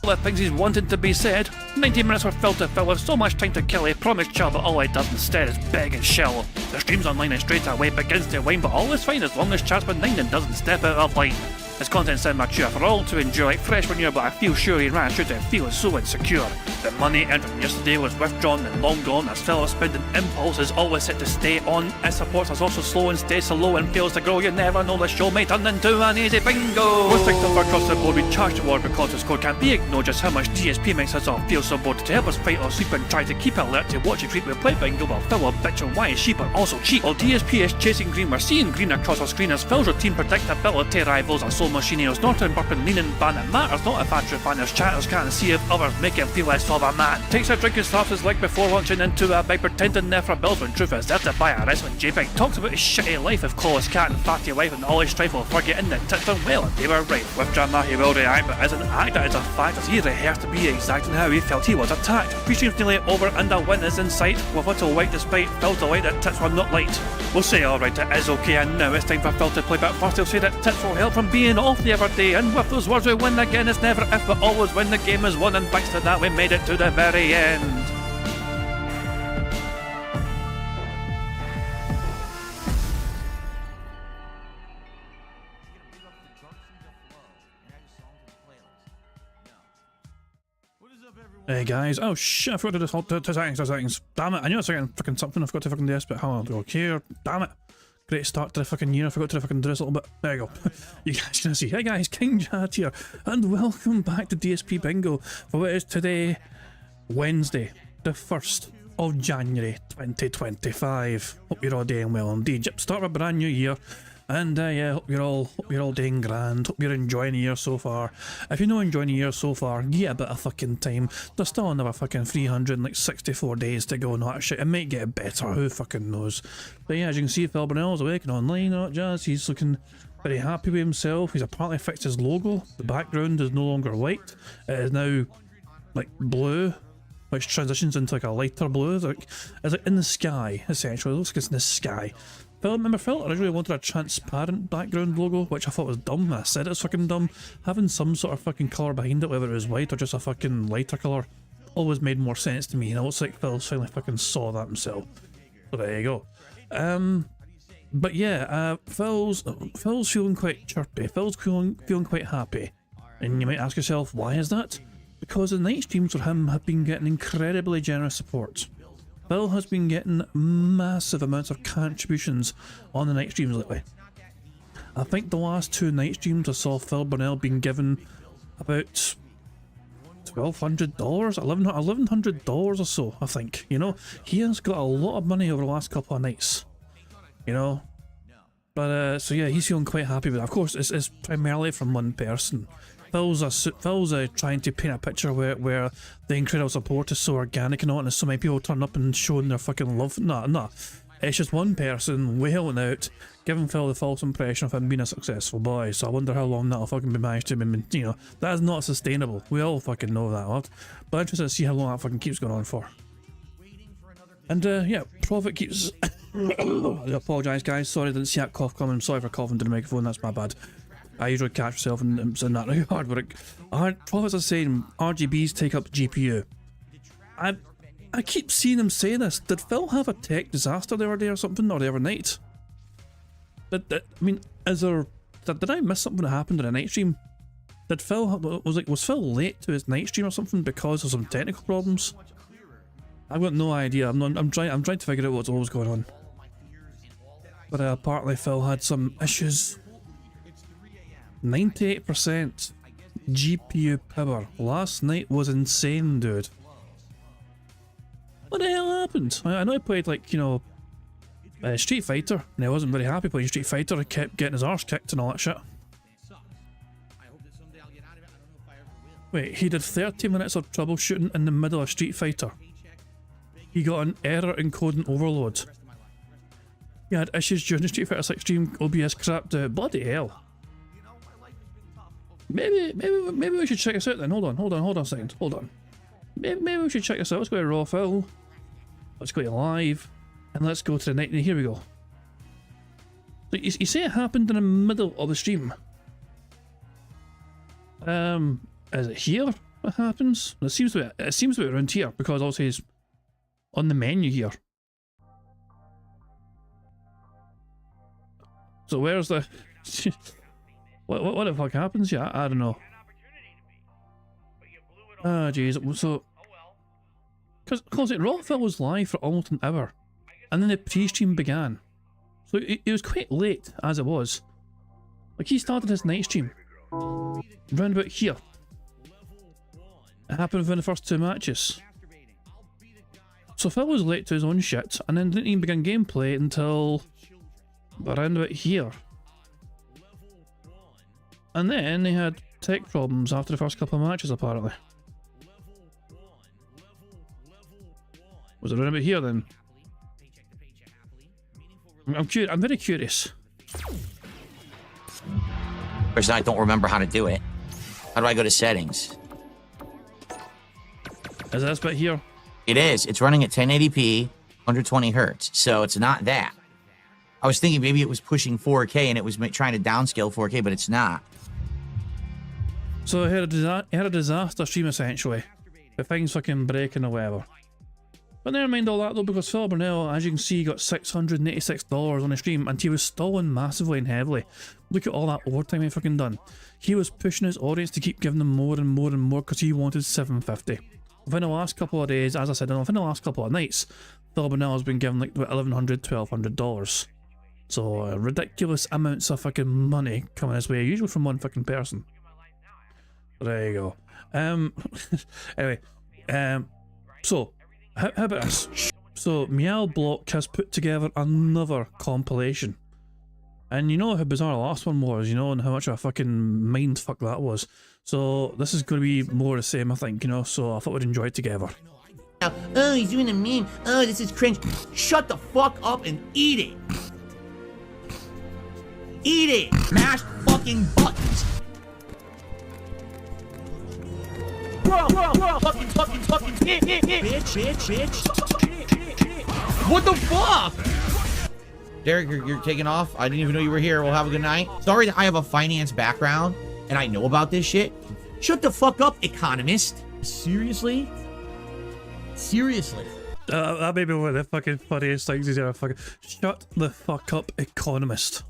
the things he's wanting to be said. 90 minutes for Phil to fill with so much time to kill, he promised chill, but all he does instead is beg and shallow. The stream's online and straight away begins to whine, but all is fine as long as Chasman 9 doesn't step out of line. His content sound mature for all to enjoy, like fresh when you're, but I feel sure he ran through to feeling so insecure. The money earned from yesterday was withdrawn and long gone, as Phil's spending impulse is always set to stay on. His support is also slow and stays so low and fails to grow. You never know, the show may turn into an easy bingo. Most victims across the board we charge the war because the score can't be ignored. Just how much DSP makes us all feel so bored. To help us fight or sleep and try to keep alert to watch it creep, we play bingo while Phil will bitch on why is sheep are also cheap. While DSP is chasing green, we're seeing green across our screen as Phil's routine predictability rivals our soul machine. He's not in burping, leaning, ban. It matters not if our true fans chatters can't see if others make him feel less of a man. Takes a drink and slaps his leg before launching into a bike, pretending there for bills when truth is there to buy a wrestling JPEG. Talks about his shitty life of Claw's cat and fatty wife and all his strife while forgetting that tits done well and they were right. With drama he will react, but as an actor it's a fact as he rehearsed to be exact in how he felt he was attacked. Pre-stream's nearly over and a win is in sight, with little white despite Phil's delight that tits were not light. We'll say alright, it is okay, and now it's time for Phil to play, but first he'll say that tits will help from being off the other day, and with those words we win again. It's never if but always when the game is won, and thanks to that we made it to the very end. Hey guys, oh shit, I forgot to do this. 2 seconds. Damn it, I knew I was getting fucking something, I forgot to fucking do this, but how I'll go here, damn it. Great start to the fucking year, I forgot to fucking do this a little bit. There you go. You guys can see. Hey guys, King Jad here, and welcome back to DSP Bingo for what is today, Wednesday, the 1st of January 2025. Hope you're all doing well indeed. Yep, start of a brand new year. And yeah, hope you're all doing grand. Hope you're enjoying the year so far. If you're not enjoying the year so far, get a bit of fucking time. There's still another fucking 364 days to go and all that shit. It might get better, who fucking knows. But yeah, as you can see, Phil Burnell's awake and online, not jazz. He's looking very happy with himself. He's apparently fixed his logo. The background is no longer white. It is now like blue, which transitions into like a lighter blue. It's like in the sky, essentially. It looks like it's in the sky. Remember Phil originally wanted a transparent background logo, which I thought was dumb. I said it's fucking dumb. Having some sort of fucking colour behind it, whether it was white or just a fucking lighter colour, always made more sense to me. And it looks like Phil's finally fucking saw that himself. So there you go. But yeah, Phil's feeling quite chirpy. Phil's feeling quite happy. And you might ask yourself, why is that? Because the night streams for him have been getting incredibly generous support. Phil has been getting massive amounts of contributions on the night streams lately. I think the last 2 night streams I saw Phil Burnell being given about $1,200, $1,100 or so, I think. You know, he has got a lot of money over the last couple of nights. You know? But, so yeah, he's feeling quite happy with it. Of course, it's primarily from one person. Phil's trying to paint a picture where the incredible support is so organic and all, and there's so many people turning up and showing their fucking love. Nah. It's just one person wailing out, giving Phil the false impression of him being a successful boy. So I wonder how long that'll fucking be managed to be, you know, that is not sustainable. We all fucking know that, right? But I'm interested to see how long that fucking keeps going on for. And yeah, Profit keeps... I apologise guys, sorry I didn't see that cough coming. I'm sorry for coughing to the microphone, that's my bad. I usually catch myself and saying that really hard work. Profits are saying RGBs take up GPU. I keep seeing him say this. Did Phil have a tech disaster the other day or something, or the other night? I mean, did I miss something that happened in a night stream? Did Phil was Phil late to his night stream or something because of some technical problems? I've got no idea. I'm trying to figure out what was going on. But apparently Phil had some issues. 98% GPU power. Last night was insane, dude. What the hell happened? I know I played, like, you know, Street Fighter, and I wasn't very happy playing Street Fighter. I kept getting his arse kicked and all that shit. Wait, he did 30 minutes of troubleshooting in the middle of Street Fighter. He got an error encoding overload. He had issues during the Street Fighter 6 stream, OBS crapped out. Bloody hell. Maybe we should check this out then. Hold on a second. Hold on. Maybe we should check this out. Let's go to Raw Phil. Let's go to live. And let's go to the night. Here we go. So you say it happened in the middle of the stream. Is it here? what happens? It seems to be around here, because obviously it's on the menu here. So where's the... what the fuck happens here? I don't know. Ah, jeez. So... Because Rockville was live for almost an hour, and then the pre-stream began. So it was quite late, as it was. Like, he started his night stream round about here. It happened within the first 2 matches. So Phil was late to his own shit, and then didn't even begin gameplay until around about here. And then they had tech problems after the first couple of matches, apparently. Was it around about here then? I'm very curious. First, I don't remember how to do it. How do I go to settings? Is this bit here? It is. It's running at 1080p, 120 hertz. So it's not that. I was thinking maybe it was pushing 4K and it was trying to downscale 4K, but it's not. So it had a disaster stream essentially. The thing's fucking breaking or whatever. But never mind all that though, because Phil Burnell, as you can see, got $686 on the stream, and he was stalling massively and heavily. Look at all that overtime he fucking done. He was pushing his audience to keep giving them more and more and more because he wanted $750. Within the last couple of days, as I said, within the last couple of nights, Phil Burnell has been given like $1,100, $1,200. So ridiculous amounts of fucking money coming his way, usually from one fucking person. There you go. Anyway, so how about this? So Meow Block has put together another compilation, and you know how bizarre the last one was, you know, and how much of a fucking mindfuck that was. So this is going to be more the same, I think, you know. So I thought we'd enjoy it together. Oh, he's doing a meme. Oh, this is cringe. Shut the fuck up and eat it. Eat it. Mash fucking buttons. Bro, fucking, bitch. What the fuck? Derek, you're taking off? I didn't even know you were here. Well, have a good night. Sorry that I have a finance background and I know about this shit. Shut the fuck up, economist. Seriously? Seriously. That may be one of the fucking funniest things he's ever fucking... Shut the fuck up, economist.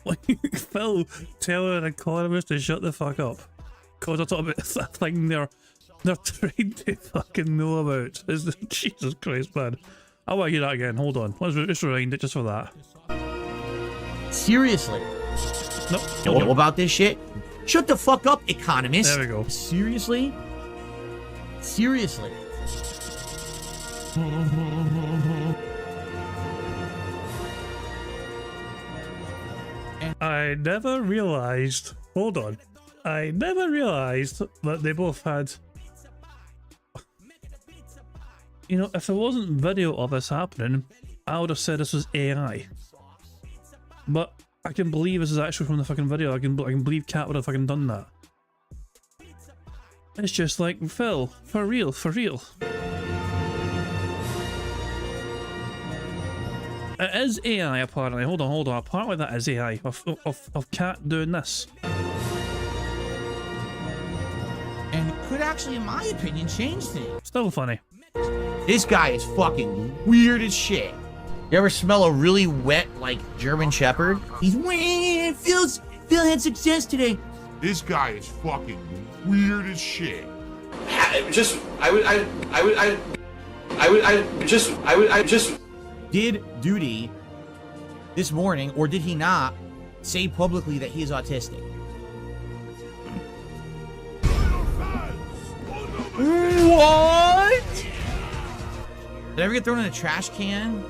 Like, Phil telling an economist to shut the fuck up. Because I talk about that thing they're trying to fucking know about. Jesus Christ, man. I want to hear that again. Hold on. Let's rewind it just for that. Seriously. Nope. Don't know about this shit? Shut the fuck up, economist. There we go. Seriously? Seriously. I never realised... Hold on. I never realised that they both had... You know, if there wasn't video of this happening, I would have said this was AI. But I can believe this is actually from the fucking video. I can believe Cat would have fucking done that. It's just like, Phil, for real, for real. It is AI apparently. Hold on. Apparently that is AI of Cat doing this. And it could actually, in my opinion, change things. Still funny. This guy is fucking weird as shit. You ever smell a really wet, like, German Shepherd? He's weird. Phil had success today. This guy is fucking weird as shit. I just did duty this morning, or did he not say publicly that he is autistic? What? Did I ever get thrown in a trash can?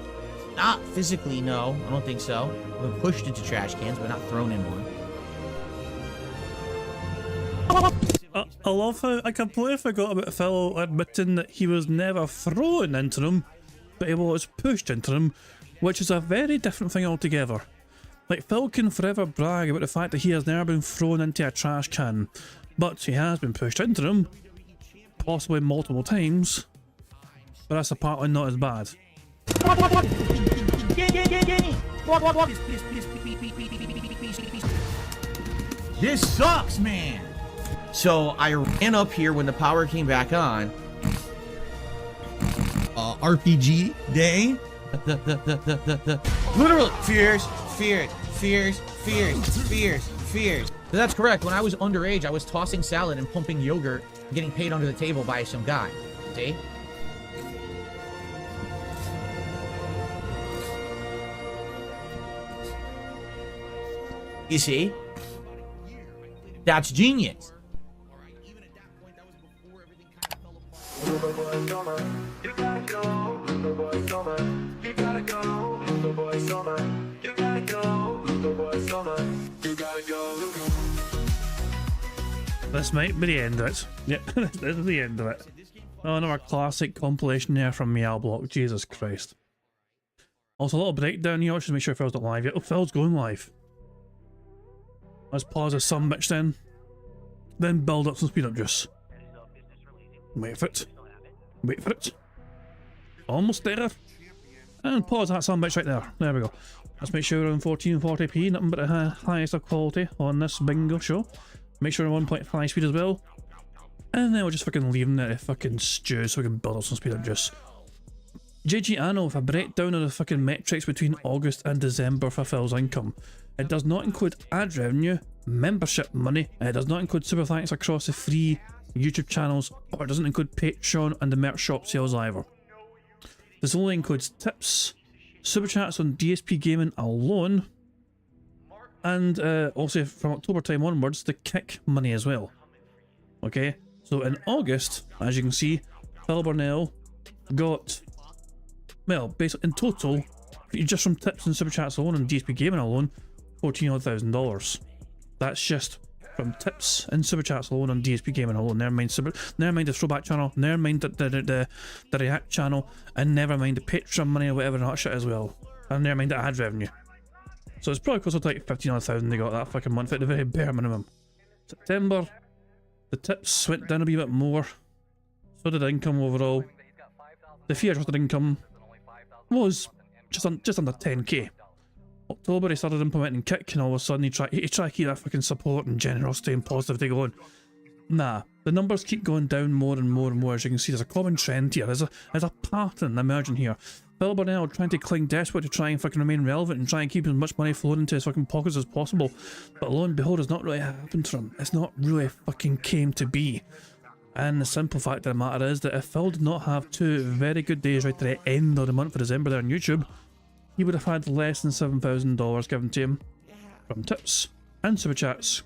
Not physically, no. I don't think so. I've been pushed into trash cans, but not thrown in one. I love how I completely forgot about Phil admitting that he was never thrown into them, but he was pushed into them, which is a very different thing altogether. Like, Phil can forever brag about the fact that he has never been thrown into a trash can, but he has been pushed into them, possibly multiple times, but that's apparently not as bad. This sucks, man. So I ran up here when the power came back on. RPG day. Literally, fears. So that's correct. When I was underage, I was tossing salad and pumping yogurt, getting paid under the table by some guy. See? You see? That's genius. This might be the end of it. Yeah, this is the end of it. Oh, another classic compilation there from Meow block. Jesus Christ. Also, a little breakdown here. Just make sure Phil's not live yet. Oh, Phil's going live. Let's pause this some bitch then build up some speed up juice. Wait for it. Wait for it. Almost there. And pause that some bitch right there. There we go. Let's make sure we're on 1440p, nothing but the highest of quality on this bingo show. Make sure we're on 1.5 speed as well. And then we'll just fucking leave them there to fucking stew so we can build up some speed up juice. JG Anno with a breakdown of the fucking metrics between August and December for Phil's income. It does not include ad revenue, membership money, and it does not include super thanks across the free YouTube channels, or it doesn't include Patreon and the merch shop sales either. This only includes tips, super chats on DSP Gaming alone, and also from October time onwards, the kick money as well. Okay, so in August, as you can see, Phil Burnell got, well, basically in total, just from tips and super chats alone and DSP Gaming alone, $14,000. That's just from tips and super chats alone on DSP Gaming alone. Never mind the throwback channel, never mind the React channel, and never mind the Patreon money or whatever that shit as well. And never mind the ad revenue. So it's probably close to like 15,000 they got that fucking month at the very bare minimum. September, the tips went down a wee bit more. So did income overall. The fee adjusted income was just under 10k. October he started implementing kick, and all of a sudden he tried to keep that fucking support and generosity and positivity going. Nah, the numbers keep going down more and more and more. As you can see, there's a common trend here. There's a pattern emerging here. Phil Burnell trying to cling desperate to try and fucking remain relevant and try and keep as much money flowing into his fucking pockets as possible. But lo and behold, it's not really happened to him. It's not really fucking came to be. And the simple fact of the matter is that if Phil did not have two very good days right to the end of the month of December there on YouTube, he would have had less than $7,000 given to him from tips and super chats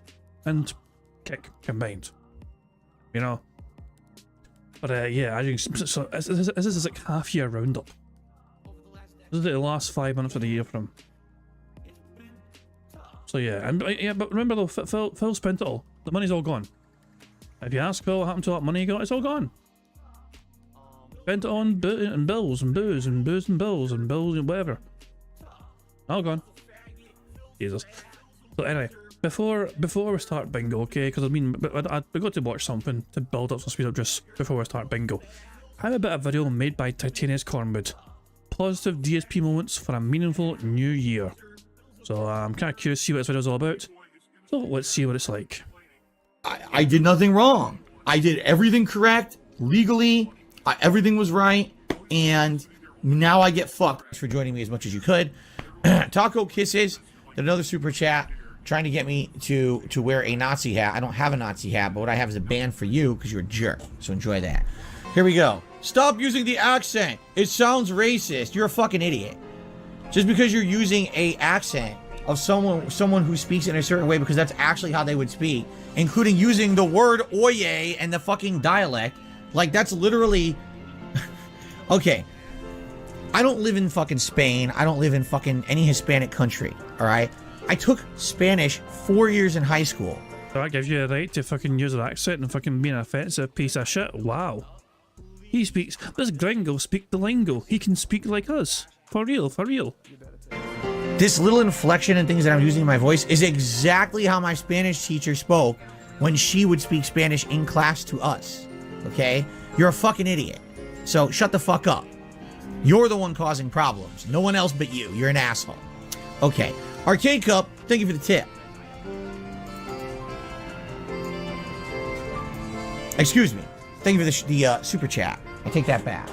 and kick combined. You know? But yeah, as you can see, so this is like half year roundup. This is the last 5 months of the year for him. So yeah, and yeah, but remember though, Phil spent it all. The money's all gone. If you ask Phil what happened to all that money he got, it's all gone. Spent it on bills and booze and booze and bills and whatever. All gone. Jesus. So anyway, before we start bingo, okay, because I mean, we got to watch something to build up some speed up just before we start bingo. I have a bit of video made by Titanius Cornwood. Positive DSP moments for a meaningful new year. So I'm kind of curious to see what this video is all about. So let's see what it's like. I did nothing wrong. I did everything correct, legally, everything was right, and now I get fucked. Thanks for joining me as much as you could. Taco Kisses, another super chat, trying to get me to wear a Nazi hat. I don't have a Nazi hat, but what I have is a band for you because you're a jerk. So enjoy that. Here we go. Stop using the accent. It sounds racist. You're a fucking idiot. Just because you're using a accent of someone who speaks in a certain way, because that's actually how they would speak, including using the word oye and the fucking dialect, like that's literally okay. I don't live in fucking Spain. I don't live in fucking any Hispanic country, all right? I took Spanish 4 years in high school. So that gives you a right to fucking use an accent and fucking be an offensive piece of shit? Wow. He speaks, this gringo speak the lingo. He can speak like us. For real, for real. This little inflection and things that I'm using in my voice is exactly how my Spanish teacher spoke when she would speak Spanish in class to us, okay? You're a fucking idiot. So shut the fuck up. You're the one causing problems. No one else but you. You're an asshole. Okay. Arcade Cup, thank you for the tip. Excuse me. Thank you for the super chat. I take that back.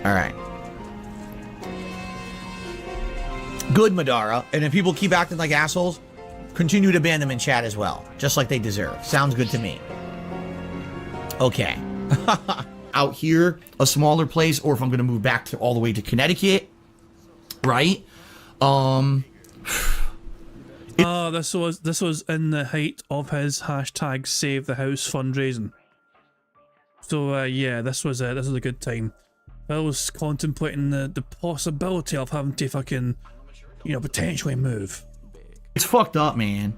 All right. Good, Madara. And if people keep acting like assholes, continue to ban them in chat as well, just like they deserve. Sounds good to me. Okay. Out here, a smaller place, or if I'm going to move back to all the way to Connecticut, right? This was in the height of his hashtag Save the House fundraising. So yeah, this was a good time. I was contemplating the possibility of having to fucking, you know, potentially move. It's fucked up, man.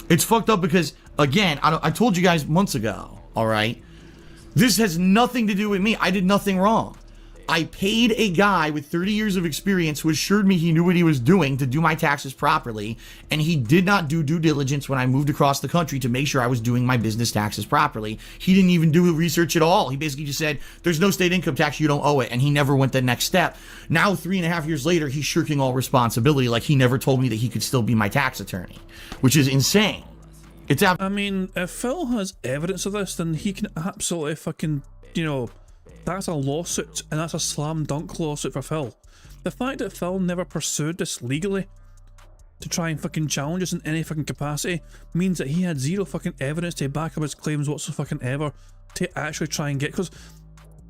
It's fucked up because, again, I told you guys months ago, all right? This has nothing to do with me. I did nothing wrong. I paid a guy with 30 years of experience who assured me he knew what he was doing to do my taxes properly, and he did not do due diligence when I moved across the country to make sure I was doing my business taxes properly. He didn't even do research at all. He basically just said, there's no state income tax, you don't owe it, and he never went the next step. Now, 3.5 years later, he's shirking all responsibility, like he never told me that he could still be my tax attorney, which is insane. I mean, if Phil has evidence of this, then he can absolutely fucking, you know, that's a lawsuit, and that's a slam dunk lawsuit for Phil. The fact that Phil never pursued this legally to try and fucking challenge us in any fucking capacity means that he had zero fucking evidence to back up his claims whatsoever to actually try and get. Because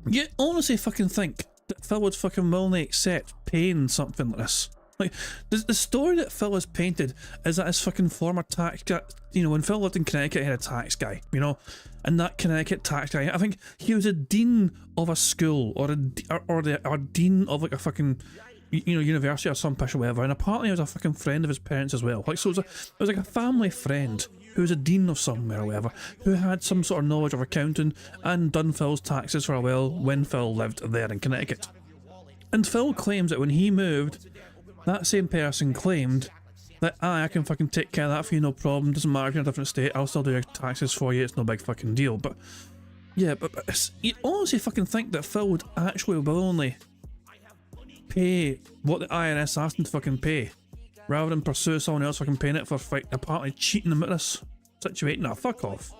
you honestly fucking think that Phil would fucking willingly accept paying something like this? Like, the story that Phil has painted is that his fucking former tax guy, you know, when Phil lived in Connecticut, he had a tax guy, you know, and that Connecticut tax guy, I think he was a dean of a school, or a dean of like a fucking, you know, university or some pish or whatever, and apparently he was a fucking friend of his parents as well. Like, so it was like a family friend who was a dean of somewhere or whatever, who had some sort of knowledge of accounting and done Phil's taxes for a while when Phil lived there in Connecticut. And Phil claims that when he moved, that same person claimed that, I can fucking take care of that for you, no problem, doesn't matter if you're in a different state, I'll still do your taxes for you, it's no big fucking deal. But yeah, but you honestly fucking think that Phil would actually willingly pay what the IRS asked him to fucking pay, rather than pursue someone else fucking paying it for apparently cheating them at this situation? Nah, fuck off.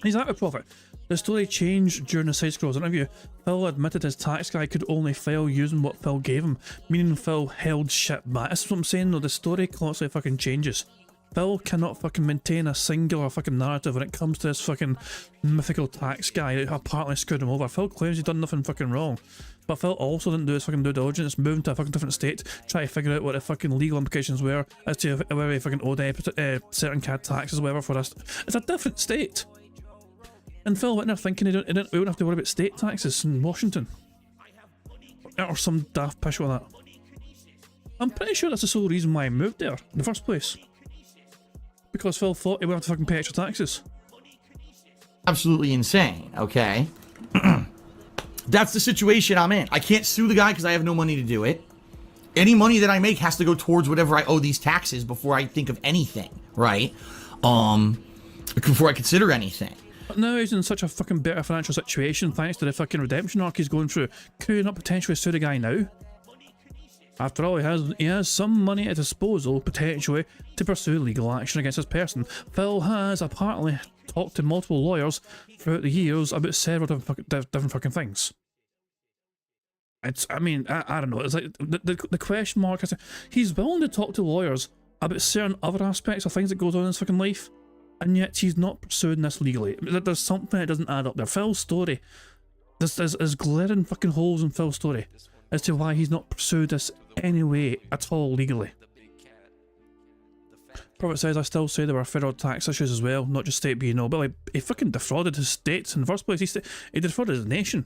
He's out of profit. The story changed during the Side Scrolls interview. Phil admitted his tax guy could only file using what Phil gave him, meaning Phil held shit back. That's what I'm saying though, the story constantly fucking changes. Phil cannot fucking maintain a singular fucking narrative when it comes to this fucking mythical tax guy who apparently screwed him over. Phil claims he's done nothing fucking wrong, but Phil also didn't do his fucking due diligence, moving to a fucking different state, try to figure out what the fucking legal implications were as to whether he fucking owed certain CAD taxes or whatever for this. It's a different state. And Phil went there thinking we wouldn't have to worry about state taxes in Washington. Or some daft pish like that. I'm pretty sure that's the sole reason why I moved there in the first place. Because Phil thought he would have to fucking pay extra taxes. Absolutely insane, okay? That's the situation I'm in. I can't sue the guy because I have no money to do it. Any money that I make has to go towards whatever I owe these taxes before I think of anything, right? Before I consider anything. But now he's in such a fucking better financial situation thanks to the fucking redemption arc he's going through. Could he not potentially sue the guy now? After all, he has some money at disposal, potentially, to pursue legal action against this person. Phil has apparently talked to multiple lawyers throughout the years about several different fucking things. I mean, I don't know, it's like, the question mark is, he's willing to talk to lawyers about certain other aspects of things that goes on in his fucking life, and yet he's not pursuing this legally. There's something that doesn't add up there. Phil's story, there's glaring fucking holes in Phil's story as to why he's not pursued this anyway at all legally. Prophet says, I still say there were federal tax issues as well, not just state B&O, but like, he fucking defrauded his states in the first place. He defrauded his nation.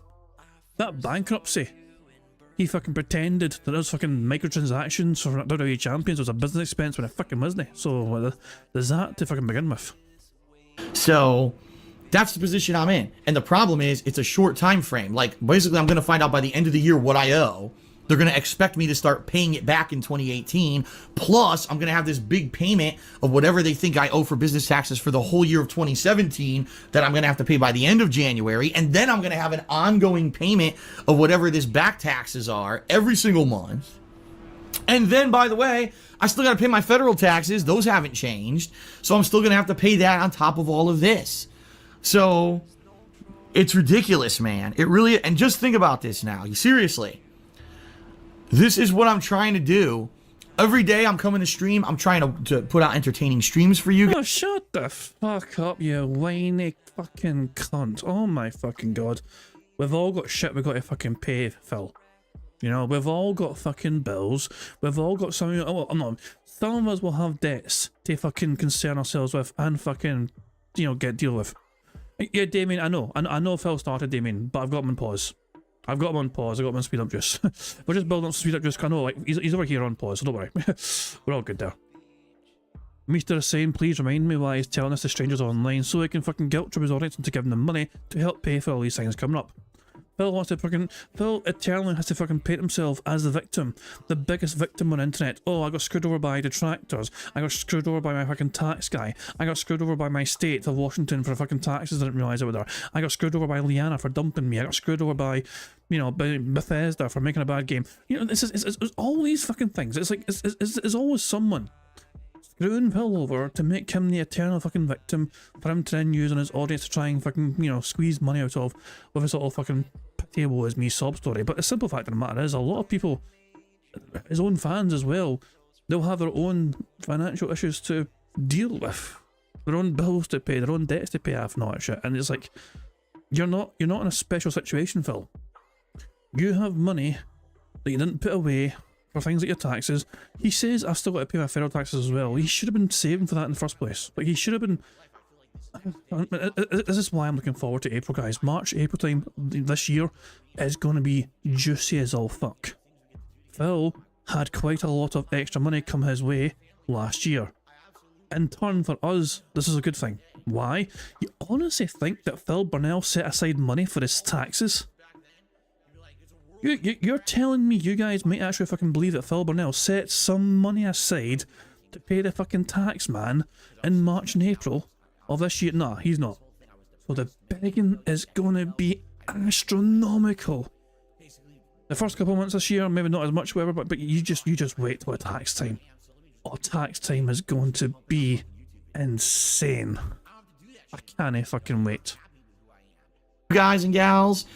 That bankruptcy, he fucking pretended that those fucking microtransactions for WWE champions was a business expense when it fucking wasn't. So there's that to fucking begin with. So that's the position I'm in. And the problem is, it's a short time frame. Like, basically, I'm going to find out by the end of the year what I owe. They're going to expect me to start paying it back in 2018. Plus, I'm going to have this big payment of whatever they think I owe for business taxes for the whole year of 2017 that I'm going to have to pay by the end of January. And then I'm going to have an ongoing payment of whatever this back taxes are every single month. And then, by the way, I still got to pay my federal taxes. Those haven't changed. So I'm still going to have to pay that on top of all of this. So it's ridiculous, man. It really, and just think about this now. Seriously. This is what I'm trying to do. Every day I'm coming to stream. I'm trying to put out entertaining streams for you. Oh, shut the fuck up, you whiny fucking cunt. Oh my fucking god. We've all got shit we've got to fucking pay, Phil. You know, we've all got fucking bills. We've all got something. Oh, I'm not. Some of us will have debts to fucking concern ourselves with and fucking, you know, deal with. Yeah, Damien, I know Phil started, Damien, but I've got him on pause. I've got him on pause. I've got him on speed up juice. We're just building up speed up juice. I know, like, he's over here on pause, so don't worry. We're all good there. Mr. is saying, please remind me why he's telling us to strangers online so he can fucking guilt trip his audience into giving them money to help pay for all these things coming up. Phil eternally has to fucking paint himself as the victim. The biggest victim on the internet. Oh, I got screwed over by detractors. I got screwed over by my fucking tax guy. I got screwed over by my state of Washington for fucking taxes I didn't realise I was there. I got screwed over by Liana for dumping me. I got screwed over by, you know, by Bethesda for making a bad game. You know, it's all these fucking things. It's like, it's always someone screwing Phil over to make him the eternal fucking victim for him to then use on his audience to try and fucking, you know, squeeze money out of with his little fucking pitiable as me sob story. But the simple fact of the matter is, a lot of people, his own fans as well, they'll have their own financial issues to deal with, their own bills to pay, their own debts to pay off and all that shit. And it's like, you're not in a special situation, Phil. You have money that you didn't put away for things like your taxes. He says, I've still got to pay my federal taxes as well. He should have been saving for that in the first place. Like, he should have been. This is why I'm looking forward to April, guys. March, April time this year is going to be juicy as all fuck. Phil had quite a lot of extra money come his way last year. In turn, for us, this is a good thing. Why? You honestly think that Phil Burnell set aside money for his taxes? You're telling me you guys might actually fucking believe that Phil Burnell set some money aside to pay the fucking tax man in March and April of this year? Nah, he's not. So the begging is gonna be astronomical. The first couple of months this year, maybe not as much, whatever, but you just wait till tax time. Oh, tax time is going to be insane. I can't fucking wait. Guys and gals,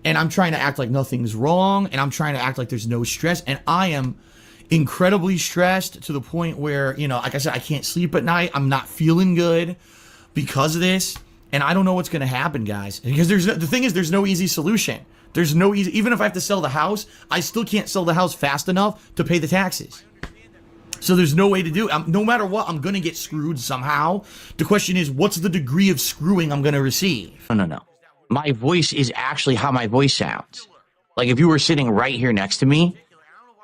and I'm trying to act like nothing's wrong, and I'm trying to act like there's no stress, and I am incredibly stressed to the point where, you know, like I said, I can't sleep at night. I'm not feeling good because of this, and I don't know what's going to happen, guys, because the thing is, there's no easy solution. There's no easy, even if I have to sell the house, I still can't sell the house fast enough to pay the taxes. So there's no way to do it. No matter what, I'm going to get screwed somehow. The question is, what's the degree of screwing I'm going to receive? No. My voice is actually how my voice sounds. Like, if you were sitting right here next to me,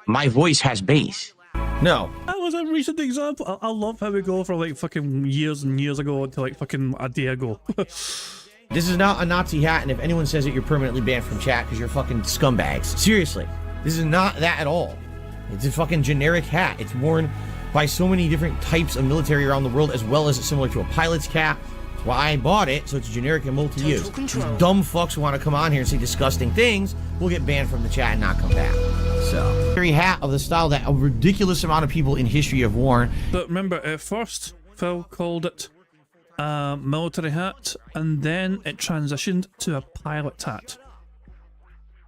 my voice has bass. No. That was a recent example. I love how we go from like fucking years and years ago to like fucking a day ago. This is not a Nazi hat, and if anyone says it, you're permanently banned from chat because you're fucking scumbags. Seriously. This is not that at all. It's a fucking generic hat. It's worn by so many different types of military around the world, as well as it's similar to a pilot's cap. That's why I bought it, so it's generic and multi-use. Dumb fucks who want to come on here and say disgusting things will get banned from the chat and not come back. So, very hat of the style that a ridiculous amount of people in history have worn. But remember, at first, Phil called it a military hat, and then it transitioned to a pilot hat.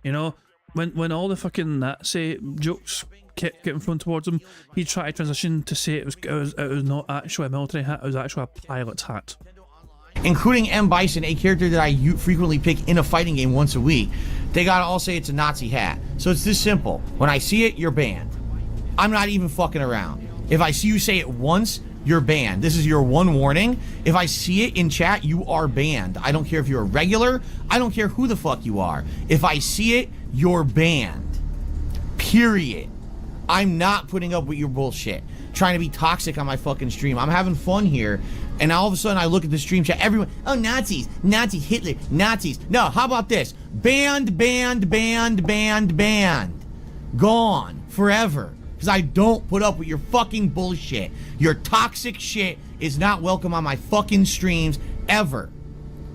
You know, when all the fucking Nazi jokes kept getting thrown towards him, he tried to transition to say it was not actually a military hat, it was actually a pilot hat. Including M. Bison, a character that I frequently pick in a fighting game once a week. They gotta all say it's a Nazi hat. So it's this simple. When I see it, you're banned. I'm not even fucking around. If I see you say it once, you're banned. This is your one warning. If I see it in chat, you are banned. I don't care if you're a regular. I don't care who the fuck you are. If I see it, you're banned. Period. I'm not putting up with your bullshit. Trying to be toxic on my fucking stream. I'm having fun here. And all of a sudden I look at the stream chat, everyone, oh, Nazis, Hitler, Nazis. No, how about this? Banned. Gone. Forever. Because I don't put up with your fucking bullshit. Your toxic shit is not welcome on my fucking streams, ever.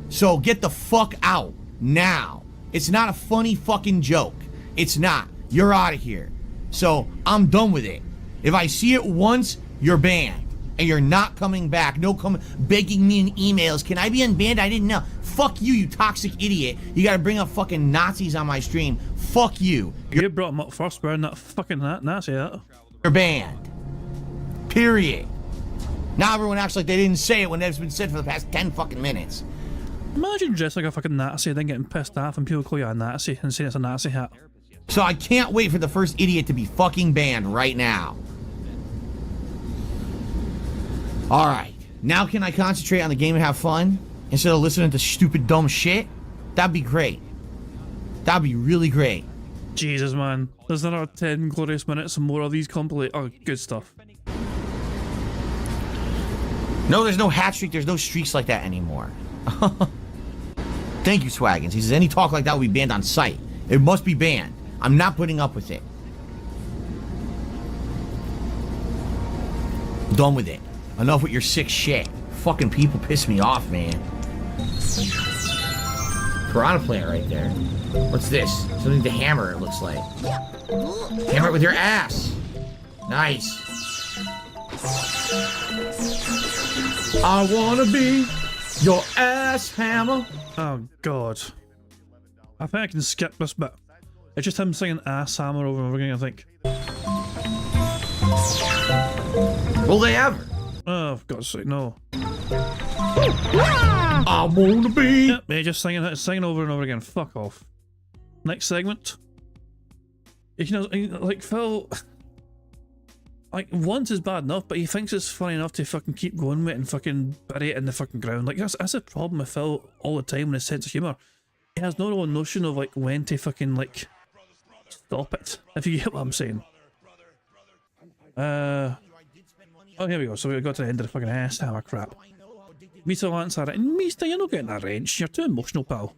So get the fuck out. Now. It's not a funny fucking joke. It's not. You're out of here. So I'm done with it. If I see it once, you're banned. And you're not coming back. No begging me in emails. Can I be unbanned? I didn't know. Fuck you, you toxic idiot. You gotta bring up fucking Nazis on my stream. Fuck you. You brought him up first, wearing that fucking Nazi hat. You're banned. Period. Now everyone acts like they didn't say it when it's been said for the past 10 fucking minutes. Imagine dressed like a fucking Nazi, then getting pissed off and people call you a Nazi and saying it's a Nazi hat. So I can't wait for the first idiot to be fucking banned right now. Alright, now can I concentrate on the game and have fun instead of listening to stupid dumb shit? That'd be great. That'd be really great. Jesus, man. There's another 10 glorious minutes and more of these oh, good stuff. No, there's no hat streak, there's no streaks like that anymore. Thank you, Swaggins. He says any talk like that will be banned on sight. It must be banned. I'm not putting up with it. Done with it. Enough with your sick shit. Fucking people piss me off, man. Piranha plant right there. What's this? Something to hammer, it looks like. Hammer it with your ass. Nice. I wanna be your ass hammer. Oh, God. I think I can skip this bit. It's just him singing ass hammer over and over again, I think. Will they ever? Oh, for God's sake, no. I wanna be. Yep, yeah, just singing over and over again. Fuck off. Next segment. You know, like, Phil... Like, once is bad enough, but he thinks it's funny enough to fucking keep going with it and fucking bury it in the fucking ground. Like, that's a problem with Phil all the time with his sense of humour. He has no real notion of, like, when to fucking, like, stop it, if you get what I'm saying. Oh, here we go. So we got to the end of the fucking ass hammer crap. Mister answered it, and Mister, you're not getting a wrench. You're too emotional, pal.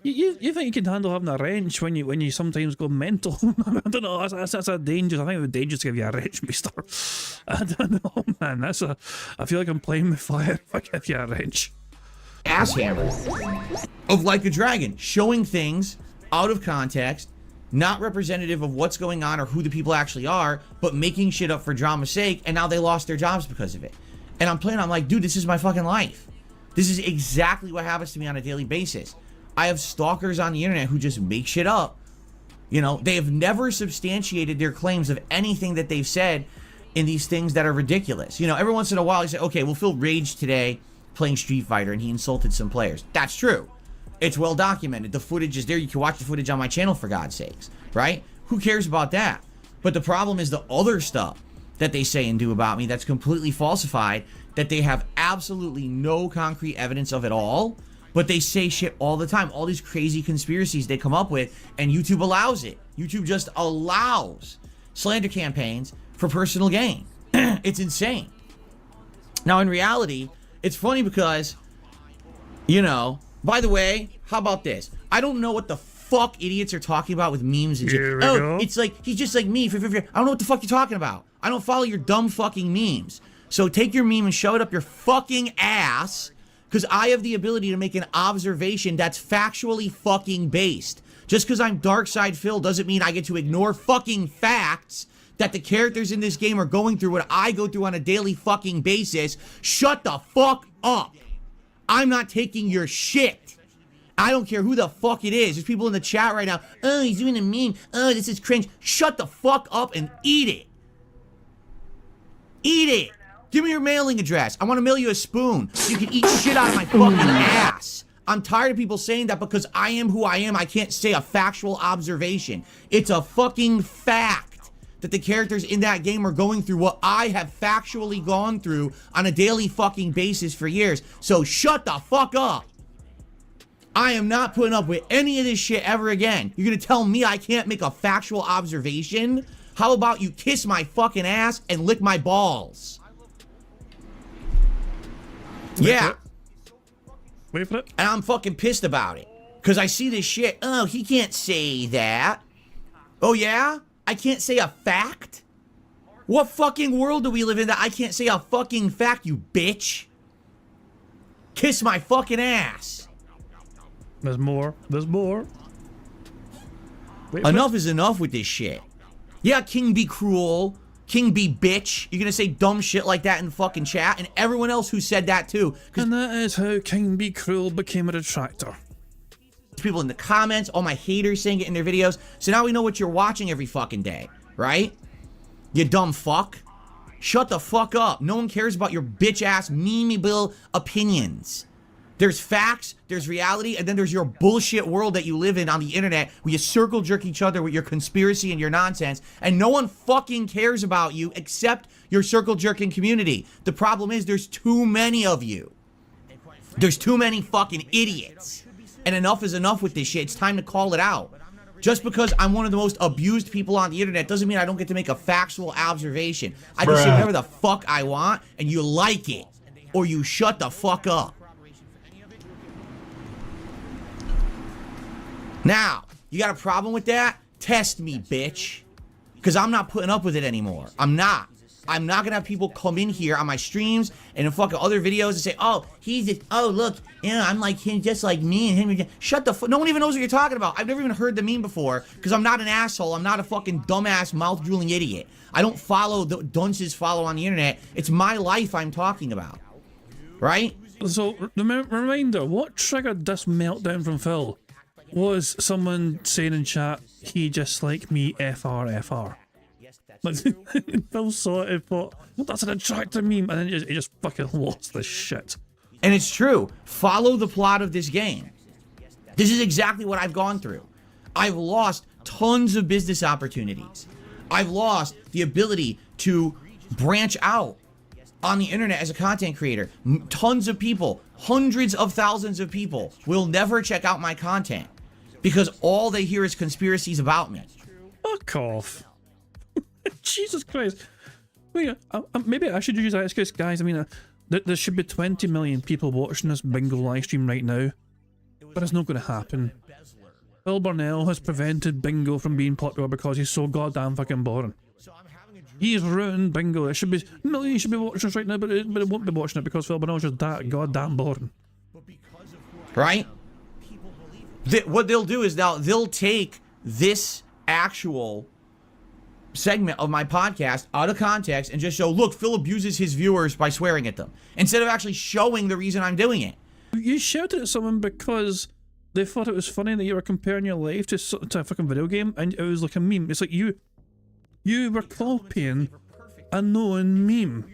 you think you can handle having a wrench when you sometimes go mental? I don't know. That's a dangerous. I think it would be dangerous to give you a wrench, Mister. I don't know, man. I feel like I'm playing with fire if I give you a wrench. Ass hammer of Like a Dragon, showing things out of context, not representative of what's going on or who the people actually are, but making shit up for drama's sake, and now they lost their jobs because of it. And I'm like, dude, this is my fucking life. This is exactly what happens to me on a daily basis. I have stalkers on the internet who just make shit up. You know, they have never substantiated their claims of anything that they've said in these things that are ridiculous. You know, every once in a while you say, okay, well, Phil raged today playing Street Fighter and he insulted some players. That's true. It's well documented. The footage is there. You can watch the footage on my channel, for God's sakes, right? Who cares about that? But the problem is the other stuff that they say and do about me that's completely falsified, that they have absolutely no concrete evidence of at all, but they say shit all the time. All these crazy conspiracies they come up with, and YouTube allows it. YouTube just allows slander campaigns for personal gain. It's insane. Now, in reality, it's funny because, you know, by the way, how about this? I don't know what the fuck idiots are talking about with memes and shit. Oh, go. It's like, he's just like me. I don't know what the fuck you're talking about. I don't follow your dumb fucking memes. So take your meme and shove it up your fucking ass, because I have the ability to make an observation that's factually fucking based. Just because I'm Darkside Phil doesn't mean I get to ignore fucking facts that the characters in this game are going through what I go through on a daily fucking basis. Shut the fuck up. I'm not taking your shit. I don't care who the fuck it is. There's people in the chat right now. Oh, he's doing a meme. Oh, this is cringe. Shut the fuck up and eat it. Eat it. Give me your mailing address. I want to mail you a spoon so you can eat shit out of my fucking ass. I'm tired of people saying that because I am who I am, I can't say a factual observation. It's a fucking fact that the characters in that game are going through what I have factually gone through on a daily fucking basis for years. So shut the fuck up. I am not putting up with any of this shit ever again. You're gonna tell me I can't make a factual observation? How about you kiss my fucking ass and lick my balls? Yeah. Wait for it. And I'm fucking pissed about it. Because I see this shit. Oh, he can't say that. Oh, yeah? I can't say a fact? What fucking world do we live in that I can't say a fucking fact, you bitch? Kiss my fucking ass. There's more. There's more. Enough is enough with this shit. Yeah, King be cruel. King be bitch. You're gonna say dumb shit like that in fucking chat, and everyone else who said that too. And that is how King be cruel became a detractor. People in the comments, all my haters saying it in their videos. So now we know what you're watching every fucking day, right? You dumb fuck. Shut the fuck up. No one cares about your bitch ass meme-able opinions. There's facts, there's reality, and then there's your bullshit world that you live in on the internet where you circle jerk each other with your conspiracy and your nonsense, and no one fucking cares about you except your circle jerking community. The problem is there's too many of you. There's too many fucking idiots. And enough is enough with this shit. It's time to call it out. Just because I'm one of the most abused people on the internet doesn't mean I don't get to make a factual observation. I can say whatever the fuck I want, and you like it, or you shut the fuck up. Now, you got a problem with that? Test me, bitch. Because I'm not putting up with it anymore. I'm not. I'm not gonna have people come in here on my streams and in fucking other videos and say, oh, he's just, oh, look, you know, I'm like him, just like me and him. Shut the fuck. No one even knows what you're talking about. I've never even heard the meme before because I'm not an asshole. I'm not a fucking dumbass, mouth-drooling idiot. I don't follow the dunces follow on the internet. It's my life I'm talking about. Right? So, reminder, what triggered this meltdown from Phil was someone saying in chat, he just like me, FR. Like, Phil saw it and thought, that's an attractive meme, and then he just fucking lost the shit. And it's true. Follow the plot of this game. This is exactly what I've gone through. I've lost tons of business opportunities. I've lost the ability to branch out on the internet as a content creator. Tons of people, hundreds of thousands of people will never check out my content because all they hear is conspiracies about me. Fuck off. Jesus Christ. Wait, maybe I should use that excuse, guys. I mean, there should be 20 million people watching this bingo live stream right now, but it's not going to happen. Phil Burnell has prevented bingo from being popular because he's so goddamn fucking boring. He's ruined bingo. It should be millions should be watching us right now, but it won't be watching it because Phil Burnell's just that goddamn boring. Right? What they'll do is they'll take this actual segment of my podcast out of context and just show, look, Phil abuses his viewers by swearing at them, instead of actually showing the reason I'm doing it. You shouted at someone because they thought it was funny that you were comparing your life to a fucking video game, and it was like a meme. It's like you were copying a known meme.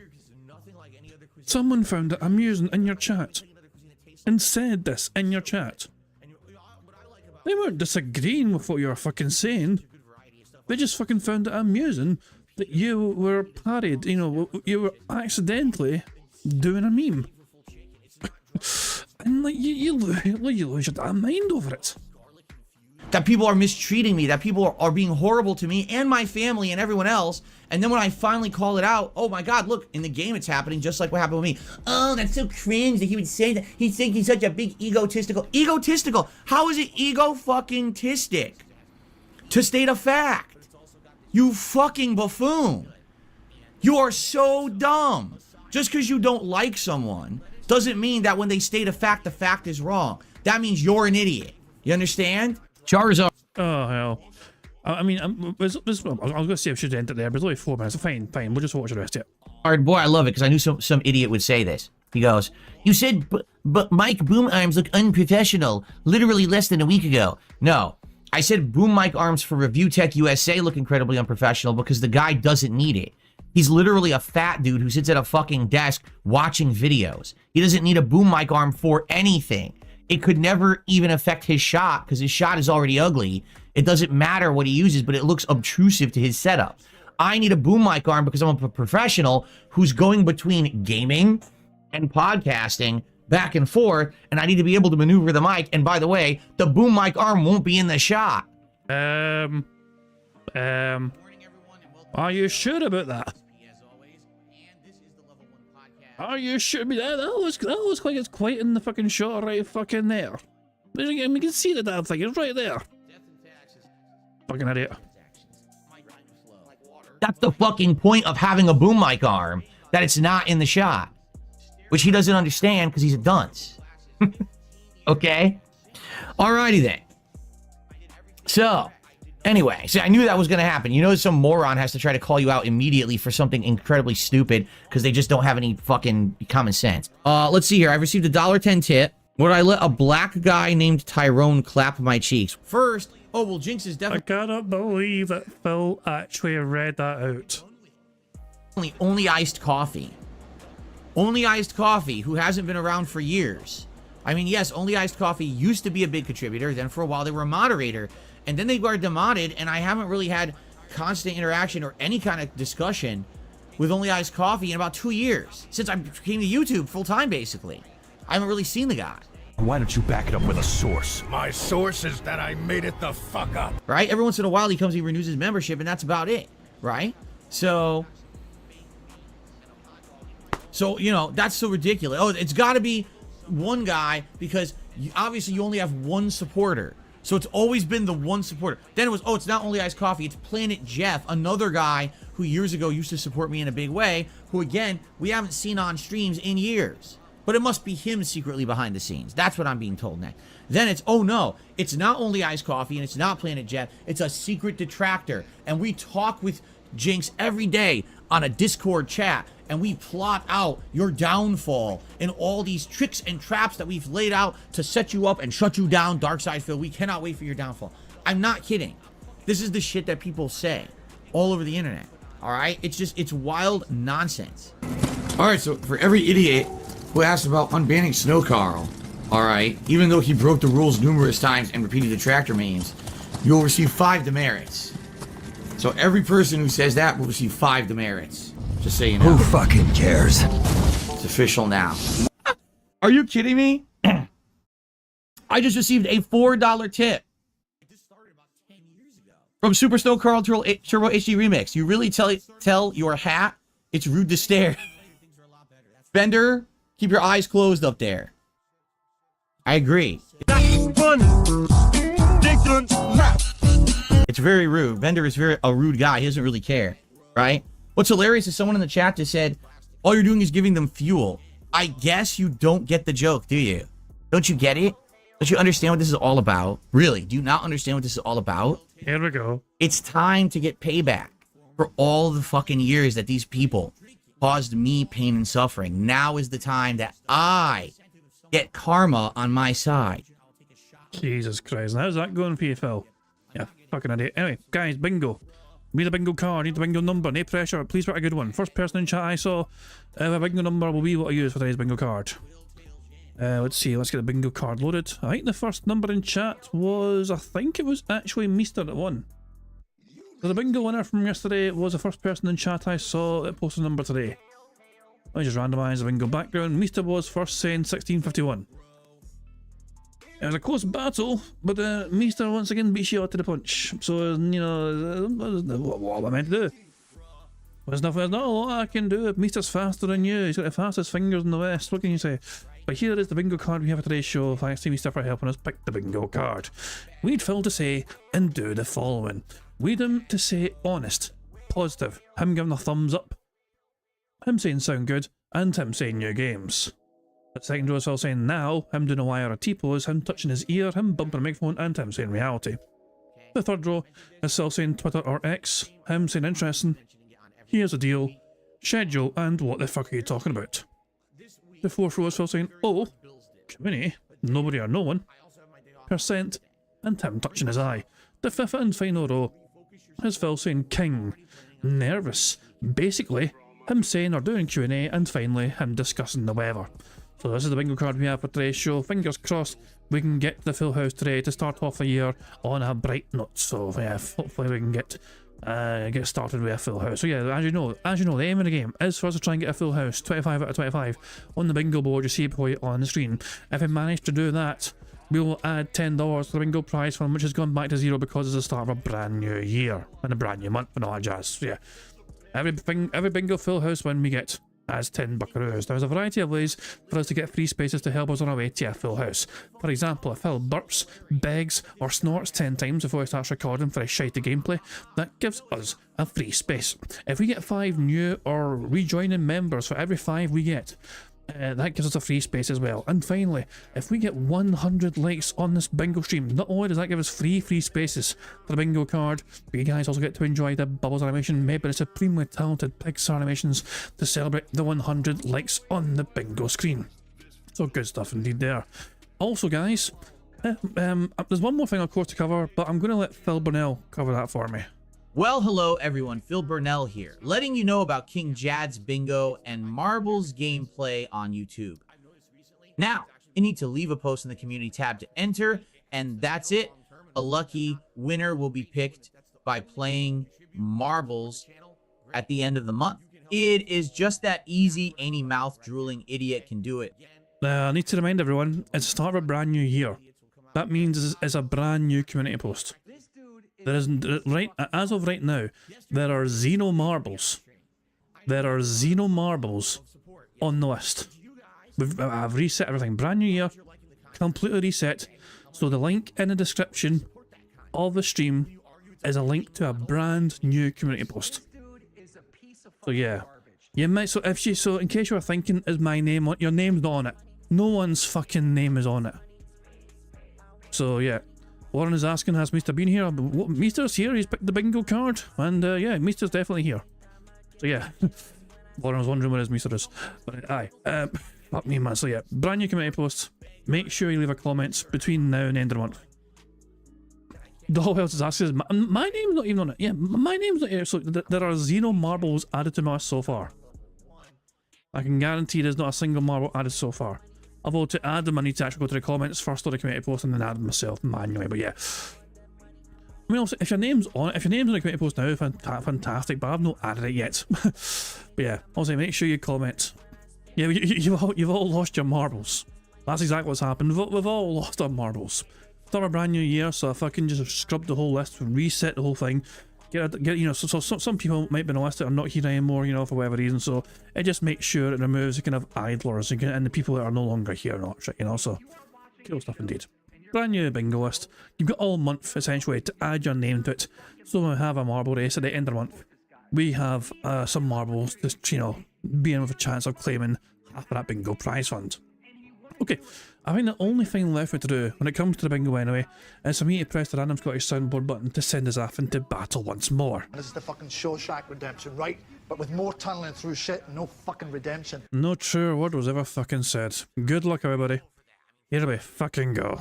Someone found it amusing in your chat and said this in your chat. They weren't disagreeing with what you were fucking saying. They just fucking found it amusing that you were parried, you know, you were accidentally doing a meme. And like, you lose your damn mind over it. That people are mistreating me, that people are being horrible to me and my family and everyone else. And then when I finally call it out, oh my God, look, in the game it's happening just like what happened with me. Oh, that's so cringe that he would say that. He'd think he's such a big egotistical. Egotistical? How is it ego-fucking-tistic? To state a fact. You fucking buffoon. You are so dumb. Just because you don't like someone doesn't mean that when they state a fact, the fact is wrong. That means you're an idiot. You understand? Charizard. Oh, hell. I mean, I was going to say I should end it there, but it's only 4 minutes. Fine. We'll just watch the rest of it. Boy, I love it because I knew some idiot would say this. He goes, you said but Mike boom arms look unprofessional literally less than a week ago. No. I said boom mic arms for Review Tech USA look incredibly unprofessional because the guy doesn't need it. He's literally a fat dude who sits at a fucking desk watching videos. He doesn't need a boom mic arm for anything. It could never even affect his shot because his shot is already ugly. It doesn't matter what he uses, but it looks obtrusive to his setup. I need a boom mic arm because I'm a professional who's going between gaming and podcasting back and forth, and I need to be able to maneuver the mic. And by the way, the boom mic arm won't be in the shot. Are you sure about that? Are you sure? I mean, that looks like it's quite in the fucking shot right fucking there. We can see the damn thing. It's right there. Fucking idiot. That's the fucking point of having a boom mic arm, that it's not in the shot. Which he doesn't understand because he's a dunce. Okay? Alrighty then. So, Anyway, see, I knew that was going to happen. You know, some moron has to try to call you out immediately for something incredibly stupid because they just don't have any fucking common sense. Let's see here. I've received a $1.10 tip. Would I let a black guy named Tyrone clap my cheeks? First, oh, well, Jinx is I definitely cannot believe that Phil actually read that out. only iced coffee. Only iced coffee, who hasn't been around for years. I mean, yes, only iced coffee used to be a big contributor. Then for a while they were a moderator. And then they were demodded, and I haven't really had constant interaction or any kind of discussion with only iced coffee in about 2 years. Since I came to YouTube full-time, basically. I haven't really seen the guy. Why don't you back it up with a source? My source is that I made it the fuck up. Right? Every once in a while he comes, he renews his membership, and that's about it. Right? So, you know, that's so ridiculous. Oh, it's got to be one guy because obviously you only have one supporter. So it's always been the one supporter. Then it was, oh, it's not only iced coffee, it's Planet Jeff, another guy who years ago used to support me in a big way, who again, we haven't seen on streams in years. But it must be him secretly behind the scenes. That's what I'm being told next. Then it's, oh no, it's not only iced coffee and it's not Planet Jeff, it's a secret detractor. And we talk with Jinx every day on a Discord chat, and we plot out your downfall and all these tricks and traps that we've laid out to set you up and shut you down, Darkside Phil. We cannot wait for your downfall. I'm not kidding. This is the shit that people say all over the internet. All right? It's just, it's wild nonsense. All right, so for every idiot who asked about unbanning Snow Carl, all right, even though he broke the rules numerous times and repeated detractor memes, you'll receive 5 demerits. So every person who says that will receive 5 demerits. Just so you know. Who fucking cares? It's official now. Are you kidding me? I just received a $4 tip. This started about 10 years ago. From Super Snow Carl Turbo HD Remix. You really tell your hat it's rude to stare. Bender, keep your eyes closed up there. I agree. It's very rude. Bender is a rude guy. He doesn't really care, right? What's hilarious is someone in the chat just said, all you're doing is giving them fuel. I guess you don't get the joke, do you? Don't you get it? Don't you understand what this is all about? Really, do you not understand what this is all about? Here we go. It's time to get payback for all the fucking years that these people caused me pain and suffering. Now is the time that I get karma on my side. Jesus Christ. How's that going for you, Phil? Yeah, fucking idiot. Anyway, guys, bingo. Need a bingo card, need a bingo number, no pressure, please write a good one. First person in chat I saw a bingo number will be what I use for today's bingo card. Let's see, let's get the bingo card loaded. I think the first number in chat was, I think it was actually Meester that won. So the bingo winner from yesterday was the first person in chat I saw that posted a number today. Let me just randomise the bingo background. Meester was first saying 1651. It was a close battle, but Meester once again beat you out to the punch. So, you know, what am I meant to do? There's not a lot I can do. Meester's faster than you. He's got the fastest fingers in the West. What can you say? But here is the bingo card we have for today's show. Thanks to Meester for helping us pick the bingo card. We need Phil to say and do the following. We need him to say honest, positive, him giving a thumbs up, him saying sound good, and him saying new games. The second row is Phil saying now, him doing a wire or T-pose, him touching his ear, him bumping a microphone, and him saying reality. The third row is Phil saying Twitter or X, him saying interesting, here's the deal, schedule, and what the fuck are you talking about. The fourth row is Phil saying oh, community, nobody or no one, percent, and him touching his eye. The fifth and final row is Phil saying king, nervous, basically, him saying or doing Q&A, and finally him discussing the weather. So this is the bingo card we have for today's show. Fingers crossed we can get the full house today to start off the year on a bright note. So yeah, hopefully we can get started with a full house. So yeah, as you know, the aim of the game is for us to try and get a full house, 25 out of 25, on the bingo board you see on the screen. If we manage to do that, we will add $10 to the bingo prize fund, which has gone back to zero because it's the start of a brand new year and a brand new month and all that jazz. So yeah, every bingo full house win we get as 10 buckaroos. There's a variety of ways for us to get free spaces to help us on our way to a full house. For example, if Phil burps, begs, or snorts 10 times before he starts recording for a shitey gameplay, that gives us a free space. If we get 5 new or rejoining members for every 5 we get, that gives us a free space as well. And finally, if we get 100 likes on this bingo stream, not only does that give us free spaces for the bingo card, but you guys also get to enjoy the Bubbles animation made by the supremely talented Pixar Animations to celebrate the 100 likes on the bingo screen. So good stuff indeed there. Also guys, there's one more thing of course to cover, but I'm going to let Phil Burnell cover that for me. Well, hello everyone, Phil Burnell here, letting you know about King Jad's Bingo and Marbles gameplay on YouTube. Now, you need to leave a post in the community tab to enter, and that's it. A lucky winner will be picked by playing Marbles at the end of the month. It is just that easy, any mouth-drooling idiot can do it. I need to remind everyone, it's the start of a brand new year. That means it's a brand new community post. There isn't, as of right now, there are Xeno marbles. There are Xeno marbles on the list. I've reset everything. Brand new year, completely reset. So the link in the description of the stream is a link to a brand new community post. So yeah, you might. So in case you were thinking, is my name on? Your name's not on it. No one's fucking name is on it. So yeah. Warren is asking, has Mr. been here? Mr's here, he's picked the bingo card, and yeah, Mr's definitely here. So yeah, Warren was wondering where his Mr. is. But aye, fuck me man, so yeah, brand new community post. Make sure you leave a comment between now and the end of the month. The whole else is asking, my name's not even on it. Yeah, my name's not here, so there are Xeno marbles added to my list so far. I can guarantee there's not a single marble added so far. Although to add them, I need to actually go to the comments first on the community post and then add them myself manually. But yeah, I mean, also, if your name's on it, if your name's on the community post now, fantastic. But I've not added it yet. But yeah, also make sure you comment. Yeah, you've all lost your marbles. That's exactly what's happened. We've all lost our marbles. Start a brand new year, so if I can just scrub the whole list, reset the whole thing. Get you know, so some people might be on the list that are not here anymore, you know, for whatever reason. So it just makes sure it removes the kind of idlers and the people that are no longer here, not you know. So cool stuff indeed. Brand new bingo list. You've got all month essentially to add your name to it. So when we have a marble race at the end of the month, we have some marbles just, you know, being with a chance of claiming half of that bingo prize fund. Okay, I think the only thing left for to do when it comes to the bingo anyway is for me to press the random Scottish soundboard button to send us off into battle once more. This is the fucking Shawshank Redemption, right? But with more tunneling through shit and no fucking redemption. No true word was ever fucking said. Good luck everybody. Here we fucking go.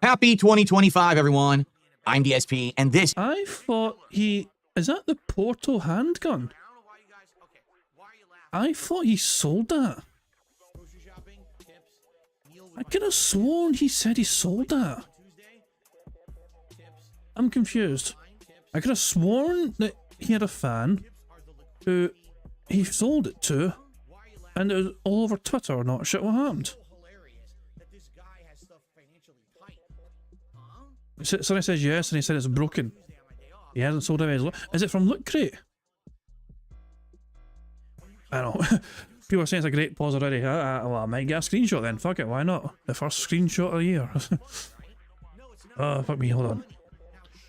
Happy 2025, everyone. I'm DSP, and this... I thought he... Is that the Portal handgun? I thought he sold that. I could have sworn he said he sold that. I'm confused. I could have sworn that he had a fan who he sold it to, and it was all over Twitter or not. Shit, what happened? Sonny says yes, and he said it's broken. He hasn't sold it. Is it from Loot Crate? I don't know. People are saying it's a great pause already. Well, I might get a screenshot then. Fuck it, why not? The first screenshot of the year. Oh, fuck me, hold on.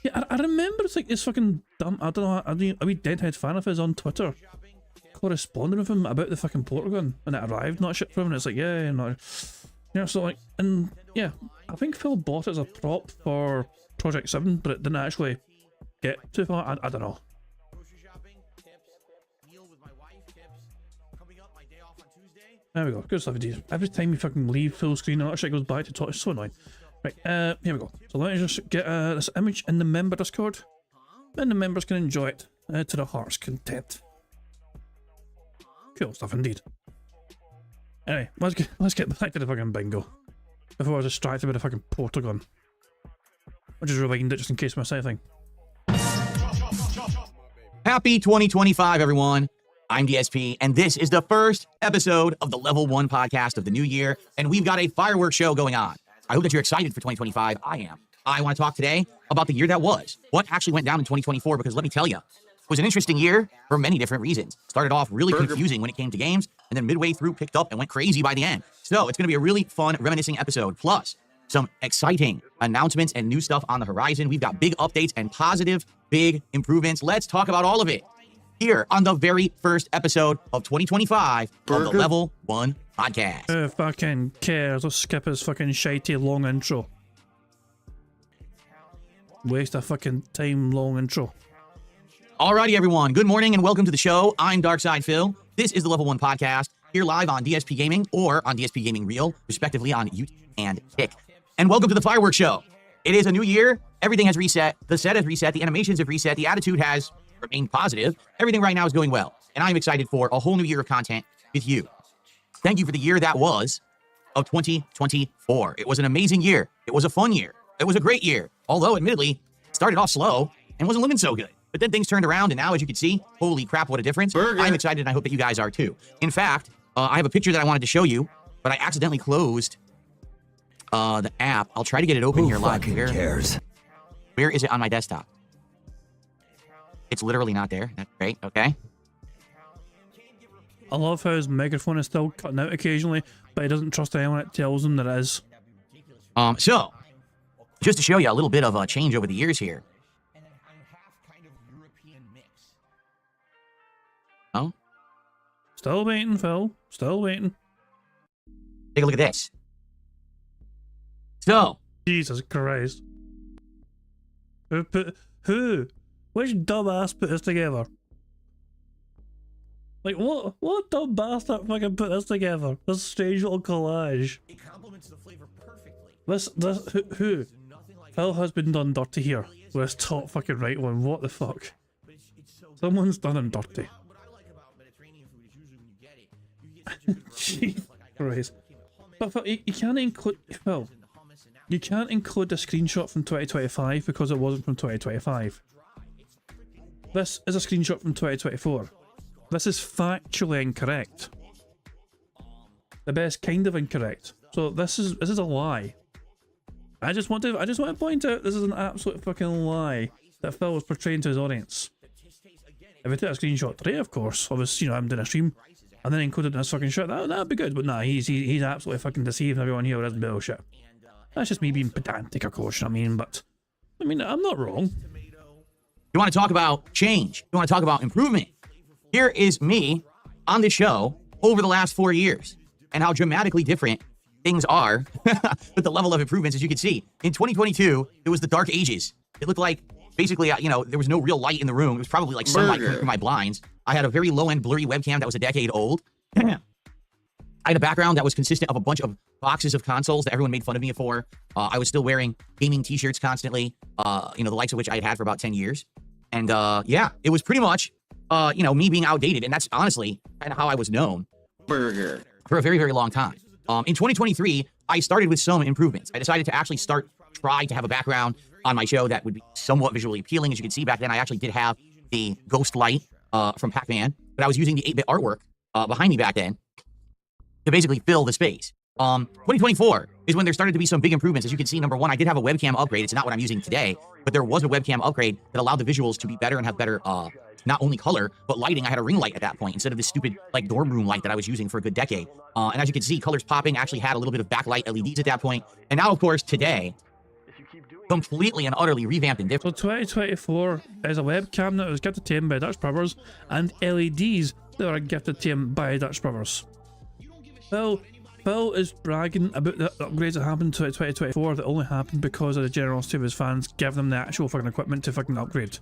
Yeah, I remember it's like this fucking dumb. I don't know. A wee deadhead fan of his on Twitter corresponding with him about the fucking portal gun when it arrived, not shit from him. And it's like, yeah, no. Yeah, so like, and yeah, I think Phil bought it as a prop for Project 7, but it didn't actually get too far. I don't know. There we go, good stuff indeed. Every time you fucking leave full screen and that shit goes back to top, it's so annoying. Right, here we go. So let me just get this image in the member Discord, and the members can enjoy it to their heart's content. Cool stuff indeed. Anyway, let's get back to the fucking bingo before I was distracted by the fucking portal gun. I'll just rewind it just in case I miss anything. Happy 2025, everyone. I'm DSP, and this is the first episode of the Level 1 podcast of the new year, and we've got a fireworks show going on. I hope that you're excited for 2025. I am. I want to talk today about the year that was, what actually went down in 2024, because let me tell you, it was an interesting year for many different reasons. Started off really confusing when it came to games, and then midway through picked up and went crazy by the end. So it's going to be a really fun, reminiscing episode, plus some exciting announcements and new stuff on the horizon. We've got big updates and positive, big improvements. Let's talk about all of it. here on the very first episode of 2025 of the Level 1 Podcast. Who fucking cares? Let's skip his fucking shitey long intro. Waste a fucking time long intro. Alrighty, everyone. Good morning and welcome to the show. I'm Darkside Phil. This is the Level 1 Podcast, here live on DSP Gaming or on DSP Gaming Reel, respectively on YouTube and Kick. And welcome to the fireworks show. It is a new year. Everything has reset. The set has reset. The animations have reset. The attitude has remained positive. Everything right now is going well. And I'm excited for a whole new year of content with you. Thank you for the year that was of 2024. It was an amazing year. It was a fun year. It was a great year. Although, admittedly, it started off slow and wasn't looking so good. But then things turned around, and now, as you can see, holy crap, what a difference. I'm excited, and I hope that you guys are too. In fact, I have a picture that I wanted to show you, but I accidentally closed the app. I'll try to get it open here live. Who fucking cares? Where is it on my desktop? It's literally not there. That's great. Okay. I love how his microphone is still cutting out occasionally, but he doesn't trust anyone that tells him that it is. So, just to show you a little bit of a change over the years here. Oh? Still waiting, Phil. Still waiting. Take a look at this. So, Jesus Christ. Who? Which dumbass put this together? Like, what dumb bastard fucking put this together? This strange little collage. It complements the flavor perfectly. Who? Phil has been done dirty here with this top fucking right one. What the fuck? Someone's done him dirty. What I like about Mediterranean food is usually when you get it, you get some Jesus Christ. But Phil, you can't include... Phil, you can't include a screenshot from 2025 because it wasn't from 2025. This is a screenshot from 2024. This is factually incorrect. The best kind of incorrect. So this is a lie. I just want to point out this is an absolute fucking lie that Phil was portraying to his audience. If I took a screenshot today, of course, obviously, I'm doing a stream, and then included in this fucking shit, that'd be good. But nah, he's absolutely fucking deceiving everyone here with his bullshit. That's just me being pedantic, of course, I'm not wrong. you want to talk about change. You want to talk about improvement. Here is me on the show over the last 4 years and how dramatically different things are with the level of improvements. As you can see, in 2022, it was the dark ages. It looked like basically, there was no real light in the room. It was probably like sunlight coming through my blinds. I had a very low-end blurry webcam that was a decade old. I had a background that was consistent of a bunch of boxes of consoles that everyone made fun of me for. I was still wearing gaming t-shirts constantly, the likes of which I had for about 10 years. And yeah, it was pretty much, me being outdated. And that's honestly kind of how I was known for a very, very long time. In 2023, I started with some improvements. I decided to actually try to have a background on my show that would be somewhat visually appealing. As you can see back then, I actually did have the ghost light from Pac-Man, but I was using the 8-bit artwork behind me back then to basically fill the space. 2024 is when there started to be some big improvements. As you can see, number one, I did have a webcam upgrade. It's not what I'm using today, but there was a webcam upgrade that allowed the visuals to be better and have better, not only color, but lighting. I had a ring light at that point instead of this stupid, dorm room light that I was using for a good decade. And as you can see, colors popping, actually had a little bit of backlight LEDs at that point. And now, of course, today, completely and utterly revamped and different. So 2024 is a webcam that was gifted to him by Dutch Brothers and LEDs that were gifted to him by Dutch Brothers. Phil is bragging about the upgrades that happened to 2024 that only happened because of the generosity of his fans giving them the actual fucking equipment to fucking upgrade.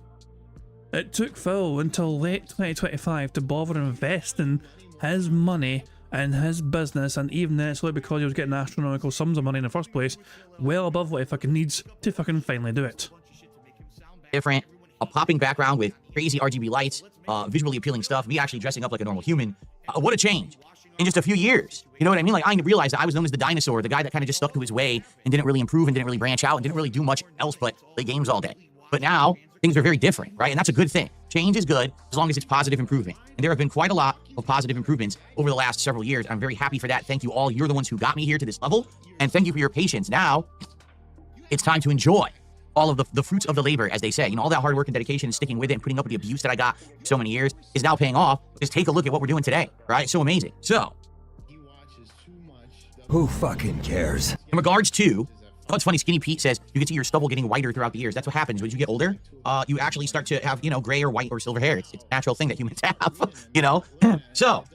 It took Phil until late 2025 to bother investing his money in his business, and even then it's only because he was getting astronomical sums of money in the first place, well above what he fucking needs to fucking finally do it. Different, a popping background with crazy RGB lights, visually appealing stuff, me actually dressing up like a normal human. What a change in just a few years. You know what I mean? Like, I realized that I was known as the dinosaur, the guy that kind of just stuck to his way and didn't really improve and didn't really branch out and didn't really do much else but play games all day. But now things are very different, right? And that's a good thing. Change is good as long as it's positive improvement. And there have been quite a lot of positive improvements over the last several years. I'm very happy for that. Thank you all. You're the ones who got me here to this level. And thank you for your patience. Now it's time to enjoy all of the fruits of the labor, as they say. All that hard work and dedication and sticking with it and putting up with the abuse that I got for so many years is now paying off. Just take a look at what we're doing today, right? So amazing. So, Who fucking cares? in regards to Oh, it's funny. Skinny Pete says you can see your stubble getting whiter throughout the years. That's what happens when you get older. You actually start to have, gray or white or silver hair. It's a natural thing that humans have, So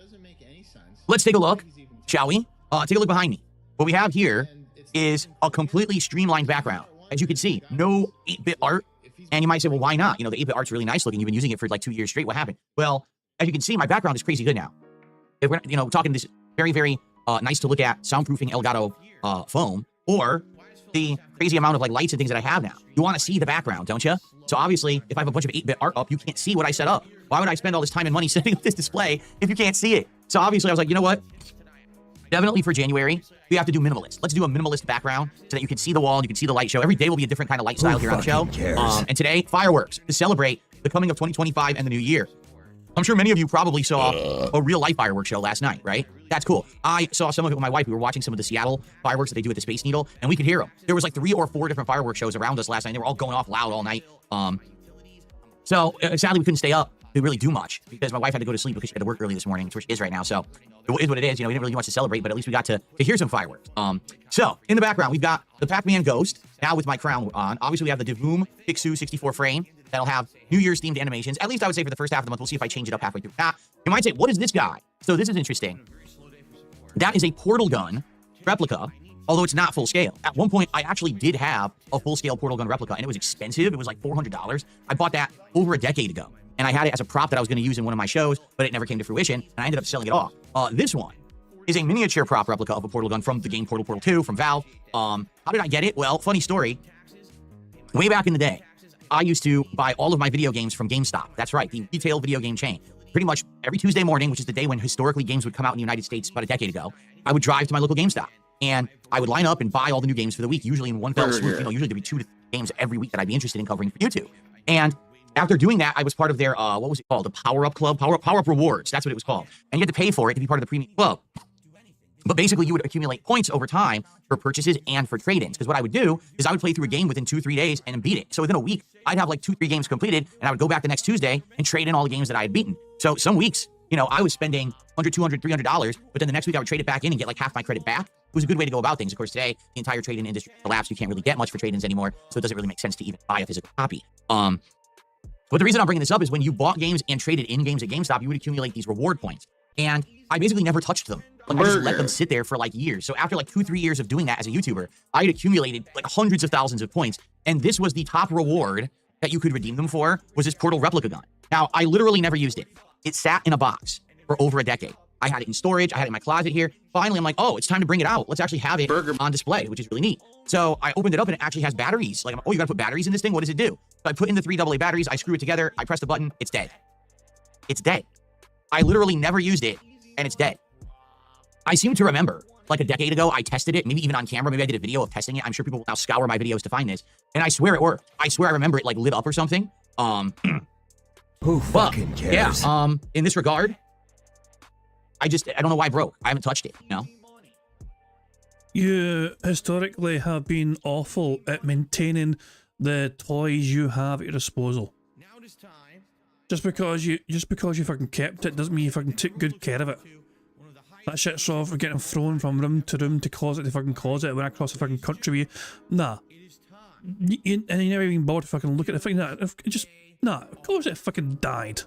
let's take a look, shall we? Take a look behind me. What we have here is a completely streamlined background. As you can see, no 8-bit art. And you might say, well, why not? The 8-bit art's really nice looking. You've been using it for like 2 years straight. What happened? Well, as you can see, my background is crazy good now. If we're, talking this very, very nice to look at soundproofing Elgato foam, or the crazy amount of like lights and things that I have now. You want to see the background, don't you? So obviously, if I have a bunch of 8-bit art up, you can't see what I set up. Why would I spend all this time and money setting up this display if you can't see it? So obviously, I was like, you know what? Definitely for January, we have to do minimalist. Let's do a minimalist background so that you can see the wall and you can see the light show. Every day will be a different kind of light style here on the show. And today, fireworks to celebrate the coming of 2025 and the new year. I'm sure many of you probably saw a real life fireworks show last night, right? That's cool. I saw some of it with my wife. We were watching some of the Seattle fireworks that they do at the Space Needle, and we could hear them. There was like 3 or 4 different fireworks shows around us last night. They were all going off loud all night. So sadly, we couldn't stay up to really do much because my wife had to go to sleep because she had to work early this morning. It's where she is right now. So it is what it is. We didn't really do much to celebrate, but at least we got to hear some fireworks. So in the background, we've got the Pac-Man Ghost now with my crown on. Obviously, we have the Divoom Pixu 64 frame that'll have New Year's themed animations. At least I would say for the first half of the month. We'll see if I change it up halfway through. You might say, what is this guy? So this is interesting. That is a portal gun replica, although it's not full scale. At one point, I actually did have a full scale portal gun replica, and it was expensive. It was like $400. I bought that over a decade ago, and I had it as a prop that I was going to use in one of my shows, but it never came to fruition, and I ended up selling it off. This one is a miniature prop replica of a portal gun from the game Portal 2 from Valve. How did I get it? Well, funny story. Way back in the day, I used to buy all of my video games from GameStop. That's right, the retail video game chain. Pretty much every Tuesday morning, which is the day when historically games would come out in the United States about a decade ago, I would drive to my local GameStop, and I would line up and buy all the new games for the week, usually in one fell swoop. Usually there'd be 2 to 3 games every week that I'd be interested in covering for YouTube. And after doing that, I was part of their, what was it called? The Power Up Club? Power Up Rewards. That's what it was called. And you had to pay for it to be part of the premium club. But basically, you would accumulate points over time for purchases and for trade-ins. Because what I would do is I would play through a game within 2-3 days and beat it. So within a week, I'd have like 2-3 games completed, and I would go back the next Tuesday and trade in all the games that I had beaten. So some weeks, I was spending $100, $200, $300, but then the next week I would trade it back in and get like half my credit back. It was a good way to go about things. Of course, today, the entire trade-in industry collapsed. You can't really get much for trade-ins anymore, so it doesn't really make sense to even buy a physical copy. But the reason I'm bringing this up is when you bought games and traded in games at GameStop, you would accumulate these reward points. And I basically never touched them. Like, I just let them sit there for like years. So after like 2-3 years of doing that as a YouTuber, I had accumulated like hundreds of thousands of points. And this was the top reward that you could redeem them for, was this Portal replica gun. Now, I literally never used it. It sat in a box for over a decade. I had it in storage. I had it in my closet here. Finally, I'm like, oh, it's time to bring it out. Let's actually have it on display, which is really neat. So I opened it up and it actually has batteries. Like, oh, you gotta put batteries in this thing? What does it do? So I put in the 3 AA batteries. I screw it together. I press the button. It's dead. It's dead. I literally never used it and it's dead. I seem to remember like a decade ago, I tested it, maybe even on camera. Maybe I did a video of testing it. I'm sure people will now scour my videos to find this. And I swear it worked. I swear I remember it like lit up or something. Who fucking cares? Yeah, in this regard, I don't know why it broke. I haven't touched it, You historically have been awful at maintaining the toys you have at your disposal. Just because you fucking kept it doesn't mean you fucking took good care of it. That shit's off for getting thrown from room to closet to fucking closet when I cross the fucking country with you. Nah. And you never even bothered to fucking look at the thing. Nah, of course it fucking died.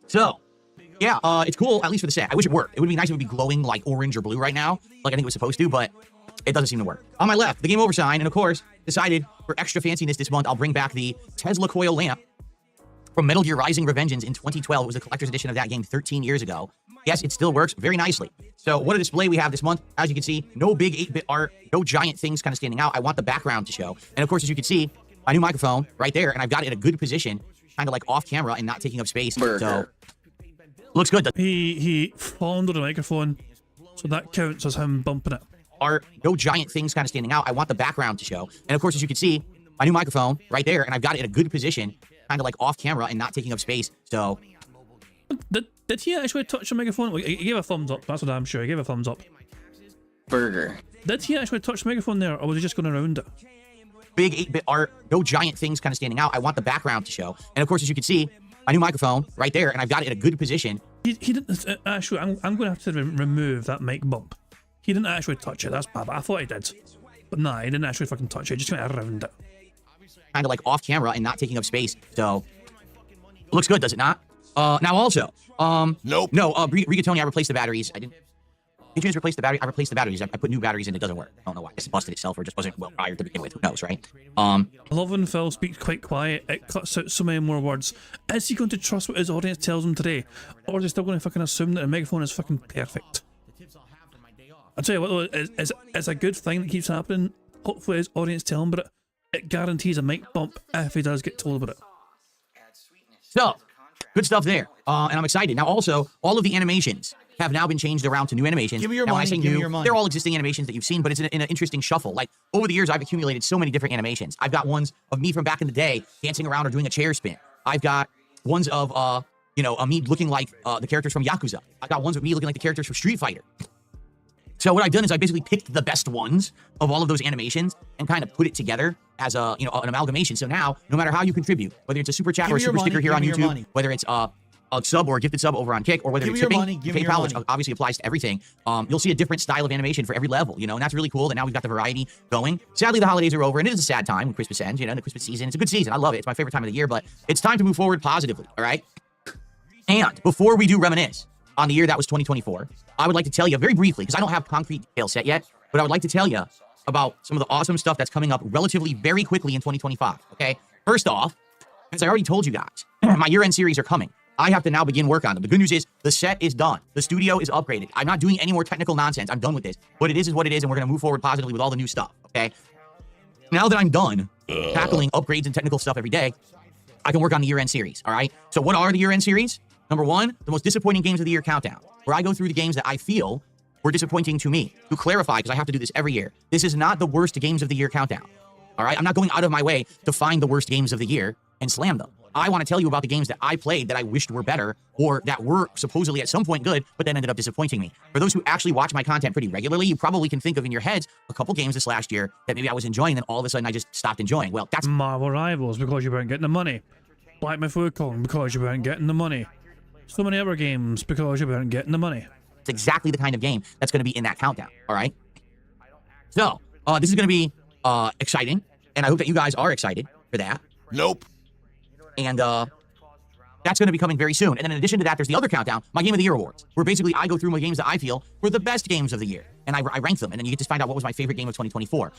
So, yeah, it's cool, at least for the set. I wish it worked. It would be nice if it would be glowing like orange or blue right now, like I think it was supposed to, but it doesn't seem to work. On my left, the game over sign, and of course, decided for extra fanciness this month, I'll bring back the Tesla coil lamp from Metal Gear Rising: Revengeance in 2012. It was the collector's edition of that game 13 years ago. Yes, it still works very nicely. So what a display we have this month. As you can see, no big 8-bit art, no giant things kind of standing out. I want the background to show. And of course, as you can see, my new microphone right there, and I've got it in a good position, kind of like off camera and not taking up space. So looks good. He fondled the microphone, so that counts as him bumping it. Art, no giant things kind of standing out. I want the background to show. And of course, as you can see, my new microphone right there, and I've got it in a good position, kind of like off camera and not taking up space. So did he actually touch the microphone? Well, he gave a thumbs up. That's what I'm sure. He gave a thumbs up. Did he actually touch the microphone there, or was he just going around it? Big 8-bit art, no giant things kind of standing out. I want the background to show. And of course, as you can see, my new microphone right there, and I've got it in a good position. He didn't actually. I'm going to have to remove that mic bump. He didn't actually touch it. That's bad. But I thought he did. But nah, he didn't actually fucking touch it. He just went around it. Kind of like off camera and not taking up space. So it looks good, does it not? Now also, Nope. no, Rigatoni, I replaced the batteries. I didn't. Did you just replace the battery? I replaced the batteries. I put new batteries in. It doesn't work. I don't know why. It busted itself or just wasn't well wired to begin with. Who knows, right? I love when Phil speaks quite quiet. It cuts out so many more words. Is he going to trust what his audience tells him today? Or is he still going to fucking assume that the microphone is fucking perfect? I'll tell you what though, it's a good thing that keeps happening. Hopefully his audience tell him about it. It guarantees a mic bump if he does get told about it. So, good stuff there. And I'm excited. Now also, all of the animations have now been changed around to new animations. Give me your now, when I money, say give me new, your money. they're all existing animations that you've seen, but it's in an interesting shuffle. Like, over the years, I've accumulated so many different animations. I've got ones of me from back in the day dancing around or doing a chair spin. I've got ones of, me looking like the characters from Yakuza. I've got ones of me looking like the characters from Street Fighter. So what I've done is I basically picked the best ones of all of those animations and kind of put it together as an amalgamation. So now, no matter how you contribute, whether it's a super chat or a super sticker here on YouTube, whether it's a sub or a gifted sub over on Kick, or whether it's shipping, PayPal, which obviously applies to everything, you'll see a different style of animation for every level, and that's really cool that now we've got the variety going. Sadly, the holidays are over, and it is a sad time when Christmas ends, the Christmas season. It's a good season. I love it. It's my favorite time of the year, but it's time to move forward positively, all right? And before we do reminisce on the year that was 2024, I would like to tell you very briefly, because I don't have concrete details set yet, but I would like to tell you about some of the awesome stuff that's coming up relatively very quickly in 2025, okay? First off, as I already told you guys, my year-end series are coming. I have to now begin work on them. The good news is the set is done. The studio is upgraded. I'm not doing any more technical nonsense. I'm done with this. What it is what it is, and we're going to move forward positively with all the new stuff, okay? Now that I'm done tackling upgrades and technical stuff every day, I can work on the year-end series, all right? So what are the year-end series? Number one, the most disappointing games of the year countdown, where I go through the games that I feel were disappointing to me. To clarify, because I have to do this every year, this is not the worst games of the year countdown, all right? I'm not going out of my way to find the worst games of the year and slam them. I want to tell you about the games that I played that I wished were better, or that were supposedly at some point good, but then ended up disappointing me. For those who actually watch my content pretty regularly, you probably can think of in your heads a couple games this last year that maybe I was enjoying, then all of a sudden I just stopped enjoying. Well, that's Marvel Rivals because you weren't getting the money. Black Myth Wukong because you weren't getting the money. So many other games because you weren't getting the money. It's exactly the kind of game that's going to be in that countdown, all right? So, this is going to be exciting, and I hope that you guys are excited for that. Nope. And that's going to be coming very soon. And then in addition to that, there's the other countdown, my Game of the Year awards, where basically I go through my games that I feel were the best games of the year, and I rank them, and then you get to find out what was my favorite game of 2024.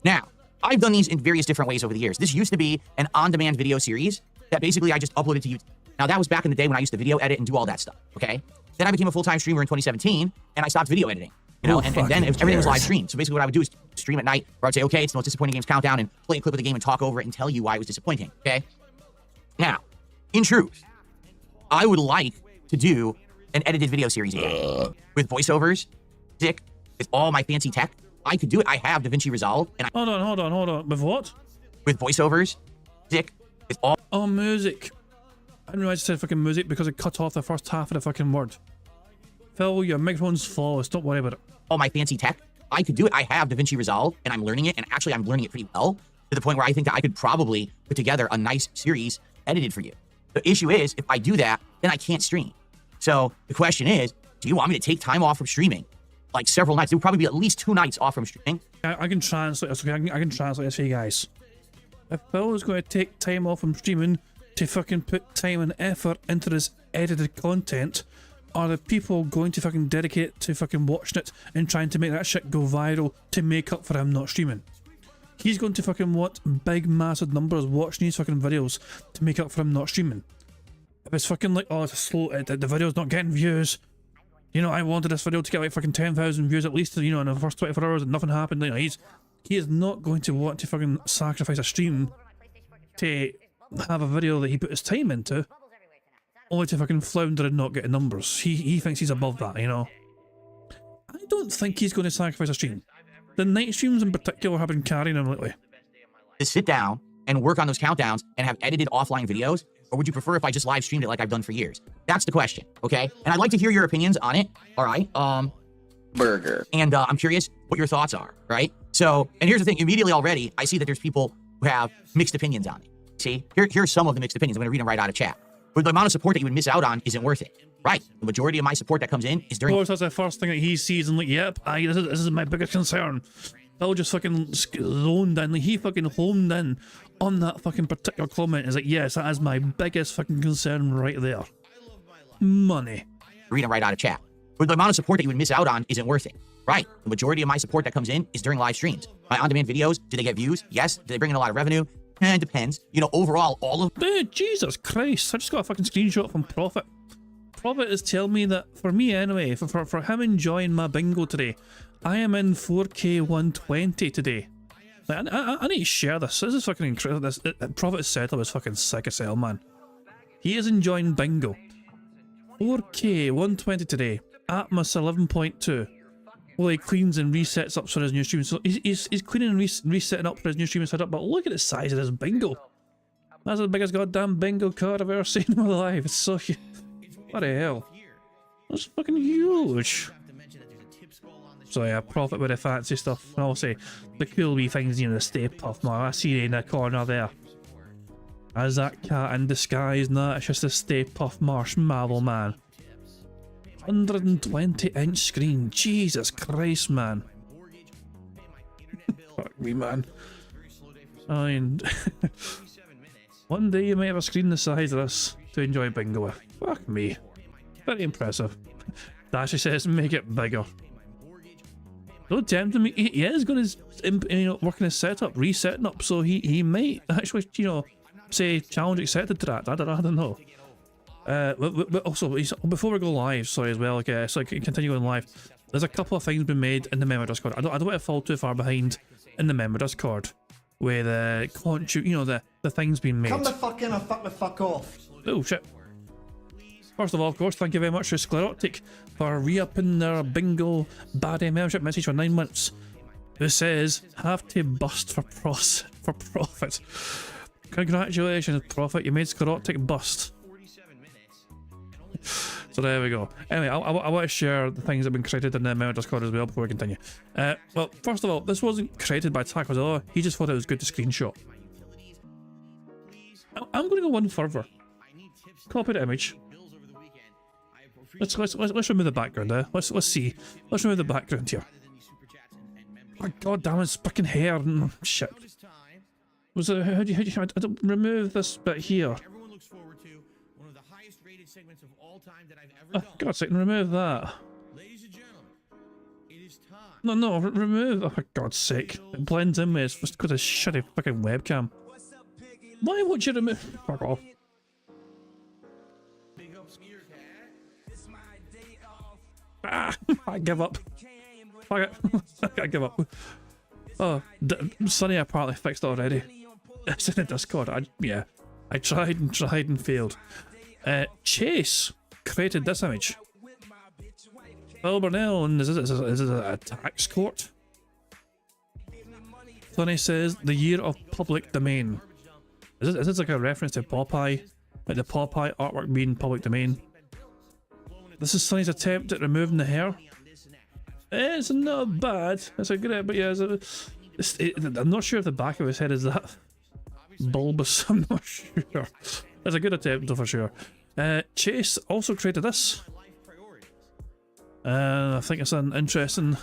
Now, I've done these in various different ways over the years. This used to be an on-demand video series that basically I just uploaded to YouTube. Now, that was back in the day when I used to video edit and do all that stuff, okay? Then I became a full-time streamer in 2017, and I stopped video editing, and then everything was live streamed. So basically what I would do is stream at night, where I'd say, okay, it's the most disappointing games countdown, and play a clip of the game and talk over it and tell you why it was disappointing, okay? Now, in truth, I would like to do an edited video series again with voiceovers, sick, with all my fancy tech. I could do it. I have DaVinci Resolve, and Hold on. With what? with voiceovers, sick, with all Oh, music. I didn't realize you said fucking music because it cut off the first half of the fucking word. Phil, your microphone's flawless. Don't worry about it. my fancy tech. I could do it. I have DaVinci Resolve, and I'm learning it, and actually I'm learning it pretty well, to the point where I think that I could probably put together a nice series edited for you. The issue is, if I do that, then I can't stream. So the question is, do you want me to take time off from streaming? Like several nights. There would probably be at least 2 nights off from streaming. I can translate this, okay? I can translate this for you guys. If Phil is going to take time off from streaming to fucking put time and effort into this edited content, are the people going to fucking dedicate it to fucking watching it and trying to make that shit go viral to make up for him not streaming? He's going to fucking want big massive numbers watching these fucking videos to make up for him not streaming. If it's fucking like, oh, it's a slow, the video's not getting views. I wanted this video to get like fucking 10,000 views at least, in the first 24 hours and nothing happened. He is not going to want to fucking sacrifice a stream to have a video that he put his time into, only to fucking flounder and not get numbers. He thinks he's above that, I don't think he's going to sacrifice a stream. The night streams in particular have been carrying him lately. To sit down and work on those countdowns and have edited offline videos, or would you prefer if I just live streamed it like I've done for years? That's the question, okay? And I'd like to hear your opinions on it, all right? Burger. And I'm curious what your thoughts are, right? So, and here's the thing, immediately already, I see that there's people who have mixed opinions on it. See, here's some of the mixed opinions. I'm gonna read them right out of chat. but the amount of support that you would miss out on isn't worth it. Right. The majority of my support that comes in is Of during... course, that's the first thing that he sees and like, yep, this is my biggest concern. Phil just fucking zoned in, like he fucking homed in on that fucking particular comment. Is like, yes, that is my biggest fucking concern right there. Money. Read them right out of chat. But the amount of support that you would miss out on isn't worth it. Right. The majority of my support that comes in is during live streams. My on-demand videos, do they get views? Yes. Do they bring in a lot of revenue? It depends. You know, overall, all of... Dude, Jesus Christ. I just got a fucking screenshot from Prophet. Prophet is telling me that, for me anyway, for him enjoying my bingo today, I am in 4K 120 today. Like, I need to share this. This is fucking incredible. Prophet's setup is fucking sick as hell, man. He is enjoying bingo. 4K 120 today. Atmos 11.2. Well, he cleans and resets up for his new stream. So he's cleaning and resetting up for his new stream setup. But look at the size of this bingo. That's the biggest goddamn bingo card I've ever seen in my life. It's so huge. What the hell? That's fucking huge. So yeah, Prophet with the fancy stuff. And I'll say the cool wee things, you know, the Stay Puft Marsh. I see it in the corner there. As that cat in disguise? Nah, it's just a Stay Puft Marshmallow Man. 120-inch screen. Jesus Christ, man. Fuck me, man. I mean, one day you may have a screen the size of this to enjoy bingo with. Fuck me. Very impressive. Dashy says, make it bigger. Don't tempt him. He is going to, working his setup, resetting up, so he might actually, say challenge accepted to that. I don't know. But also, before we go live, sorry as well, okay, so I can continue going live. There's a couple of things been made in the member Discord. I don't want to fall too far behind in the member Discord with the things being made. Come the fuck in and fuck the fuck off. Oh shit. First of all, of course, thank you very much to Sclerotic for re-upping their bingo baddie membership message for 9 months. Who says, have to bust for profit. Congratulations, Prophet, you made Sclerotic bust. So there we go. Anyway, I want to share the things that have been created in the member Discord as well before we continue. Well, first of all, this wasn't created by Takozilla. He just thought it was good to screenshot. I'm going to go one further. Copy the image. Let's remove the background there. Let's see. Let's remove the background here. Oh, God damn, it's fucking hair and shit. Was it? How do you? I don't remove this bit here. Oh, God's sake, remove that. No, remove. Oh, for God's sake. It blends in with it's because of shitty fucking webcam. Why would you remove? Fuck off. Ah, I give up. Fuck it. I give up. Oh, Sunny apparently fixed it already. It's in the Discord. I tried and failed. Chase created this image. Phil Burnell, and is it a tax court? Sunny says the year of public domain. Is this like a reference to Popeye? Like the Popeye artwork being public domain? This is Sunny's attempt at removing the hair. It's not bad. It's a good, but yeah, I'm not sure if the back of his head is that bulbous. I'm not sure. It's a good attempt though for sure. Chase also created this. I think it's an interesting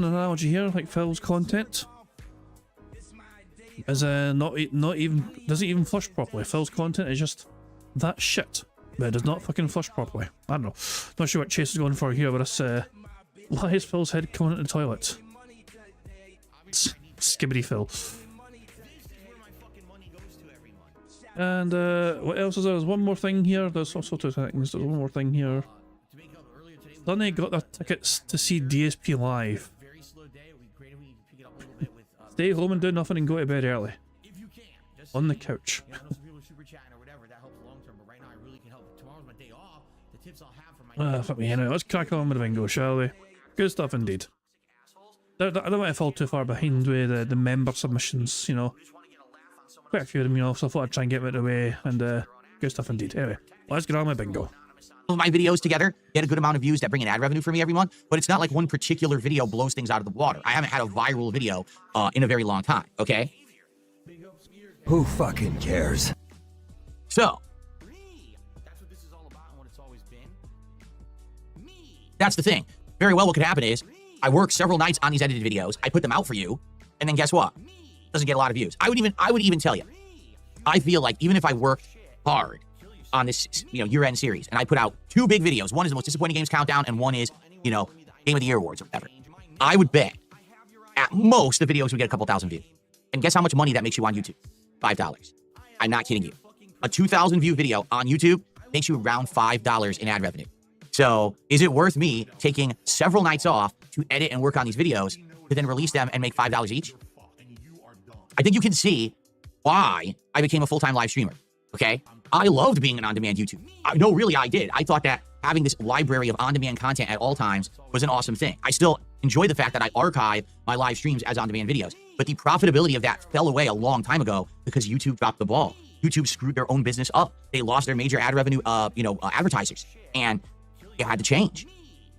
analogy here, like Phil's content. Is not even doesn't even flush properly. Phil's content is just that shit. But it does not fucking flush properly. I don't know. Not sure what Chase is going for here with this why is Phil's head coming into the toilet? Skibbity Phil. And what else is there? There's one more thing here. There's also two things. There's one more thing here. Sunny got their tickets to see DSP live. Stay home and do nothing and go to bed early. On the couch. Fuck me anyway. Let's crack on with the bingo, shall we? Good stuff indeed. I don't want to fall too far behind with the member submissions, Quite a few of them, so I thought I'd try and get them out of the way, and good stuff indeed. Anyway, let's get on with bingo. My videos together get a good amount of views that bring in ad revenue for me every month, but it's not like one particular video blows things out of the water. I haven't had a viral video in a very long time, okay? Who fucking cares? So, that's the thing. Very well, what could happen is I work several nights on these edited videos. I put them out for you, and then guess what? Doesn't get a lot of views. I would even tell you, I feel like even if I worked hard on this, year-end series, and I put out 2 big videos, one is the most disappointing games countdown, and one is, Game of the Year awards or whatever. I would bet at most the videos would get a couple thousand views. And guess how much money that makes you on YouTube? $5. I'm not kidding you. A 2,000 view video on YouTube makes you around $5 in ad revenue. So is it worth me taking several nights off to edit and work on these videos to then release them and make $5 each? I think you can see why I became a full-time live streamer, okay? I loved being an on-demand YouTube. No, really, I did. I thought that having this library of on-demand content at all times was an awesome thing. I still enjoy the fact that I archive my live streams as on-demand videos, but the profitability of that fell away a long time ago because YouTube dropped the ball. YouTube screwed their own business up. They lost their major ad revenue, advertisers, and it had to change.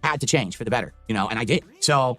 Had to change for the better, and I did. So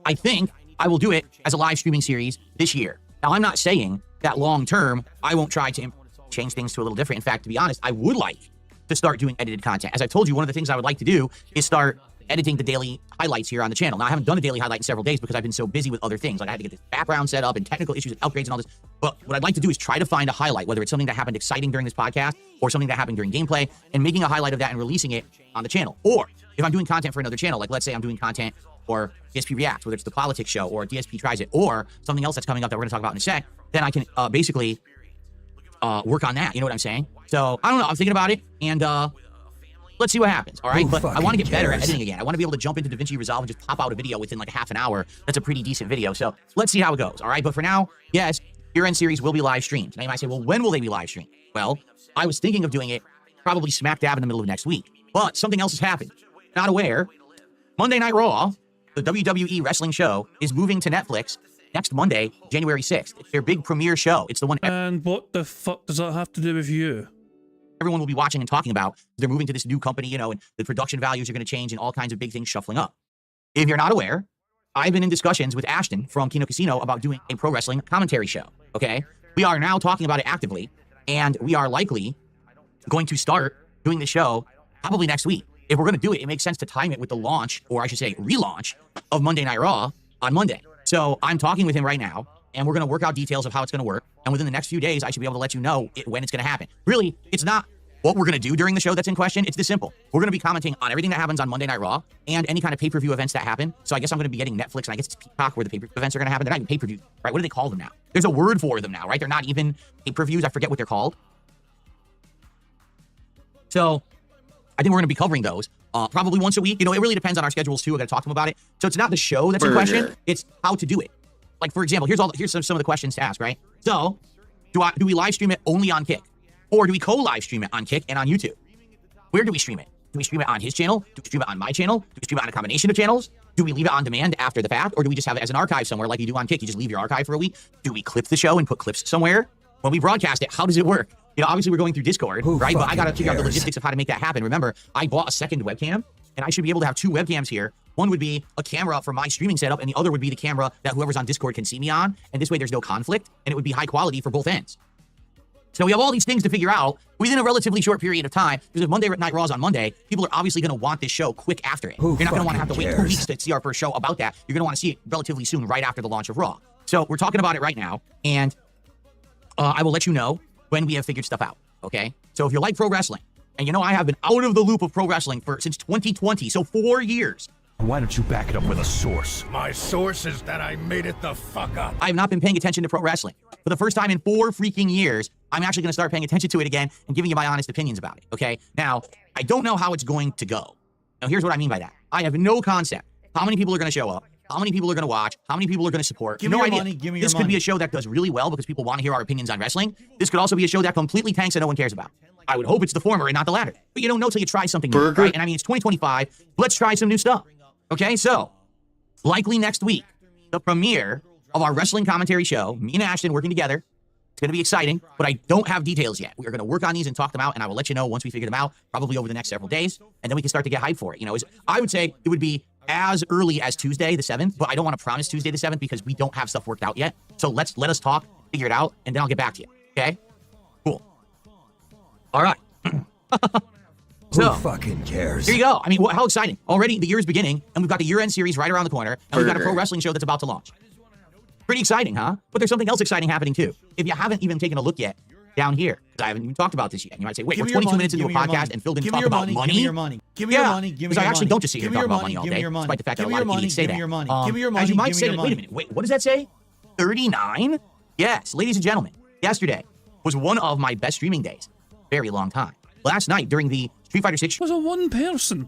I think I will do it as a live streaming series this year. Now, I'm not saying that long-term, I won't try to change things to a little different. In fact, to be honest, I would like to start doing edited content. As I told you, one of the things I would like to do is start editing the daily highlights here on the channel. Now, I haven't done a daily highlight in several days because I've been so busy with other things. Like I had to get this background set up and technical issues and upgrades and all this. But what I'd like to do is try to find a highlight, whether it's something that happened exciting during this podcast or something that happened during gameplay, and making a highlight of that and releasing it on the channel. Or if I'm doing content for another channel, like let's say I'm doing content for DSP Reacts, whether it's the politics show or DSP Tries It or something else that's coming up that we're going to talk about in a sec, then I can basically work on that. You know what I'm saying? So I don't know. I'm thinking about it, and let's see what happens. All right, but I want to get better at editing again. I want to be able to jump into DaVinci Resolve and just pop out a video within like a half an hour. That's a pretty decent video. So let's see how it goes. All right, but for now, yes, year-end series will be live streamed. Now you might say, well, when will they be live streamed? Well, I was thinking of doing it probably smack dab in the middle of next week, but something else has happened. Not aware. Monday Night Raw, the WWE wrestling show, is moving to Netflix next Monday, January 6th. It's their big premiere show. It's the one. And what the fuck does that have to do with you? Everyone will be watching and talking about. They're moving to this new company, and the production values are going to change and all kinds of big things shuffling up. If you're not aware, I've been in discussions with Ashton from Kino Casino about doing a pro wrestling commentary show, okay? We are now talking about it actively, and we are likely going to start doing the show probably next week. If we're going to do it, it makes sense to time it with the launch, or I should say relaunch, of Monday Night Raw on Monday. So I'm talking with him right now, and we're going to work out details of how it's going to work. And within the next few days, I should be able to let you know when it's going to happen. Really, it's not what we're going to do during the show that's in question. It's this simple. We're going to be commenting on everything that happens on Monday Night Raw and any kind of pay-per-view events that happen. So I guess I'm going to be getting Netflix, and I guess it's Peacock where the pay-per-view events are going to happen. They're not even pay-per-views, right? What do they call them now? There's a word for them now, right? They're not even pay-per-views. I forget what they're called. So I think we're going to be covering those probably once a week. It really depends on our schedules too. I got to talk to them about it. So it's not the show that's in question. It's how to do it. Like, for example, here's some of the questions to ask, right? So do we live stream it only on Kick? Or do we co-live stream it on Kick and on YouTube? Where do we stream it? Do we stream it on his channel? Do we stream it on my channel? Do we stream it on a combination of channels? Do we leave it on demand after the fact? Or do we just have it as an archive somewhere like you do on Kick? You just leave your archive for a week? Do we clip the show and put clips somewhere? When we broadcast it, how does it work? Obviously we're going through Discord, right? But I got to figure out the logistics of how to make that happen. Remember, I bought a second webcam, and I should be able to have 2 webcams here. One would be a camera for my streaming setup, and the other would be the camera that whoever's on Discord can see me on. And this way there's no conflict, and it would be high quality for both ends. So we have all these things to figure out within a relatively short period of time, because if Monday Night Raw is on Monday, people are obviously going to want this show quick after it. You're not going to want to have to wait 2 weeks to see our first show about that. You're going to want to see it relatively soon, right after the launch of Raw. So we're talking about it right now, and I will let you know when we have figured stuff out, okay? So if you like pro wrestling, and I have been out of the loop of pro wrestling since 2020, so 4 years. Why don't you back it up with a source? My source is that I made it the fuck up. I have not been paying attention to pro wrestling. For the first time in 4 freaking years, I'm actually going to start paying attention to it again and giving you my honest opinions about it, okay? Now, I don't know how it's going to go. Now, here's what I mean by that. I have no concept how many people are going to show up, how many people are going to watch, how many people are going to support. Give me your money, give me your This money. could be a show that does really well because people want to hear our opinions on wrestling. This could also be a show that completely tanks and no one cares about. I would hope it's the former and not the latter. But you don't know till you try something new, right? And I mean, it's 2025. Let's try some new stuff. Okay, so likely next week, the premiere of our wrestling commentary show, me and Ashton working together. It's going to be exciting, but I don't have details yet. We are going to work on these and talk them out, and I will let you know once we figure them out, probably over the next several days, and then we can start to get hyped for it. I would say it would be as early as Tuesday the 7th, but I don't want to promise Tuesday the 7th because we don't have stuff worked out yet. So let us talk, figure it out, and then I'll get back to you. Okay? Cool. All right. So, Who fucking cares? here you go. I mean, how exciting. Already the year is beginning, and we've got the year-end series right around the corner, and we've got a pro wrestling show that's about to launch. Pretty exciting, huh? But there's something else exciting happening, too. If you haven't even taken a look yet, down here, because I haven't even talked about this yet. You might say, wait, we're 22 minutes into a podcast, and Phil didn't talk about money? Give me your money. Give me your money. Give me your money. Because I actually don't just sit here Give and me talk your about money all money. Give me day, your money. despite the fact that a Give me lot your of money. idiots say Give that. me your money. Give me your As money. you might Give me say, your wait a money. minute, wait, what does that say? 39? Yes, ladies and gentlemen, yesterday was one of my best streaming days. Very long time. Last night, during the Street Fighter 6 Was a one person.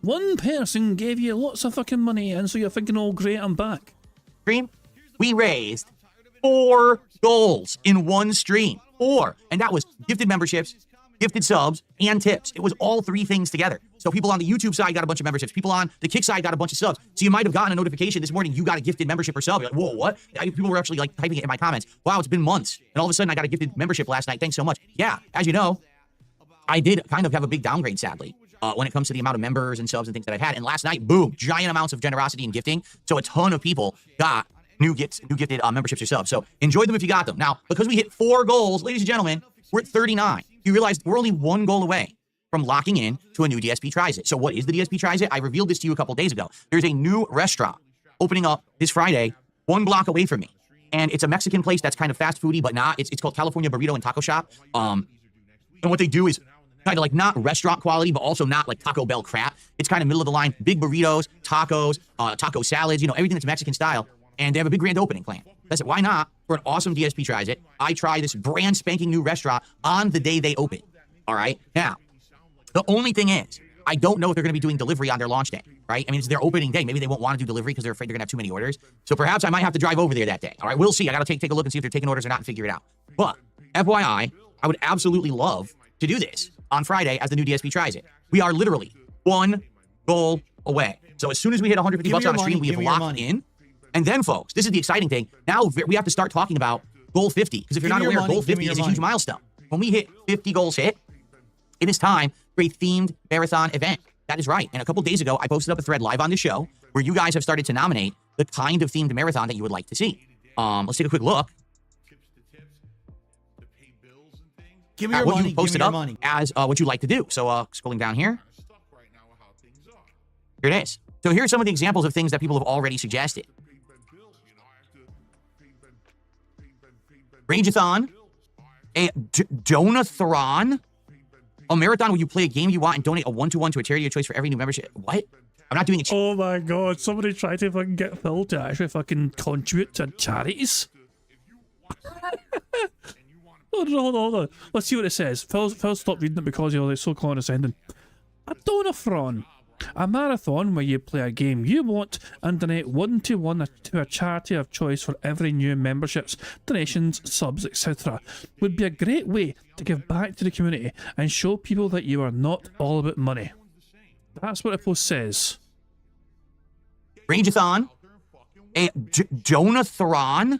One person gave you lots of fucking money, and so you're thinking, oh, great, I'm back. stream, we raised 4 goals in one stream. 4. And that was gifted memberships, gifted subs, and tips. It was all 3 things together. So people on the YouTube side got a bunch of memberships. People on the Kick side got a bunch of subs. So you might have gotten a notification this morning, you got a gifted membership or sub. You're like, whoa, what? People were actually like typing it in my comments. Wow, it's been months. And all of a sudden I got a gifted membership last night. Thanks so much. Yeah, as you know, I did kind of have a big downgrade, sadly, when it comes to the amount of members and subs and things that I've had. And last night, boom, giant amounts of generosity and gifting. So a ton of people got new gifted memberships or subs. So enjoy them if you got them. Now, because we hit 4 goals, ladies and gentlemen, we're at 39. You realize we're only 1 goal away from locking in to a new DSP Tries It. So what is the DSP Tries It? I revealed this to you a couple days ago. There's a new restaurant opening up this Friday, 1 block away from me. And it's a Mexican place that's kind of fast foody, but not. It's called California Burrito and Taco Shop. And what they do is kind of like not restaurant quality, but also not like Taco Bell crap. It's kind of middle of the line, big burritos, tacos, taco salads, everything that's Mexican style. And they have a big grand opening plan. I said, why not? For an awesome DSP Tries It, I try this brand spanking new restaurant on the day they open. All right. Now, the only thing is, I don't know if they're going to be doing delivery on their launch day, right? I mean, it's their opening day. Maybe they won't want to do delivery because they're afraid they're going to have too many orders. So perhaps I might have to drive over there that day. All right, we'll see. I got to take a look and see if they're taking orders or not and figure it out. But FYI, I would absolutely love to do this on Friday as the new DSP Tries It. We are literally 1 goal away. So as soon as we hit 150 bucks on a stream, we have locked in. And then, folks, this is the exciting thing. Now we have to start talking about goal 50. Because if you're not aware, goal 50 is a huge milestone. When we hit 50 goals hit, it is time for a themed marathon event. That is right. And a couple days ago, I posted up a thread live on the show where you guys have started to nominate the kind of themed marathon that you would like to see. Let's take a quick look. Give me your money. You posted up as what you'd like to do. So scrolling down here. Here it is. So here's some of the examples of things that people have already suggested. Rageathon, a Donathron, a marathon where you play a game you want and donate a 1-to-1 to a charity of choice for every new membership. What? I'm not doing a Oh my god, somebody tried to fucking get Phil to actually fucking contribute to charities? Hold on. Let's see what it says. Phil stopped reading it because they're so condescending. A donathron. A marathon where you play a game you want and donate 1-to-1 to a charity of choice for every new memberships, donations, subs, etc. would be a great way to give back to the community and show people that you are not all about money. That's what the post says. Rageathon, a Donathron,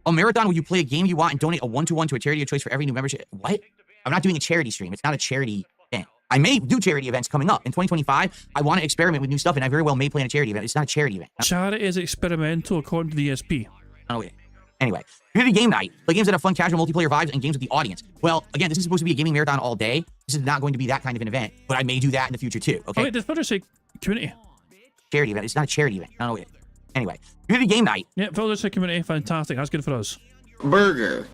a marathon where you play a game you want and donate a 1-to-1 to a charity of choice for every new membership. What? I'm not doing a charity stream. It's not a charity thing. I may do charity events coming up. In 2025, I want to experiment with new stuff, and I very well may plan a charity event. It's not a charity event. Charity is experimental according to the DSP. Oh, yeah. Anyway, community game night. Play games that have fun, casual multiplayer vibes and games with the audience. Well, again, this is supposed to be a gaming marathon all day. This is not going to be that kind of an event, but I may do that in the future too, okay? Oh, wait, does Fudger say community? Charity event. It's not a charity event. I don't know. Anyway, community game night. Yeah, Fudger said community. Fantastic. That's good for us. Burger.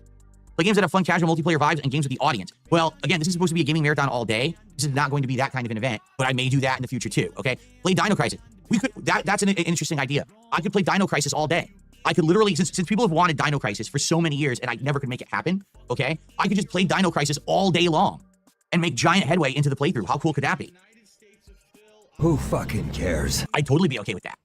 Play games that have fun, casual multiplayer vibes and games with the audience. Well, again, this is supposed to be a gaming marathon all day. This is not going to be that kind of an event, but I may do that in the future too, okay? Play Dino Crisis. We could. That's an interesting idea. I could play Dino Crisis all day. I could literally, since people have wanted Dino Crisis for so many years and I never could make it happen, okay? I could just play Dino Crisis all day long and make giant headway into the playthrough. How cool could that be? Who fucking cares? I'd totally be okay with that.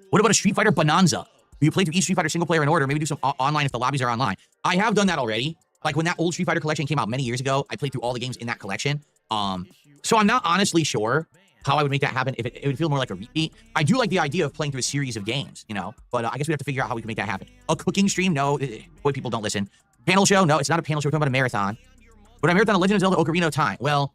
What about a Street Fighter Bonanza? You play through each Street Fighter single player in order, maybe do some online if the lobbies are online. I have done that already. Like when that old Street Fighter collection came out many years ago, I played through all the games in that collection. So I'm not honestly sure how I would make that happen. If it would feel more like a repeat. I do like the idea of playing through a series of games, but I guess we have to figure out how we can make that happen. A cooking stream? No. Boy, people don't listen. Panel show? No, it's not a panel show. We're talking about a marathon. But a marathon of Legend of Zelda Ocarina of Time. Well,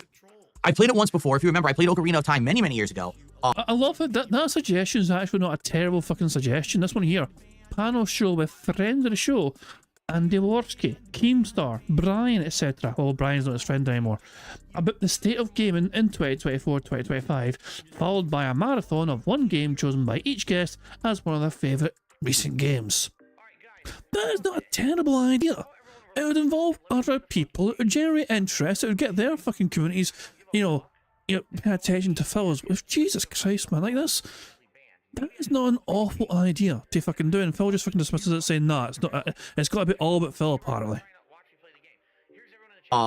I played it once before. If you remember, I played Ocarina of Time many, many years ago. I love it. That suggestion is actually not a terrible fucking suggestion. This one here. Panel show with friends of the show. Andy Worski, Keemstar, Brian, etc. Well, Brian's not his friend anymore. About the state of gaming in 2024-2025, followed by a marathon of one game chosen by each guest as one of their favourite recent games. That is not a terrible idea. It would involve other people, it would generate interest, it would get their fucking communities, pay attention to Phil's. Jesus Christ, man, like this. That is not an awful idea to fucking do, and Phil just fucking dismisses it saying, nah, it's not, it's got to be all about Phil, apparently.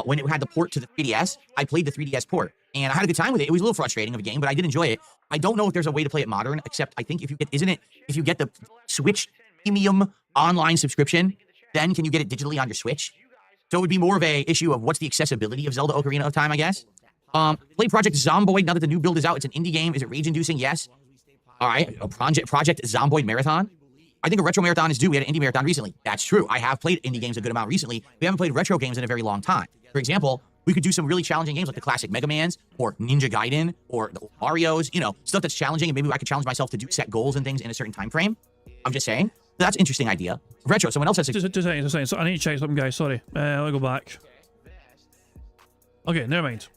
When it had the port to the 3DS, I played the 3DS port, and I had a good time with it. It was a little frustrating of a game, but I did enjoy it. I don't know if there's a way to play it modern, except I think if you get the Switch Premium online subscription, then can you get it digitally on your Switch? So it would be more of a issue of what's the accessibility of Zelda Ocarina of Time, I guess. Play Project Zomboid now that the new build is out. It's an indie game. Is it rage-inducing? Yes. All right, a Project Zomboid Marathon. I think a retro marathon is due. We had an indie marathon recently. That's true. I have played indie games a good amount recently. We haven't played retro games in a very long time. For example, we could do some really challenging games like the classic Mega Mans or Ninja Gaiden or the Marios, stuff that's challenging, and maybe I could challenge myself to do set goals and things in a certain time frame. I'm just saying. That's an interesting idea. Retro, someone else has... Just a second. So I need to check something, guys. Sorry. Let me go back. Okay, never mind.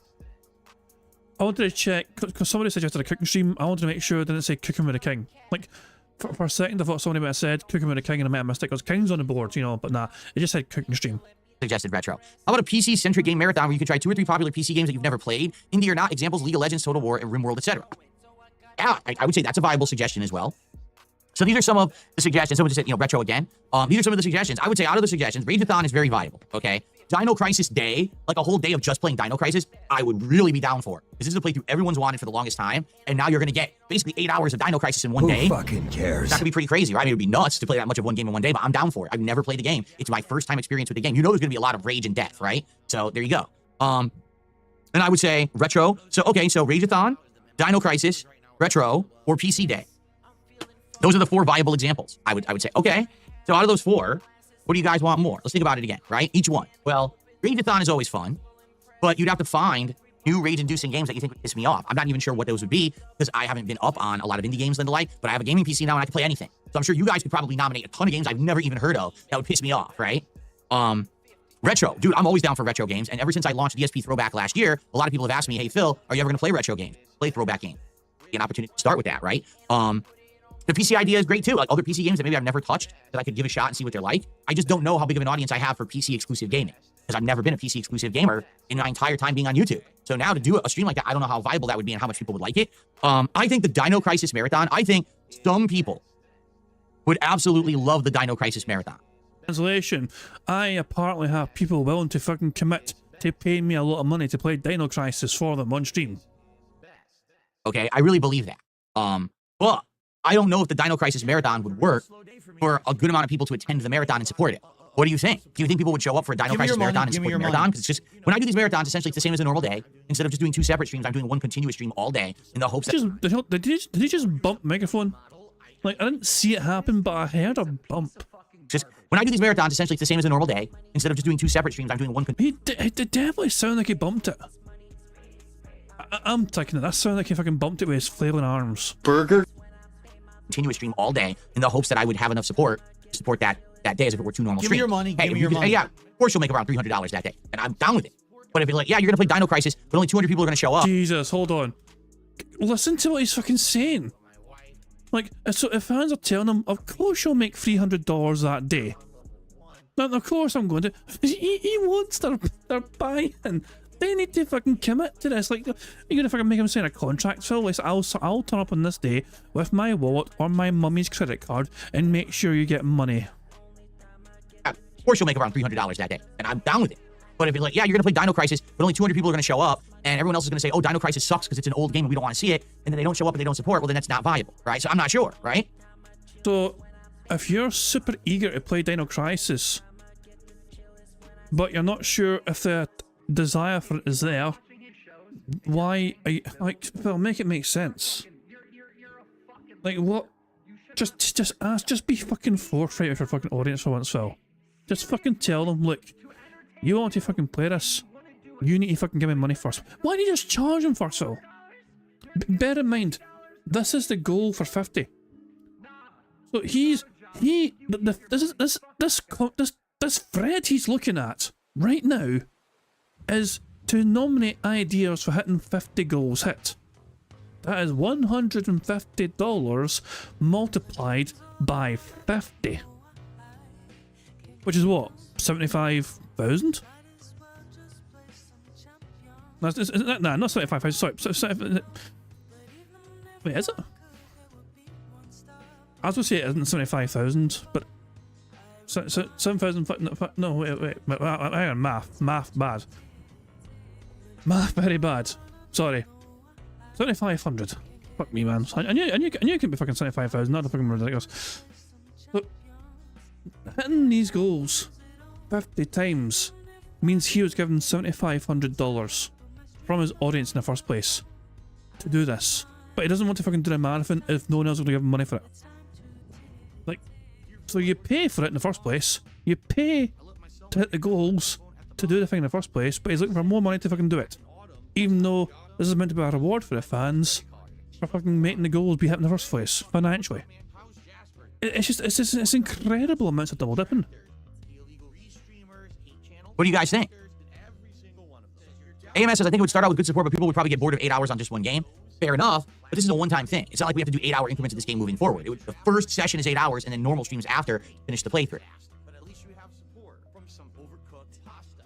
I wanted to check, because somebody suggested a cooking stream, I wanted to make sure it didn't say Cooking with the King. Like, for a second I thought somebody might have said Cooking with the King and I made a mistake, because King's on the board, but nah, it just said cooking stream. Suggested retro. How about a PC-centric game marathon where you can try 2 or 3 popular PC games that you've never played? Indie or not, examples, League of Legends, Total War, and RimWorld, etc. Yeah, I would say that's a viable suggestion as well. So these are some of the suggestions. Someone just said, retro again. These are some of the suggestions. I would say out of the suggestions, Rage-a-thon is very viable, okay? Dino Crisis Day, like a whole day of just playing Dino Crisis, I would really be down for. Because this is a playthrough everyone's wanted for the longest time, and now you're going to get basically 8 hours of Dino Crisis in one day. Who fucking cares? That could be pretty crazy, right? I mean, it would be nuts to play that much of one game in one day, but I'm down for it. I've never played the game. It's my first time experience with the game. There's going to be a lot of rage and death, right? So there you go. And I would say retro. So Rage-a-thon, Dino Crisis, retro, or PC Day. Those are the 4 viable examples. I would say, okay, so out of those 4, what do you guys want more? Let's think about it again, right? Each one. Well, Rage-a-thon is always fun, but you'd have to find new rage-inducing games that you think would piss me off. I'm not even sure what those would be, because I haven't been up on a lot of indie games and the like, but I have a gaming PC now and I can play anything. So I'm sure you guys could probably nominate a ton of games I've never even heard of that would piss me off, right? Retro. Dude, I'm always down for retro games, and ever since I launched DSP Throwback last year, a lot of people have asked me, hey, Phil, are you ever going to play retro games? Play throwback game. An opportunity to start with that, right? The PC idea is great too. Like other PC games that maybe I've never touched that I could give a shot and see what they're like. I just don't know how big of an audience I have for PC exclusive gaming, because I've never been a PC exclusive gamer in my entire time being on YouTube. So now to do a stream like that, I don't know how viable that would be and how much people would like it. I think the Dino Crisis Marathon, I think some people would absolutely love the Dino Crisis Marathon. Translation, I apparently have people willing to fucking commit to paying me a lot of money to play Dino Crisis for them on stream. Okay, I really believe that. But I don't know if the Dino Crisis Marathon would work for a good amount of people to attend the marathon and support it. What do you think? Do you think people would show up for a Dino Crisis Marathon and support the marathon? Because it's just, when I do these marathons, essentially it's the same as a normal day. Instead of just doing 2 separate streams, I'm doing one continuous stream all day in the hopes that... Did he just bump microphone? Like, I didn't see it happen, but I heard a bump. Just, when I do these marathons, essentially it's the same as a normal day. Instead of just doing 2 separate streams, I'm doing one... It definitely sounded like he bumped it. I'm taking it. That sounded like he fucking bumped it with his flailing arms. Burger. Continuous stream all day in the hopes that I would have enough support to support that day as if it were 2 normal streams. Give me your money. Give me your money. Yeah, of course you'll make around $300 that day, and I'm down with it. But if you're like, yeah, you're gonna play Dino Crisis, but only 200 people are gonna show up. Jesus, hold on. Listen to what he's fucking saying. Like, so if fans are telling him, of course you'll make $300 that day. Now, of course I'm going to. He wants their buy-in. They need to fucking commit to this. Like, you're gonna fucking make him sign a contract, Phil? Like, I'll turn up on this day with my wallet or my mummy's credit card and make sure you get money. Yeah, of course you'll make around $300 that day, and I'm down with it. But if you're like, yeah, you're gonna play Dino Crisis, but only 200 people are gonna show up, and everyone else is gonna say, oh, Dino Crisis sucks because it's an old game and we don't want to see it, and then they don't show up and they don't support, well, then that's not viable, right? So I'm not sure, right? So, if you're super eager to play Dino Crisis, but you're not sure if the desire for it is there, why are you, like, Phil, make it make sense. Like, what? Just ask, just be fucking forthright with your fucking audience for once, Phil. Just fucking tell them, look, you want to fucking play this, you need to fucking give me money first. Why don't you just charge him first, Phil? Bear in mind, this is the goal for 50. So this This thread he's looking at right now is to nominate ideas for hitting 50 goals hit. That is $150 multiplied by 50. Which is what? 75,000? No, nah, not 75,000. Sorry. Wait, is it? I was going to say it isn't 75,000, but 7,000. No, wait. Hang on, math bad. Math very bad. Sorry. 7,500. Fuck me, man. I knew it couldn't be fucking 75,000. Not fucking ridiculous. Look, hitting these goals 50 times means he was given $7,500 from his audience in the first place to do this. But he doesn't want to fucking do a marathon if no one else is going to give him money for it. Like, so you pay for it in the first place. You pay to hit the goals to do the thing in the first place, but he's looking for more money to fucking do it. Even though this is meant to be a reward for the fans for fucking making the goals be hit in the first place, financially. It's incredible amounts of double dipping. What do you guys think? AMS says, I think it would start out with good support, but people would probably get bored of 8 hours on just one game. Fair enough, but this is a one-time thing. It's not like we have to do 8-hour increments of this game moving forward. The first session is 8 hours, and then normal streams after finish the playthrough. But at least you have support from some overcooked pasta.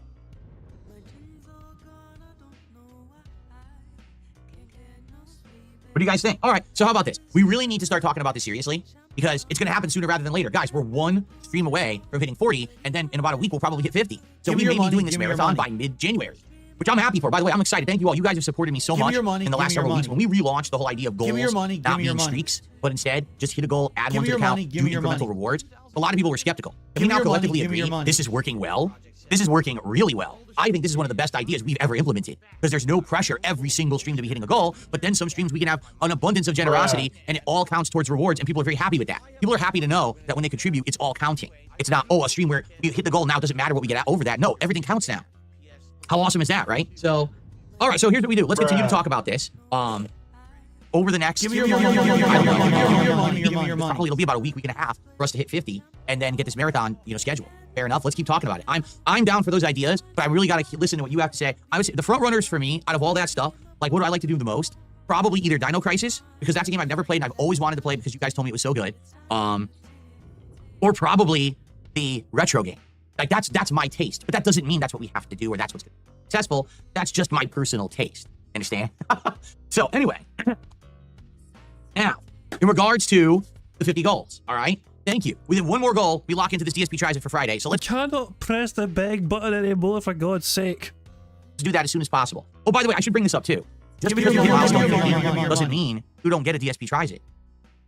What do you guys think? All right, so how about this? We really need to start talking about this seriously because it's going to happen sooner rather than later. Guys, we're one stream away from hitting 40, and then in about a week, we'll probably hit 50. So we may be doing this marathon by mid-January, which I'm happy for. By the way, I'm excited. Thank you all. You guys have supported me so much in the last several weeks. When we relaunched the whole idea of goals, not being streaks, but instead just hit a goal, add one to the account, do incremental rewards, a lot of people were skeptical. And we now collectively agree this is working well. This is working really well. I think this is one of the best ideas we've ever implemented because there's no pressure every single stream to be hitting a goal, but then some streams we can have an abundance of generosity and it all counts towards rewards, and people are very happy with that. People are happy to know that when they contribute, it's all counting. It's not, oh, a stream where you hit the goal now, it doesn't matter what we get over that. No, everything counts now. How awesome is that, right? So, all right, so here's what we do. Let's continue to talk about this. Over the next, probably it'll be about a week and a half for us to hit 50 and then get this marathon, scheduled. Fair enough. Let's keep talking about it. I'm down for those ideas, but I really got to listen to what you have to say. I would say the front runners for me, out of all that stuff, like what do I like to do the most? Probably either Dino Crisis, because that's a game I've never played and I've always wanted to play because you guys told me it was so good. Or probably the retro game. Like that's my taste, but that doesn't mean that's what we have to do or that's what's successful. That's just my personal taste. Understand? So anyway, now in regards to the 50 goals, all right? Thank you. We have one more goal. We lock into this DSP Tries It for Friday. So let's cannot press the beg button anymore, for God's sake. do that as soon as possible. Oh, by the way, I should bring this up too. Just because you hit milestone 50 doesn't mean you don't get a DSP Tries It.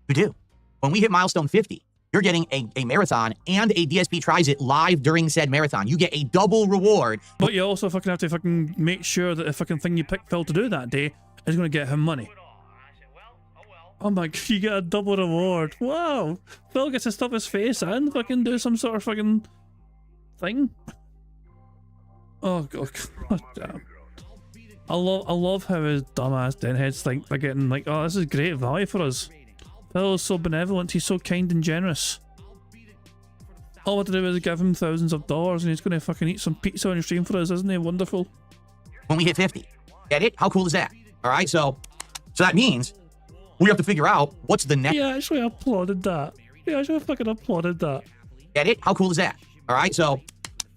You do. When we hit milestone 50, you're getting a marathon and a DSP Tries It live during said marathon. You get a double reward. But you also fucking have to fucking make sure that the fucking thing you picked Phil to do that day is going to get him money. Oh my god, you get a double reward. Wow. Phil gets to stuff his face and fucking do some sort of fucking thing. Oh god, god damn. I love how his dumbass denheads think they're getting like, oh, this is great value for us. Phil's so benevolent, he's so kind and generous. All we have to do is give him thousands of dollars and he's gonna fucking eat some pizza on your stream for us, isn't he wonderful? When we hit 50. Get it? How cool is that? Alright, so that means we have to figure out what's the next. Yeah, actually applauded that. Yeah, actually fucking applauded that. Get it? How cool is that? Alright, so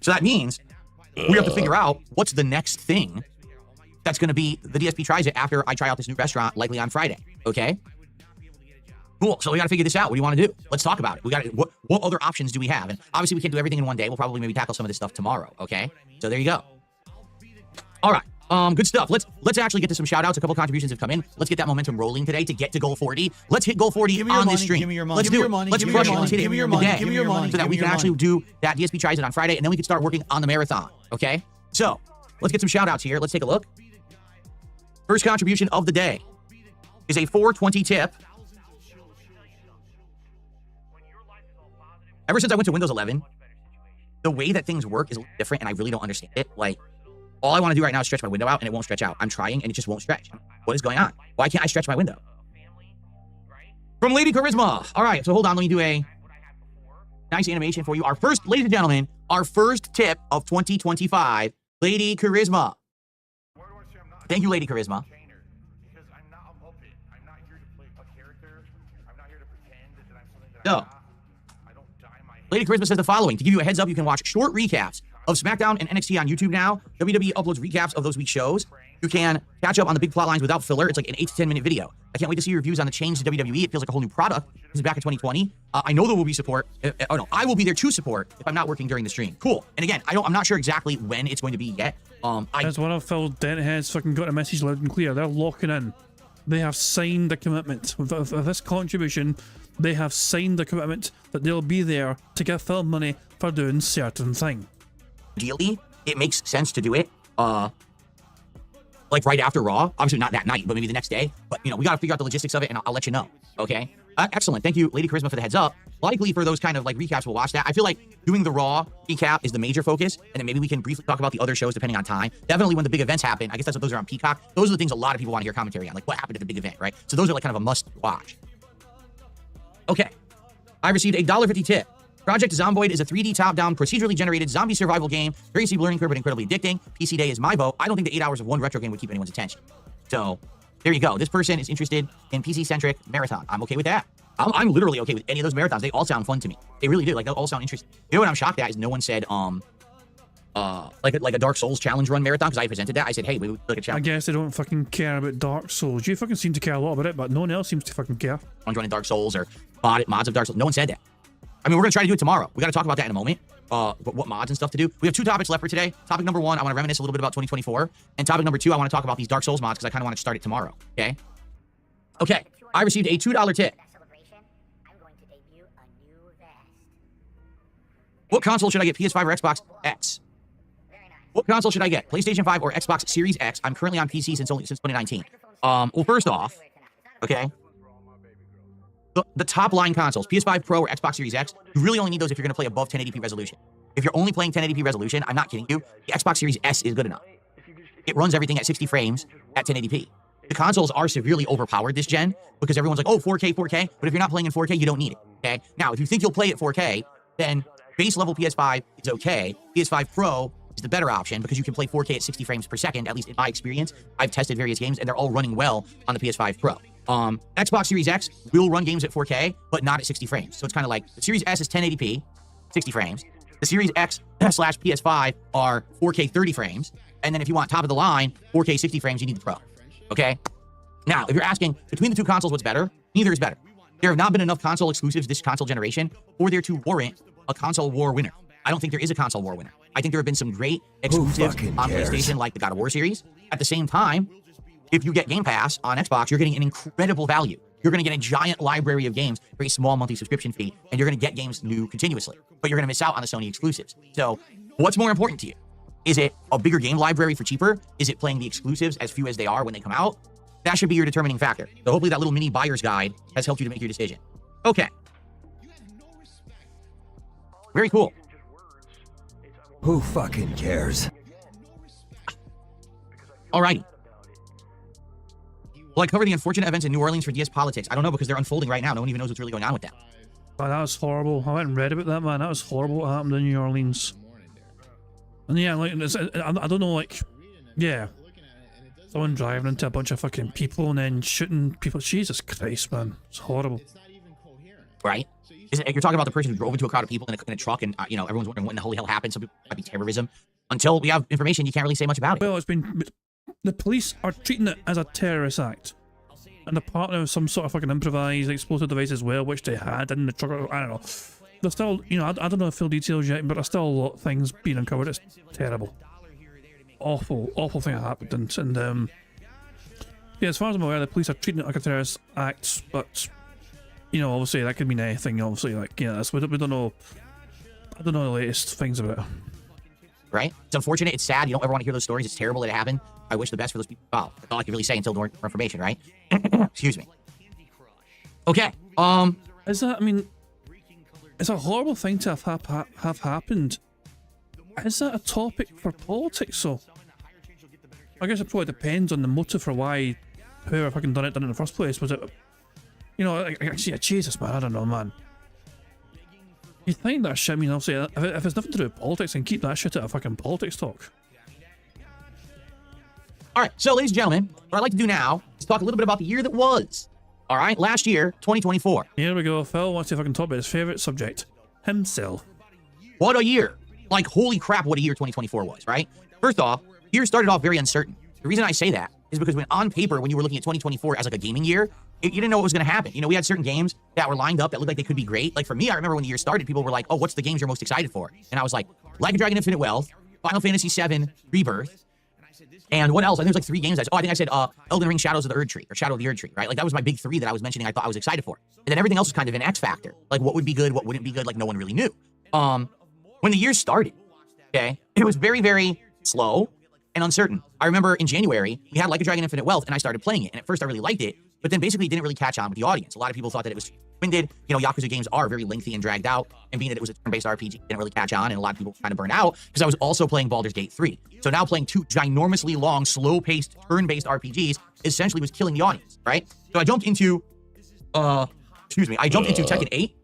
that means we have to figure out what's the next thing that's gonna be the DSP Tries It after I try out this new restaurant, likely on Friday. Okay? Cool. So we got to figure this out. What do you want to do? Let's talk about it. We got to, what other options do we have? And obviously we can't do everything in one day. We'll probably maybe tackle some of this stuff tomorrow. Okay. So there you go. All right. Good stuff. Let's actually get to some shout outs. A couple contributions have come in. Let's get that momentum rolling today to get to goal 40. Let's hit goal 40 on this stream. Let's do it. Let's crush it. Let's hit it today so that we can actually do that DSP Tries It on Friday and then we can start working on the marathon. Okay. So let's get some shout outs here. Let's take a look. First contribution of the day is a 420 tip. Ever since I went to Windows 11, the way that things work is a little different, and I really don't understand it. Like, all I want to do right now is stretch my window out, and it won't stretch out. I'm trying, and it just won't stretch. What is going on? Why can't I stretch my window? From Lady Charisma. All right, so hold on. Let me do a nice animation for you. Our first, ladies and gentlemen, our first tip of 2025, Lady Charisma. Thank you, Lady Charisma. Because I'm not a Muppet. I'm not here to play a character. I'm not here to pretend that I'm something that So, I'm not. I don't dye my hair. Lady Charisma says the following. To give you a heads up, you can watch short recaps of SmackDown and NXT on YouTube now. WWE uploads recaps of those week's shows. You can catch up on the big plot lines without filler. It's like an 8 to 10 minute video. I can't wait to see your reviews on the change to WWE. It feels like a whole new product. This is back in 2020. I know there will be support. Oh no, I will be there to support if I'm not working during the stream. Cool. And again, I'm not sure exactly when it's going to be yet. As one of Phil Denthead's fucking got a message loud and clear. They're locking in. They have signed the commitment. With this contribution, they have signed the commitment that they'll be there to give Phil money for doing certain thing. Ideally, it makes sense to do it. Like right after Raw, obviously not that night, but maybe the next day. But you know, we got to figure out the logistics of it, and I'll let you know. Okay. Excellent. Thank you, Lady Charisma, for the heads up. Likely for those kind of like recaps, we'll watch that. I feel like doing the Raw recap is the major focus, and then maybe we can briefly talk about the other shows depending on time. Definitely when the big events happen. I guess that's what those are on Peacock. Those are the things a lot of people want to hear commentary on, like what happened at the big event, right? So those are like kind of a must watch. Okay. I received a $1.50 tip. Project Zomboid is a 3D top-down, procedurally generated zombie survival game. Very steep learning curve, but incredibly addicting. PC Day is my vote. I don't think the 8 hours of one retro game would keep anyone's attention. So, there you go. This person is interested in PC-centric marathon. I'm okay with that. I'm literally okay with any of those marathons. They all sound fun to me. They really do. Like, they all sound interesting. You know what I'm shocked at is no one said, like a Dark Souls challenge run marathon, because I presented that. I said, hey, we would like a challenge. I guess they don't fucking care about Dark Souls. You fucking seem to care a lot about it, but no one else seems to fucking care. Running Dark Souls or mods of Dark Souls. No one said that. I mean, we're going to try to do it tomorrow. We got to talk about that in a moment. What mods and stuff to do. We have 2 topics left for today. Topic number 1, I want to reminisce a little bit about 2024. And topic number 2, I want to talk about these Dark Souls mods because I kind of want to start it tomorrow. Okay? Okay. I received a $2 tip. What console should I get? PS5 or Xbox X? What console should I get? PlayStation 5 or Xbox Series X? I'm currently on PC since 2019. Well, first off, okay, the top line consoles, PS5 Pro or Xbox Series X, you really only need those if you're going to play above 1080p resolution. If you're only playing 1080p resolution, I'm not kidding you, the Xbox Series S is good enough. It runs everything at 60 frames at 1080p. The consoles are severely overpowered this gen because everyone's like, oh, 4K, but if you're not playing in 4K, you don't need it, okay? Now, if you think you'll play at 4K, then base level PS5 is okay. PS5 Pro is the better option because you can play 4K at 60 frames per second, at least in my experience. I've tested various games and they're all running well on the PS5 Pro. Xbox Series X will run games at 4K, but not at 60 frames. So it's kind of like the Series S is 1080p, 60 frames. The Series X / PS5 are 4K 30 frames. And then if you want top of the line, 4K 60 frames, you need the Pro. Okay? Now, if you're asking between the 2 consoles what's better, neither is better. There have not been enough console exclusives this console generation for there to warrant a console war winner. I don't think there is a console war winner. I think there have been some great exclusives on PlayStation, like the God of War series. At the same time, if you get Game Pass on Xbox, you're getting an incredible value. You're going to get a giant library of games for a small monthly subscription fee, and you're going to get games new continuously. But you're going to miss out on the Sony exclusives. So, what's more important to you? Is it a bigger game library for cheaper? Is it playing the exclusives as few as they are when they come out? That should be your determining factor. So hopefully that little mini buyer's guide has helped you to make your decision. Okay. Very cool. Who fucking cares? Alrighty. Well, I cover the unfortunate events in New Orleans for DS Politics. I don't know because they're unfolding right now. No one even knows what's really going on with them. Oh, that was horrible. I went and read about that, man. That was horrible what happened in New Orleans. And yeah, like, I don't know, like, yeah. Someone driving into a bunch of fucking people and then shooting people. Jesus Christ, man. It's horrible. Right? You're talking about the person who drove into a crowd of people in a truck and, you know, everyone's wondering what in the holy hell happened. Some people might be terrorism. Until we have information, you can't really say much about it. Well, it's been... The police are treating it as a terrorist act. And the partner of some sort of fucking improvised explosive device as well, which they had in the truck. I don't know. There's still, you know, I don't know the full details yet, but there's still a lot of things being uncovered. It's terrible. Awful, awful thing that happened. And yeah, as far as I'm aware, the police are treating it like a terrorist act, but, you know, obviously that could mean anything, obviously, like, yeah, we don't know. I don't know the latest things about it. Right? It's unfortunate. It's sad. You don't ever want to hear those stories. It's terrible that it happened. I wish the best for those people. Wow. That's all I can really say until more information, right? Excuse me. Okay. Is that, I mean, it's a horrible thing to have happened. Is that a topic for politics, though? I guess it probably depends on the motive for why whoever fucking done it in the first place. Was it, you know, like, Jesus, man, I don't know, man. You think that shit, I mean, I'll say, if it's nothing to do with politics, then keep that shit out of fucking politics talk. All right, so ladies and gentlemen, what I'd like to do now is talk a little bit about the year that was. All right, last year, 2024. Here we go. Phil wants to fucking talk about his favourite subject, himself. What a year. Like, holy crap, what a year 2024 was, right? First off, the year started off very uncertain. The reason I say that is because when on paper, when you were looking at 2024 as like a gaming year, you didn't know what was going to happen. You know, we had certain games that were lined up that looked like they could be great. Like for me, I remember when the year started, people were like, oh, what's the games you're most excited for? And I was like, Like a Dragon Infinite Wealth, Final Fantasy VII Rebirth, and what else? I think there's like 3 games. I think I said Elden Ring Shadows of the Erd Tree, or Shadow of the Erd Tree, right? Like that was my big 3 that I was mentioning I thought I was excited for. And then everything else was kind of an X factor. Like what would be good, what wouldn't be good, like no one really knew. When the year started, okay, it was very, very slow and uncertain. I remember in January, we had Like a Dragon Infinite Wealth, and I started playing it. And at first I really liked it, but then basically it didn't really catch on with the audience. A lot of people thought that it was winded. You know, Yakuza games are very lengthy and dragged out, and being that it was a turn-based RPG, it didn't really catch on, and a lot of people kind of burned out because I was also playing Baldur's Gate 3. So now playing 2 ginormously long, slow-paced, turn-based RPGs essentially was killing the audience, right? So I jumped into, Tekken 8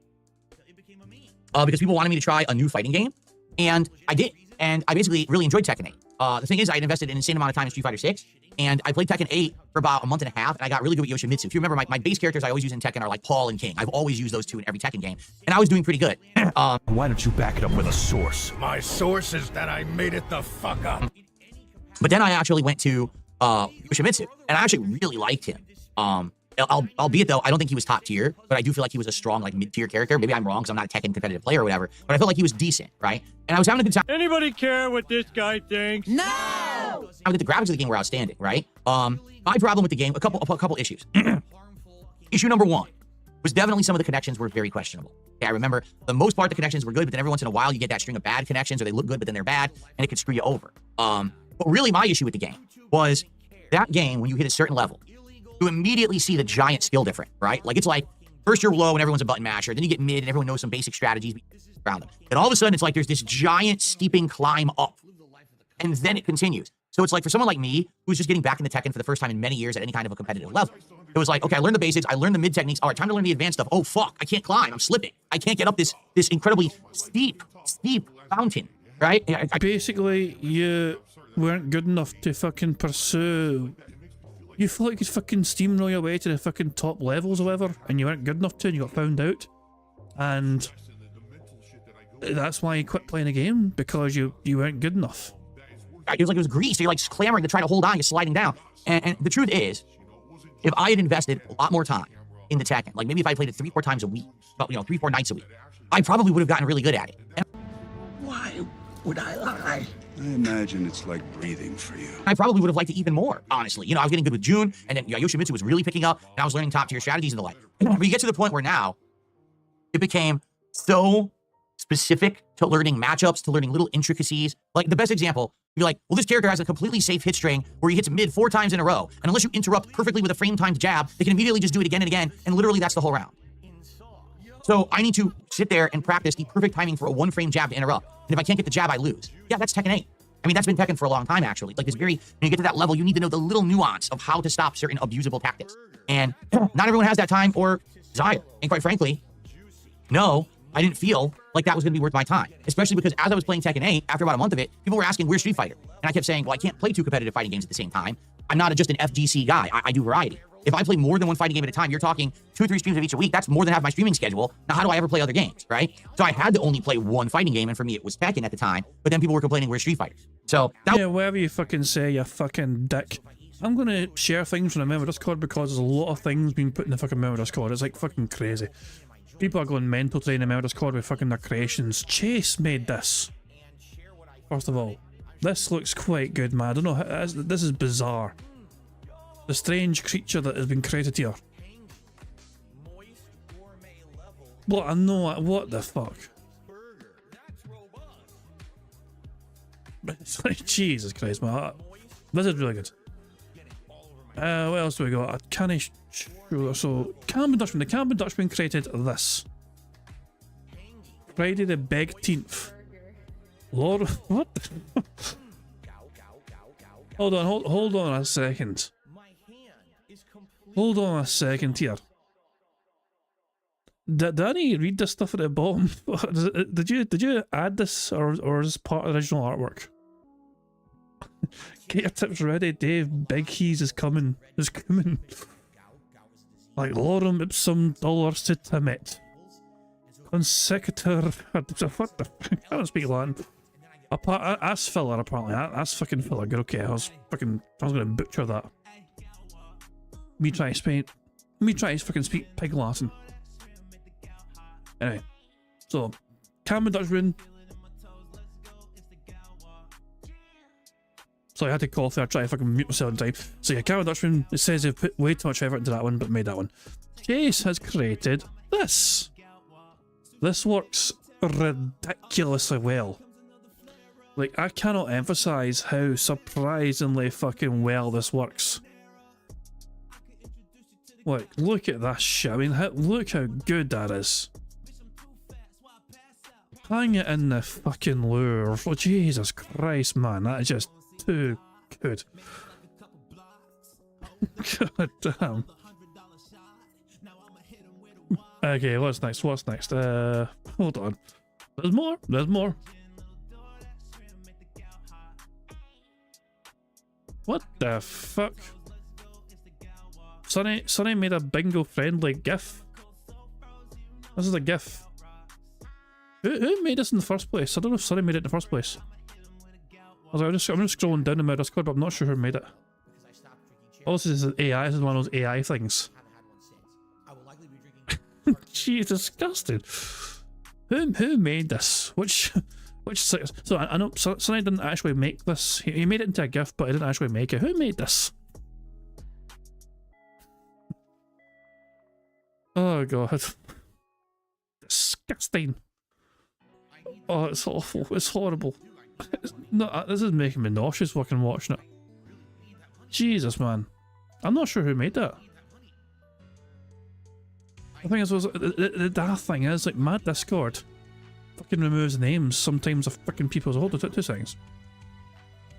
because people wanted me to try a new fighting game, and I did. And I basically really enjoyed Tekken 8. The thing is, I had invested an insane amount of time in Street Fighter 6, and I played Tekken 8 for about a month and a half, and I got really good with Yoshimitsu. If you remember, my base characters I always use in Tekken are like Paul and King. I've always used those 2 in every Tekken game, and I was doing pretty good. Why don't you back it up with a source? My source is that I made it the fuck up. But then I actually went to Yoshimitsu, and I actually really liked him. Albeit though, I don't think he was top tier, but I do feel like he was a strong, like mid-tier character. Maybe I'm wrong because I'm not a Tekken competitive player or whatever, but I felt like he was decent, right? And I was having a good time. Anybody care what this guy thinks? No! I think the graphics of the game were outstanding, right? My problem with the game, a couple issues. Issue number 1 was definitely some of the connections were very questionable. Okay, I remember the most part the connections were good, but then every once in a while you get that string of bad connections, or they look good but then they're bad, and it could screw you over. But really my issue with the game was that game, when you hit a certain level, you immediately see the giant skill difference, right? Like it's like first you're low and everyone's a button masher, then you get mid and everyone knows some basic strategies around them. And all of a sudden it's like there's this giant steeping climb up, and then it continues. So it's like for someone like me who's just getting back into Tekken for the first time in many years at any kind of a competitive level, it was like, okay, I learned the basics, I learned the mid techniques. All right, time to learn the advanced stuff. Oh fuck, I can't climb, I'm slipping. I can't get up this incredibly steep mountain, right? Basically, you weren't good enough to fucking pursue. You feel like you could fucking steamroll your way to the fucking top levels or whatever, and you weren't good enough to, and you got found out. And that's why you quit playing the game, because you weren't good enough. It was like it was grease, so you're like clamoring to try to hold on, you're sliding down. And the truth is, if I had invested a lot more time in the Tekken, like maybe if I played it 3-4 times a week, 3-4 nights a week, I probably would have gotten really good at it. And why would I lie? I imagine it's like breathing for you. I probably would have liked it even more, honestly. You know, I was getting good with June, and then Yoshimitsu was really picking up, and I was learning top-tier strategies and the like. But you get to the point where now, it became so specific to learning matchups, to learning little intricacies. Like, the best example, you're like, well, this character has a completely safe hit string where he hits mid 4 times in a row, and unless you interrupt perfectly with a frame-timed jab, they can immediately just do it again and again, and literally that's the whole round. So I need to sit there and practice the perfect timing for a 1-frame jab to interrupt. And if I can't get the jab, I lose. Yeah, that's Tekken 8. I mean, that's been Tekken for a long time, actually. Like, when you get to that level, you need to know the little nuance of how to stop certain abusable tactics. And not everyone has that time or desire. And quite frankly, no, I didn't feel like that was going to be worth my time. Especially because as I was playing Tekken 8, after about a month of it, people were asking, where's Street Fighter? And I kept saying, well, I can't play 2 competitive fighting games at the same time. I'm not just an FGC guy. I do variety. If I play more than 1 fighting game at a time, you're talking 2-3 streams of each a week. That's more than half my streaming schedule. Now, how do I ever play other games, right? So I had to only play 1 fighting game, and for me, it was Tekken at the time. But then people were complaining, where's Street Fighter? So yeah, whatever you fucking say, you fucking dick. I'm gonna share things from the member Discord because there's a lot of things being put in the fucking member Discord. It's like fucking crazy. People are going mental today in the member Discord with fucking their creations. Chase made this. First of all, this looks quite good, man. I don't know. This is bizarre. The strange creature that has been created here. What? I know. What the fuck? It's like, Jesus Christ, man. This is really good. What else do we got? I can't sure. So, Camden Dutchman. The Camden Dutchman created this. Friday the 18th. Lord, what? Hold on a second. Hold on a second here. Did I need to read this stuff at the bottom? Did you add this, or is this part of the original artwork? Get your tips ready, Dave. Big Keys is coming. Is coming. Like lorem ipsum dolor sit consecutor. What the? I don't speak Latin. Ass filler, apparently. Ass fucking filler. Good, okay. I was gonna butcher that. Me try to fucking speak pig Latin. Anyway, so Cameron Dutchman. So I had to cough there, I tried to fucking mute myself in time. So yeah, Cameron Dutchman, it says they've put way too much effort into that one, but made that one. Chase has created this. This works ridiculously well. Like, I cannot emphasize how surprisingly fucking well this works. Like, look at that shit. I mean, look how good that is. Hang it in the fucking lure. Oh, Jesus Christ, man. That is just too good. God damn. Okay, what's next? What's next? Hold on. There's more. There's more. What the fuck? Sonny made a bingo friendly GIF. This is a GIF. Who made this in the first place? I don't know if Sonny made it in the first place. I'm just scrolling down in my Discord, but I'm not sure who made it. Oh, this is AI. This is one of those AI things. Gee, it's disgusting. Who made this? Which so I know Sonny didn't actually make this. He made it into a GIF, but he didn't actually make it. Who made this? Oh god. Disgusting. Oh, it's awful. It's horrible. This is making me nauseous fucking watching it. Jesus, man. I'm not sure who made that. The thing is, the daft thing is, like, my Discord fucking removes names sometimes of fucking people's... Hold on, two seconds.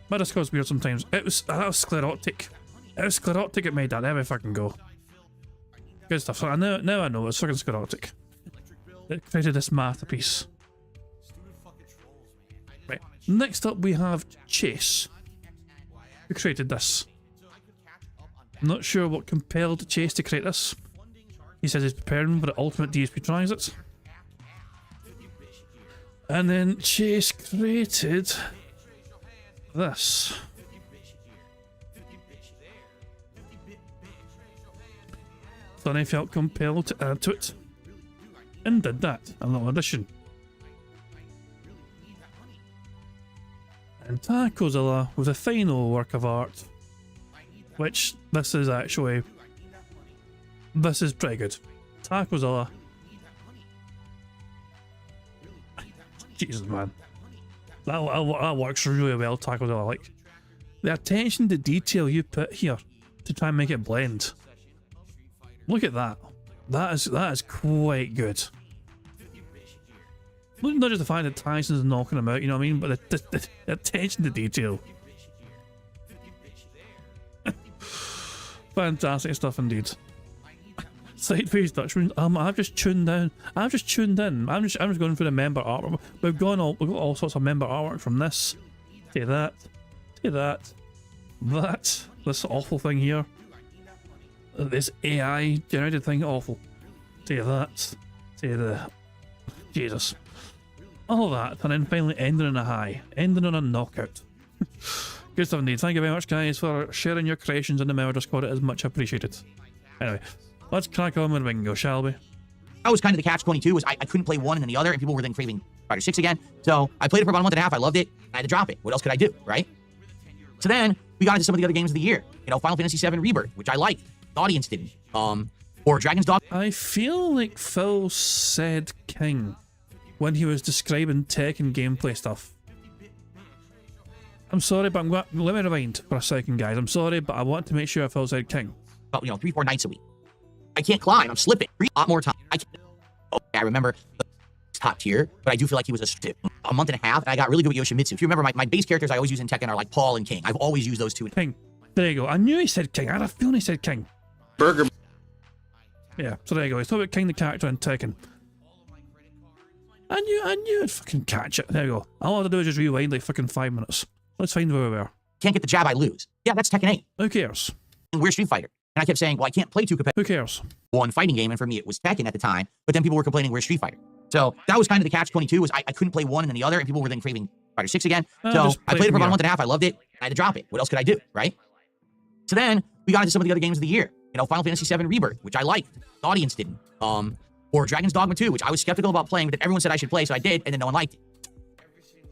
My Discord's weird sometimes. That was Sclerotic. It was Sclerotic that made that. There we fucking go. Good stuff. So now I know it's fucking Sclerotic. It created this masterpiece. Right. Next up we have Chase, who created this. I'm not sure what compelled Chase to create this. He says he's preparing for the ultimate DSP transit. And then Chase created this. Then I felt compelled to add to it, and did that, a little addition. And Tacozilla with a final work of art, which this is pretty good. Tacozilla. Jesus, man. That works really well, Tacozilla. Like, the attention to detail you put here to try and make it blend. Look at that. That is quite good. Not just the fact that Tyson's knocking him out, you know what I mean, but the attention to detail. Fantastic stuff indeed. Sideways Dutchman. I've just tuned in. I'm just going through the member artwork. We've got all sorts of member artwork from this to that, to that, this awful thing here. This AI generated thing, awful. To that, to the Jesus. All that, and then finally ending on a high, ending on a knockout. Good stuff indeed. Thank you very much, guys, for sharing your creations in the Meow Discord. It is much appreciated. Anyway, let's crack on with Bingo, shall we? That was kind of the catch-22, was I couldn't play one and then the other, and people were then craving Fighter 6 again. So I played it for about a month and a half. I loved it. I had to drop it. What else could I do, right? So then we got into some of the other games of the year. You know, Final Fantasy VII Rebirth, which I liked. The audience didn't. Or Dragon's Dogma. I feel like Phil said King when he was describing tech and gameplay stuff. I'm sorry, but let me rewind for a second, guys. I'm sorry, but I want to make sure Phil said King. About, 3-4 nights a week. I can't climb. I'm slipping. A lot more time. I remember top tier, but I do feel like he was a month and a half, and I got really good with Yoshimitsu. If you remember, my base characters I always use in Tekken are like Paul and King. I've always used those two. King. There you go. I knew he said King. I had a feeling he said King. Burger. Yeah, so there you go. He's talking about King the character in Tekken. I knew I'd fucking catch it. There you go. All I have to do is just rewind like fucking 5 minutes. Let's find where we were. Can't get the jab, I lose. Yeah, that's Tekken 8. Who cares? We're Street Fighter. And I kept saying, well, I can't play two competitive. Who cares? One fighting game, and for me it was Tekken at the time, but then people were complaining we're Street Fighter. So that was kind of the catch-22, was I couldn't play one and then the other, and people were then craving Fighter 6 again. So I played it for about a month and a half, I loved it, I had to drop it. What else could I do, right? So then we got into some of the other games of the year. You know, Final Fantasy VII Rebirth, which I liked, the audience didn't. Or Dragon's Dogma 2, which I was skeptical about playing, but then everyone said I should play, so I did, and then no one liked it.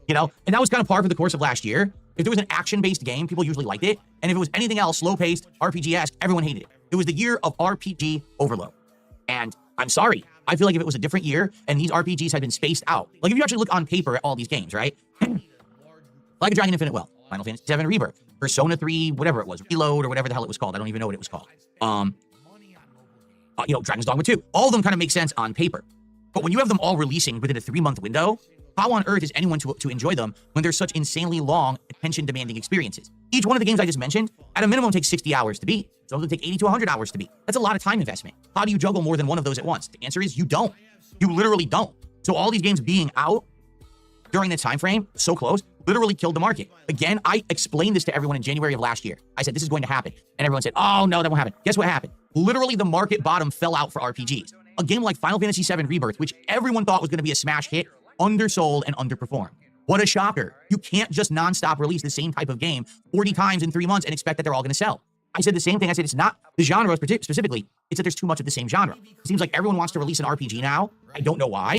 You know, and that was kind of par for the course of last year. If there was an action-based game, people usually liked it, and if it was anything else, slow-paced, RPG-esque, everyone hated it. It was the year of RPG overload. And I'm sorry, I feel like if it was a different year and these RPGs had been spaced out, like if you actually look on paper at all these games, right? Like a Dragon Infinite Well, Final Fantasy VII Rebirth, Persona 3, whatever it was, Reload or whatever the hell it was called. I don't even know what it was called. You know, Dragon's Dogma 2. All of them kind of make sense on paper. But when you have them all releasing within a 3-month window, how on earth is anyone to enjoy them when they're such insanely long, attention-demanding experiences? Each one of the games I just mentioned, at a minimum, takes 60 hours to beat. Some of them take 80 to 100 hours to beat. That's a lot of time investment. How do you juggle more than one of those at once? The answer is you don't. You literally don't. So all these games being out during this time frame, so close, literally killed the market. Again, I explained this to everyone in January of last year. I said, this is going to happen. And everyone said, oh, no, that won't happen. Guess what happened? Literally, the market bottom fell out for RPGs. A game like Final Fantasy VII Rebirth, which everyone thought was going to be a smash hit, undersold and underperformed. What a shocker. You can't just nonstop release the same type of game 40 times in 3 months and expect that they're all going to sell. I said the same thing. I said it's not the genre specifically. It's that there's too much of the same genre. It seems like everyone wants to release an RPG now. I don't know why.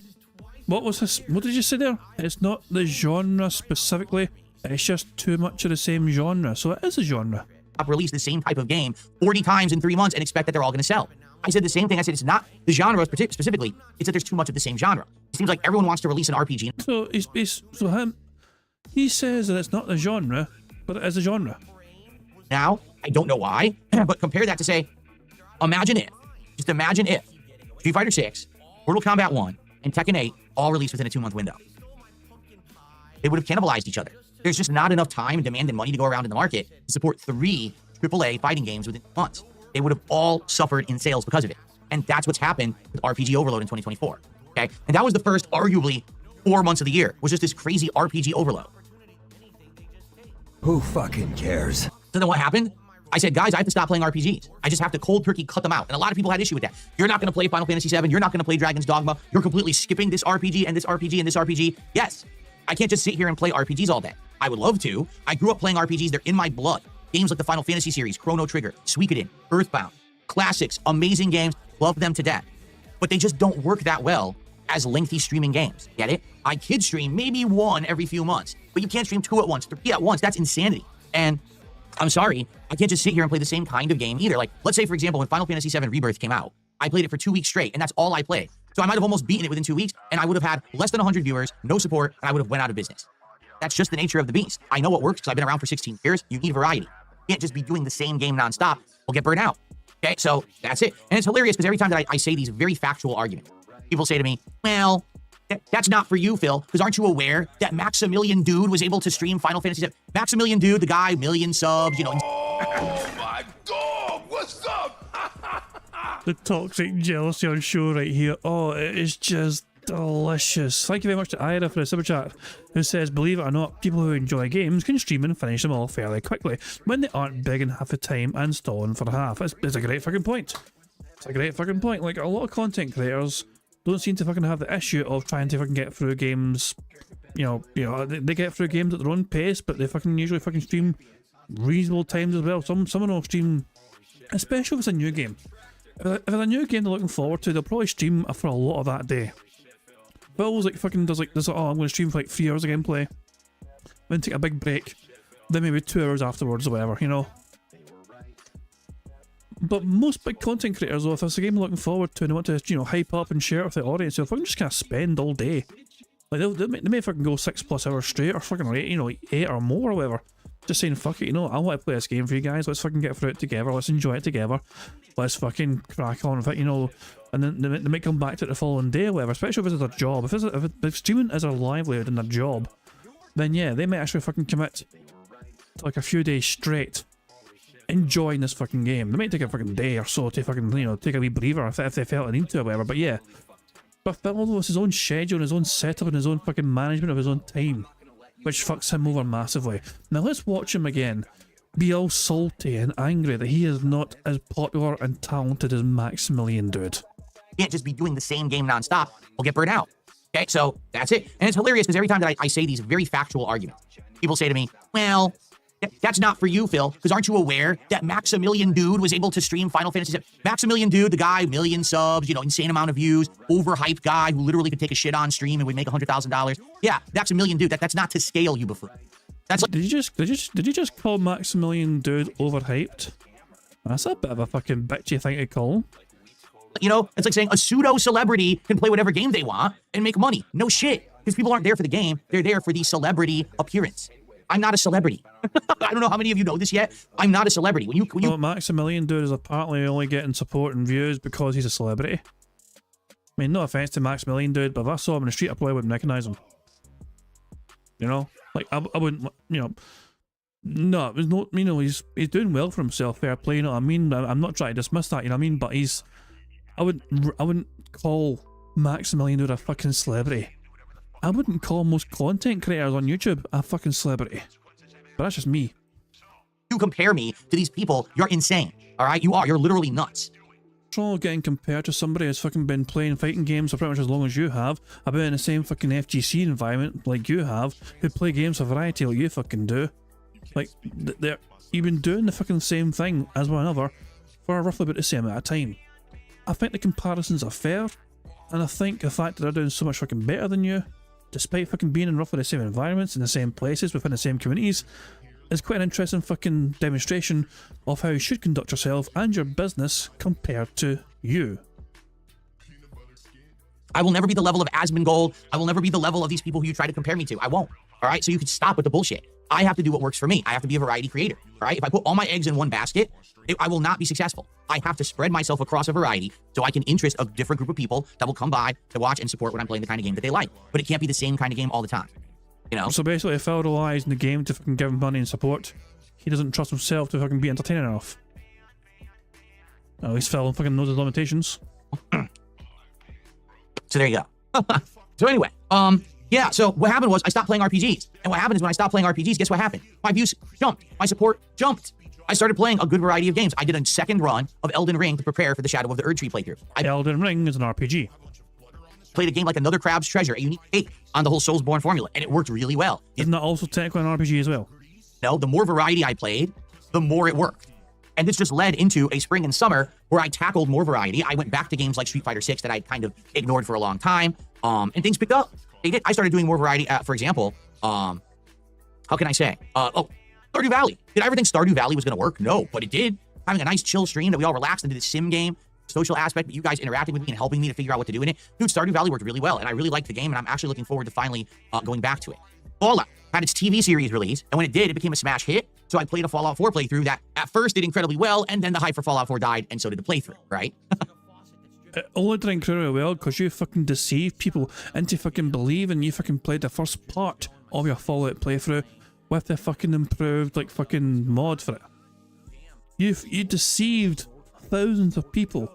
What was this? What did you say there? It's not the genre specifically. It's just too much of the same genre. So it is a genre. Release the same type of game 40 times in 3 months and expect that they're all going to sell. I said the same thing. I said it's not the genre specifically. It's that there's too much of the same genre. It seems like everyone wants to release an RPG. So he says that it's not the genre, but it is a genre. Now, I don't know why, but compare that to say, imagine if Street Fighter 6, Mortal Kombat 1, and Tekken 8 all released within a 2-month window. They would have cannibalized each other. There's just not enough time, demand, and money to go around in the market to support 3 AAA fighting games within months. They would have all suffered in sales because of it. And that's what's happened with RPG overload in 2024. Okay? And that was the first, arguably, 4 months of the year, was just this crazy RPG overload. Who fucking cares? So then what happened? I said, guys, I have to stop playing RPGs. I just have to cold turkey cut them out. And a lot of people had issue with that. You're not going to play Final Fantasy VII. You're not going to play Dragon's Dogma. You're completely skipping this RPG and this RPG and this RPG. Yes, I can't just sit here and play RPGs all day. I would love to. I grew up playing RPGs. They're in my blood. Games like the Final Fantasy series, Chrono Trigger, Suikoden, Earthbound, classics, amazing games. Love them to death. But they just don't work that well as lengthy streaming games. Get it? I kid stream maybe 1 every few months, but you can't stream 2 at once, 3 at once. That's insanity. And I'm sorry, I can't just sit here and play the same kind of game either. Like, let's say, for example, when Final Fantasy VII Rebirth came out, I played it for 2 weeks straight, and that's all I played. So I might have almost beaten it within 2 weeks, and I would have had less than 100 viewers, no support, and I would have went out of business. That's just the nature of the beast. I know what works because I've been around for 16 years. You need variety. You can't just be doing the same game nonstop. We'll get burnt out. Okay, so that's it. And it's hilarious because every time that I say these very factual arguments, people say to me, well, that's not for you, Phil, because aren't you aware that Maximilian Dude was able to stream Final Fantasy VII? Maximilian Dude, the guy, million subs, you know. Oh my dog, what's up? The toxic jealousy on show right here. Oh, it is just delicious. Thank you very much to Ira for the super chat, who says, believe it or not, people who enjoy games can stream and finish them all fairly quickly when they aren't big in half the time and stalling for half. It's a great fucking point. It's a great fucking point. Like, a lot of content creators don't seem to fucking have the issue of trying to fucking get through games. You know, they get through games at their own pace, but they fucking usually fucking stream reasonable times as well. Someone will stream, especially if it's a new game. If it's a new game they're looking forward to, they'll probably stream for a lot of that day. Bill's like fucking does oh, I'm going to stream for like 3 hours of gameplay, then take a big break, then maybe 2 hours afterwards or whatever, you know. But most big content creators, though, if it's a game they're looking forward to and they want to, you know, hype up and share it with the audience, they'll fucking just kind of spend all day. Like, they may fucking go 6+ hours straight, or fucking 8, you know, 8 or more or whatever. Just saying, fuck it, you know, I want to play this game for you guys, let's fucking get through it together, let's enjoy it together, let's fucking crack on with it, you know. And then they might come back to it the following day or whatever, especially if it's their job. If streaming is their livelihood and their job, then yeah, they might actually fucking commit to like a few days straight enjoying this fucking game. They might take a fucking day or so to fucking, you know, take a wee breather if they felt a need to or whatever, but yeah. But Phil was his own schedule and his own setup and his own fucking management of his own time, which fucks him over massively. Now let's watch him again be all salty and angry that he is not as popular and talented as Maximilian Dude. You can't just be doing the same game nonstop. We'll get burnt out. Okay, so that's it. And it's hilarious because every time that I say these very factual arguments, people say to me, well, that's not for you, Phil, because aren't you aware that Maximilian Dude was able to stream Final Fantasy VII? Maximilian Dude, the guy, million subs, you know, insane amount of views, overhyped guy who literally could take a shit on stream and would make $100,000. Yeah, Maximilian Dude, that's not to scale, you buffoon. That's like, did you just call Maximilian Dude overhyped? That's a bit of a fucking bitchy thing to call him. you know, it's like saying a pseudo celebrity can play whatever game they want and make money. No shit, because people aren't there for the game; they're there for the celebrity appearance. I'm not a celebrity. I don't know how many of you know this yet. I'm not a celebrity. When you well, Maximilian Dude is apparently only getting support and views because he's a celebrity. I mean, no offense to Maximilian Dude, but if I saw him in the street, I probably wouldn't recognize him. You know, like I wouldn't, you know. No, there's no, you know, he's doing well for himself. Fair play, you know what I mean? I'm not trying to dismiss that, you know what I mean? But I wouldn't call Maximilian Dude a fucking celebrity. I wouldn't call most content creators on YouTube a fucking celebrity. But that's just me. You compare me to these people, you're insane. All right, you're literally nuts. So getting compared to somebody who's fucking been playing fighting games for pretty much as long as you have, I've been in the same fucking FGC environment like you have, who play games for variety like you fucking do. Like, you've been doing the fucking same thing as one another for roughly about the same amount of time. I think the comparisons are fair, and I think the fact that they're doing so much fucking better than you, despite fucking being in roughly the same environments, in the same places, within the same communities, is quite an interesting fucking demonstration of how you should conduct yourself and your business compared to you. I will never be the level of Asmongold. I will never be the level of these people who you try to compare me to. I won't. All right, so you can stop with the bullshit. I have to do what works for me. I have to be a variety creator. All right, if I put all my eggs in one basket, I will not be successful. I have to spread myself across a variety so I can interest a different group of people that will come by to watch and support when I'm playing the kind of game that they like. But it can't be the same kind of game all the time. You know? So basically, if Phil relies on the game to fucking give him money and support, he doesn't trust himself to fucking be entertaining enough. At least Phil fucking knows his limitations. So there you go. So anyway, yeah, so what happened was I stopped playing RPGs. And what happened is when I stopped playing RPGs, guess what happened? My views jumped. My support jumped. I started playing a good variety of games. I did a second run of Elden Ring to prepare for the Shadow of the Erdtree playthrough. Elden Ring is an RPG. Played a game like Another Crab's Treasure, a unique take on the whole Soulsborne formula, and it worked really well. Isn't that also technically an RPG as well? No, the more variety I played, the more it worked. And this just led into a spring and summer where I tackled more variety. I went back to games like Street Fighter 6 that I'd kind of ignored for a long time, and things picked up. They did. I started doing more variety. For example, how can I say? Stardew Valley. Did I ever think Stardew Valley was going to work? No, but it did. Having a nice chill stream that we all relaxed into the sim game, social aspect, but you guys interacting with me and helping me to figure out what to do in it. Dude, Stardew Valley worked really well, and I really liked the game, and I'm actually looking forward to finally going back to it. Fallout had its TV series release, and when it did, it became a smash hit. So I played a Fallout 4 playthrough that at first did incredibly well, and then the hype for Fallout 4 died, and so did the playthrough, right? It only did incredibly well because you fucking deceived people into fucking believing you fucking played the first part of your Fallout playthrough with the fucking improved like fucking mod for it. You deceived thousands of people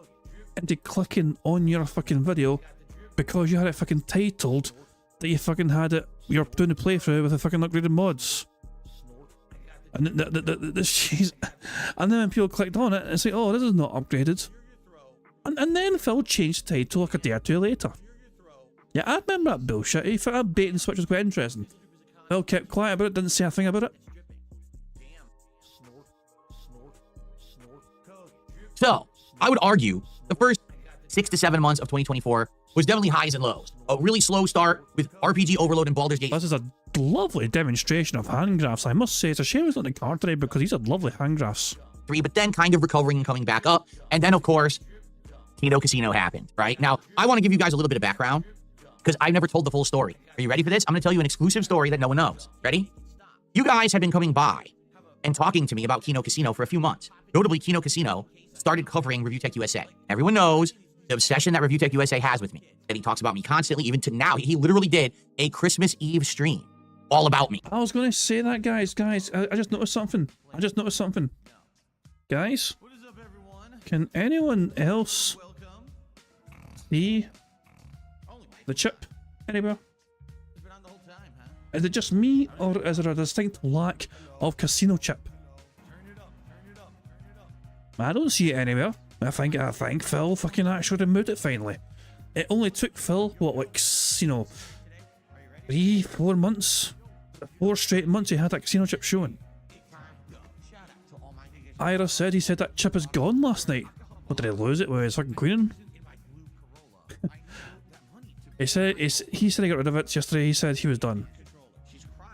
into clicking on your fucking video because you had it fucking titled that you fucking had it, you're doing the playthrough with the fucking upgraded mods. And and then when people clicked on it and say, oh, this is not upgraded. And then Phil changed the title like a day or two later. Yeah, I remember that bullshit. He thought that bait and switch was quite interesting. Phil kept quiet about it, didn't say a thing about it. So, I would argue the first 6 to 7 months of 2024 was definitely highs and lows. A really slow start with RPG overload and Baldur's Gate. This is a lovely demonstration of hand graphs. I must say, it's a shame it's not in the card today because these are lovely hand graphs. 3, but then kind of recovering and coming back up. And then, of course, Kino Casino happened, right? Now, I want to give you guys a little bit of background because I've never told the full story. Are you ready for this? I'm going to tell you an exclusive story that no one knows. Ready? You guys have been coming by and talking to me about Kino Casino for a few months. Notably, Kino Casino started covering Review Tech USA. Everyone knows the obsession that Review Tech USA has with me, that he talks about me constantly, even to now. He literally did a Christmas Eve stream all about me. I was going to say that, guys. I just noticed something. Guys, can anyone else see the chip anywhere? Is it just me, or is there a distinct lack of casino chip? I don't see it anywhere. I think Phil fucking actually removed it finally. It only took Phil, what, like, you know, 3-4 months? 4 straight months he had that casino chip showing. Ira said he said that chip is gone last night. What, did he lose it with his fucking queen? he said he got rid of it yesterday. He said he was done.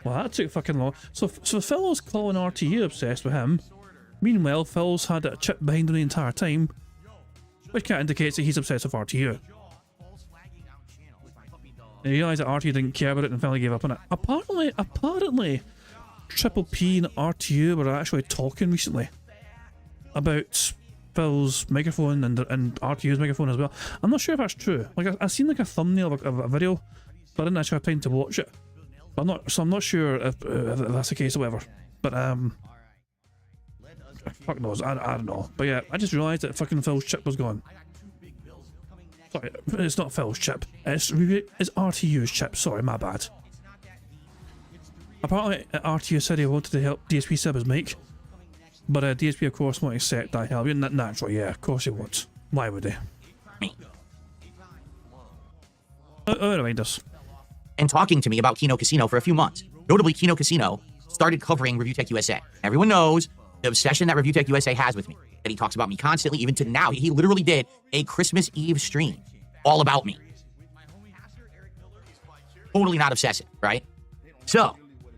Well, that took fucking long. So Phil was calling RTU obsessed with him. Meanwhile, Phil's had a chip behind him the entire time, which kind of indicates that he's obsessed with RTU. And he realised that RTU didn't care about it and finally gave up on it. Apparently, Triple P and RTU were actually talking recently about Phil's microphone and RTU's microphone as well. I'm not sure if that's true. Like I seen like a thumbnail of a video, but I didn't actually have time to watch it. I'm not sure if that's the case or whatever. But fuck knows. I don't know. But yeah, I just realised that fucking Phil's chip was gone. Sorry, it's not Phil's chip. It's RTU's chip. Sorry, my bad. Apparently, RTU said he wanted to help DSP sub his mic, but DSP of course won't accept that help. Naturally, yeah, of course he won't. Why would he? Remind us. And talking to me about Kino Casino for a few months. Notably, Kino Casino started covering Review Tech USA. Everyone knows the obsession that Review Tech USA has with me, that he talks about me constantly, even to now. He literally did a Christmas Eve stream all about me. Totally not obsessive, right? So,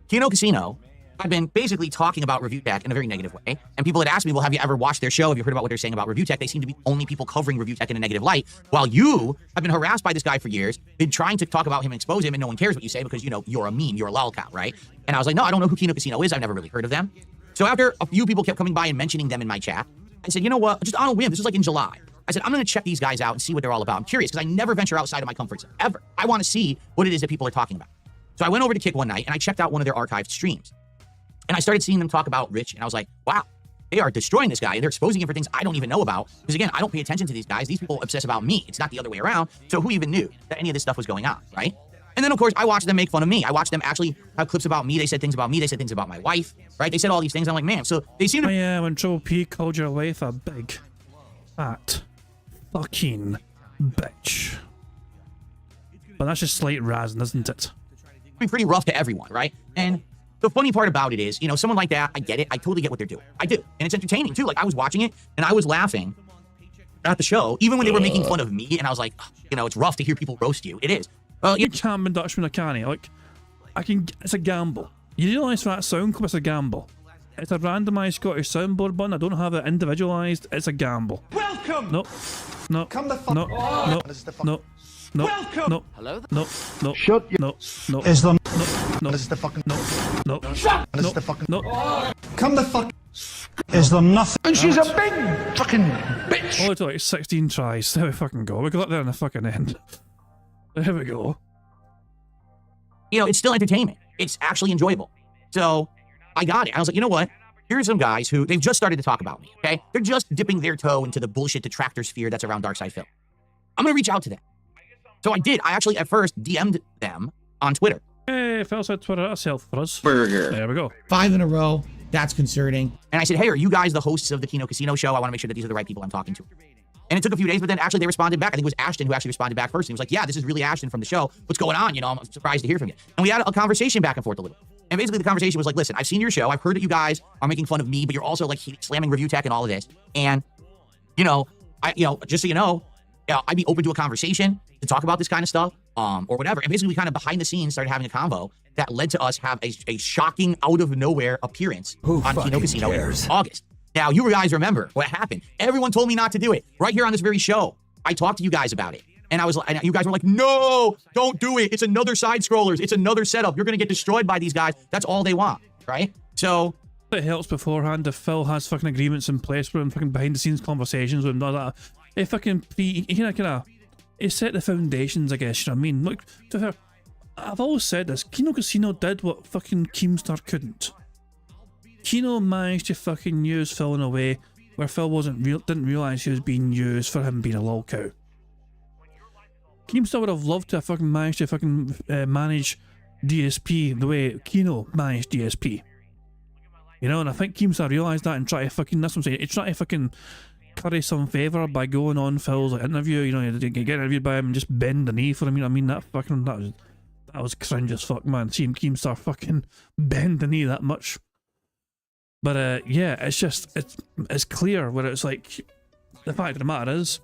Kino Casino, I've been basically talking about Review Tech in a very negative way, and people had asked me, well, have you ever watched their show? Have you heard about what they're saying about Review Tech? They seem to be only people covering Review Tech in a negative light, while you have been harassed by this guy for years, been trying to talk about him and expose him, and no one cares what you say because, you know, you're a meme, you're a lolcow, right? And I was like, no, I don't know who Kino Casino is. I've never really heard of them. So after a few people kept coming by and mentioning them in my chat, I said, you know what, just on a whim, this was like in July. I said, I'm going to check these guys out and see what they're all about. I'm curious because I never venture outside of my comfort zone, ever. I want to see what it is that people are talking about. So I went over to Kick one night and I checked out one of their archived streams. And I started seeing them talk about Rich, and I was like, wow, they are destroying this guy, and they're exposing him for things I don't even know about. Because again, I don't pay attention to these guys. These people obsess about me. It's not the other way around. So who even knew that any of this stuff was going on, right? And then, of course, I watched them make fun of me. I watched them actually have clips about me. They said things about me. They said things about my wife, right? They said all these things. I'm like, man, so they seem to... Oh yeah, when Triple P called your wife a big, fat, fucking bitch. But that's just slight razzing, isn't it? be pretty rough to everyone, right? And the funny part about it is, you know, someone like that, I get it. I totally get what they're doing. I do. And it's entertaining too. Like I was watching it and I was laughing at the show, even when they were making fun of me. And I was like, you know, it's rough to hear people roast you. It is. You can't be Dutchman or canny. Like, it's a gamble. You realise for that sound clip, it's a gamble. It's a randomised Scottish soundboard button. I don't have it individualised. It's a gamble. Welcome! No. No. Come the fuck No. No. No. No. Welcome! No. Hello? No. No. Shut No. No. Is the No. This is the fucking No. No. Shut This No. is the fucking No. Come the fuck Is there nothing And she's a big fucking bitch! Only took like 16 tries. There we fucking go. We got there in the fucking end. There we go. You know, it's still entertainment. It's actually enjoyable. So I got it. I was like, you know what? Here's some guys who they've just started to talk about me, okay? They're just dipping their toe into the bullshit detractor sphere that's around Darkside Film. I'm going to reach out to them. So I did. I actually at first DM'd them on Twitter. Hey, fellas at Twitter, that's help for us. Burger. There we go. 5 in a row. That's concerning. And I said, hey, are you guys the hosts of the Kino Casino show? I want to make sure that these are the right people I'm talking to. And it took a few days, but then actually they responded back. I think it was Ashton who actually responded back first. And he was like, yeah, this is really Ashton from the show. What's going on? You know, I'm surprised to hear from you. And we had a conversation back and forth a little. And basically the conversation was like, listen, I've seen your show. I've heard that you guys are making fun of me, but you're also like slamming Review Tech and all of this. And, you know, just so you know, I'd be open to a conversation to talk about this kind of stuff or whatever. And basically we kind of behind the scenes started having a convo that led to us have a shocking out of nowhere appearance on Kino Casino in August. Now, you guys remember what happened. Everyone told me not to do it. Right here on this very show, I talked to you guys about it. And and you guys were like, no, don't do it. It's another side scrollers. It's another setup. You're going to get destroyed by these guys. That's all they want, right? So it helps beforehand if Phil has fucking agreements in place with him, fucking behind the scenes conversations with him, all that. It fucking it set the foundations, I guess, you know what I mean? Look, to her, I've always said this, Kino Casino did what fucking Keemstar couldn't. Kino managed to fucking use Phil in a way where Phil didn't realise he was being used for him being a lol cow. Keemstar would have loved to have fucking managed to fucking manage DSP the way Kino managed DSP. You know, and I think Keemstar realised that and tried to fucking, that's what I'm saying, he tried to fucking curry some favour by going on Phil's like, interview, you know, you get interviewed by him and just bend the knee for him, you know what I mean? That was cringe as fuck, man. Seeing Keemstar fucking bend the knee that much. But yeah, it's clear where it's like, the fact of the matter is,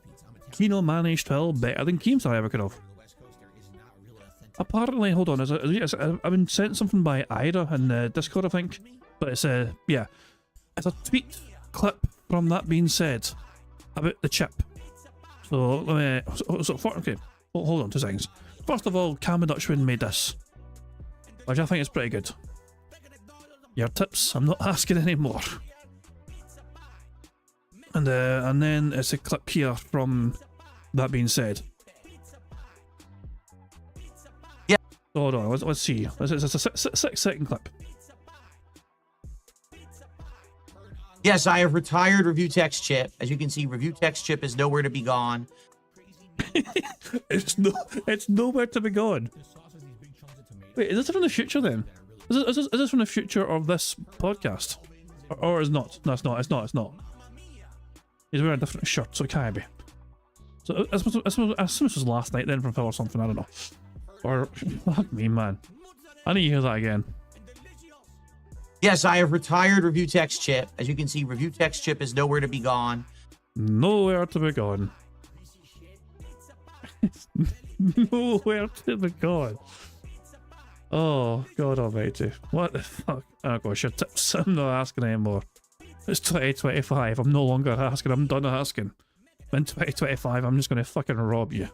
Kino managed Phil better than Keemstar ever could have. Apparently, hold on, I've been sent something by Ida in Discord, I think. But it's yeah, it's a tweet clip from that being said about the chip. So let me, okay, hold on 2 seconds. First of all, Cam Dutchman made this, which I think is pretty good. Your tips, I'm not asking anymore. And then it's a clip here from that being said. Yeah. Hold on, let's see. It's a 6-second clip. Yes, I have retired Review Text Chip. As you can see, Review Text Chip is nowhere to be gone. It's nowhere to be gone. Wait, is this from the future then? Is this from the future of this podcast? Or is not? No, it's not. It's not. He's wearing a different shirt, so it can't be. So I assume this was last night then from Phil or something, I don't know. Or, fuck me, man. I need to hear that again. Yes, I have retired Review Text Chip. As you can see, Review Text Chip is nowhere to be gone. Nowhere to be gone. Nowhere to be gone. Oh, God almighty. What the fuck? Oh gosh, your tips. I'm not asking anymore. It's 2025. I'm no longer asking. I'm done asking. In 2025, I'm just going to fucking rob you.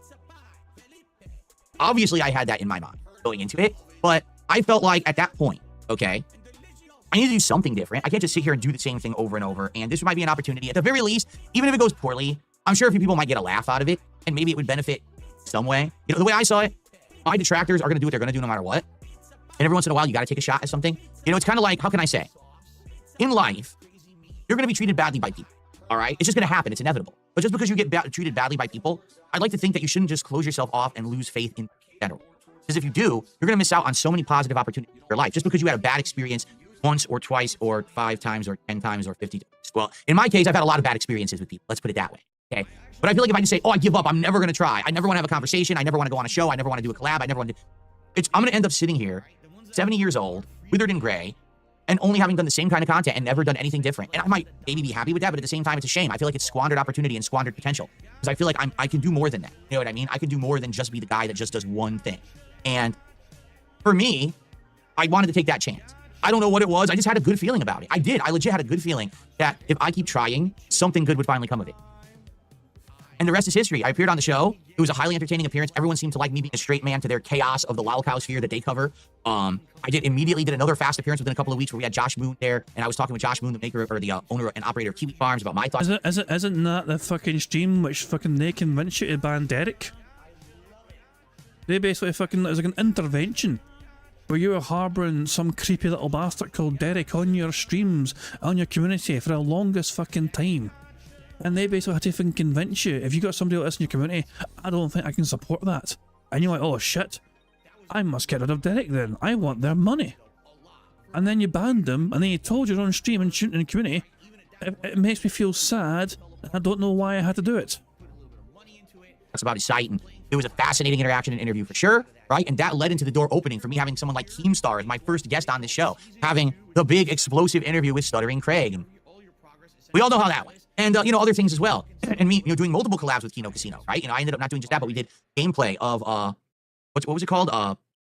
Obviously, I had that in my mind going into it, but I felt like at that point, okay, I need to do something different. I can't just sit here and do the same thing over and over, and this might be an opportunity. At the very least, even if it goes poorly, I'm sure a few people might get a laugh out of it, and maybe it would benefit some way. You know, the way I saw it, my detractors are going to do what they're going to do no matter what. And every once in a while, you got to take a shot at something. You know, it's kind of like, how can I say? In life, you're going to be treated badly by people, all right? It's just going to happen. It's inevitable. But just because you get treated badly by people, I'd like to think that you shouldn't just close yourself off and lose faith in general. Because if you do, you're going to miss out on so many positive opportunities in your life. Just because you had a bad experience once or twice or 5 times or 10 times or 50 times. Well, in my case, I've had a lot of bad experiences with people. Let's put it that way, okay? But I feel like if I just say, oh, I give up, I'm never going to try. I never want to have a conversation. I never want to go on a show. I never want to do a collab. I never want to... I'm going to end up sitting here, 70 years old, withered and gray, and only having done the same kind of content and never done anything different. And I might maybe be happy with that, but at the same time, it's a shame. I feel like it's squandered opportunity and squandered potential. Because I feel like I can do more than that. You know what I mean? I can do more than just be the guy that just does one thing. And for me, I wanted to take that chance. I don't know what it was. I just had a good feeling about it. I did. I legit had a good feeling that if I keep trying, something good would finally come of it. And the rest is history. I appeared on the show. It was a highly entertaining appearance. Everyone seemed to like me being a straight man to their chaos of the lolcow sphere that they cover. I immediately did another fast appearance within a couple of weeks where we had Josh Moon there, and I was talking with Josh Moon, the maker or the owner and operator of Kiwi Farms, about my thoughts. Isn't that the fucking stream which fucking they convinced you to ban Derek? They basically fucking, it was like an intervention where you were harbouring some creepy little bastard called Derek on your streams, on your community for the longest fucking time. And they basically had to fucking convince you, if you got somebody like this in your community, I don't think I can support that. And you're like, oh shit, I must get rid of Derek then. I want their money. And then you banned them, and then you told your own stream and in the community, it makes me feel sad, and I don't know why I had to do it. That's about his site, and it was a fascinating interaction and interview for sure, right? And that led into the door opening for me having someone like Keemstar as my first guest on this show, having the big explosive interview with Stuttering Craig. And we all know how that went. And, you know, other things as well. And me, you know, doing multiple collabs with Kino Casino, right? You know, I ended up not doing just that, but we did gameplay of, what was it called?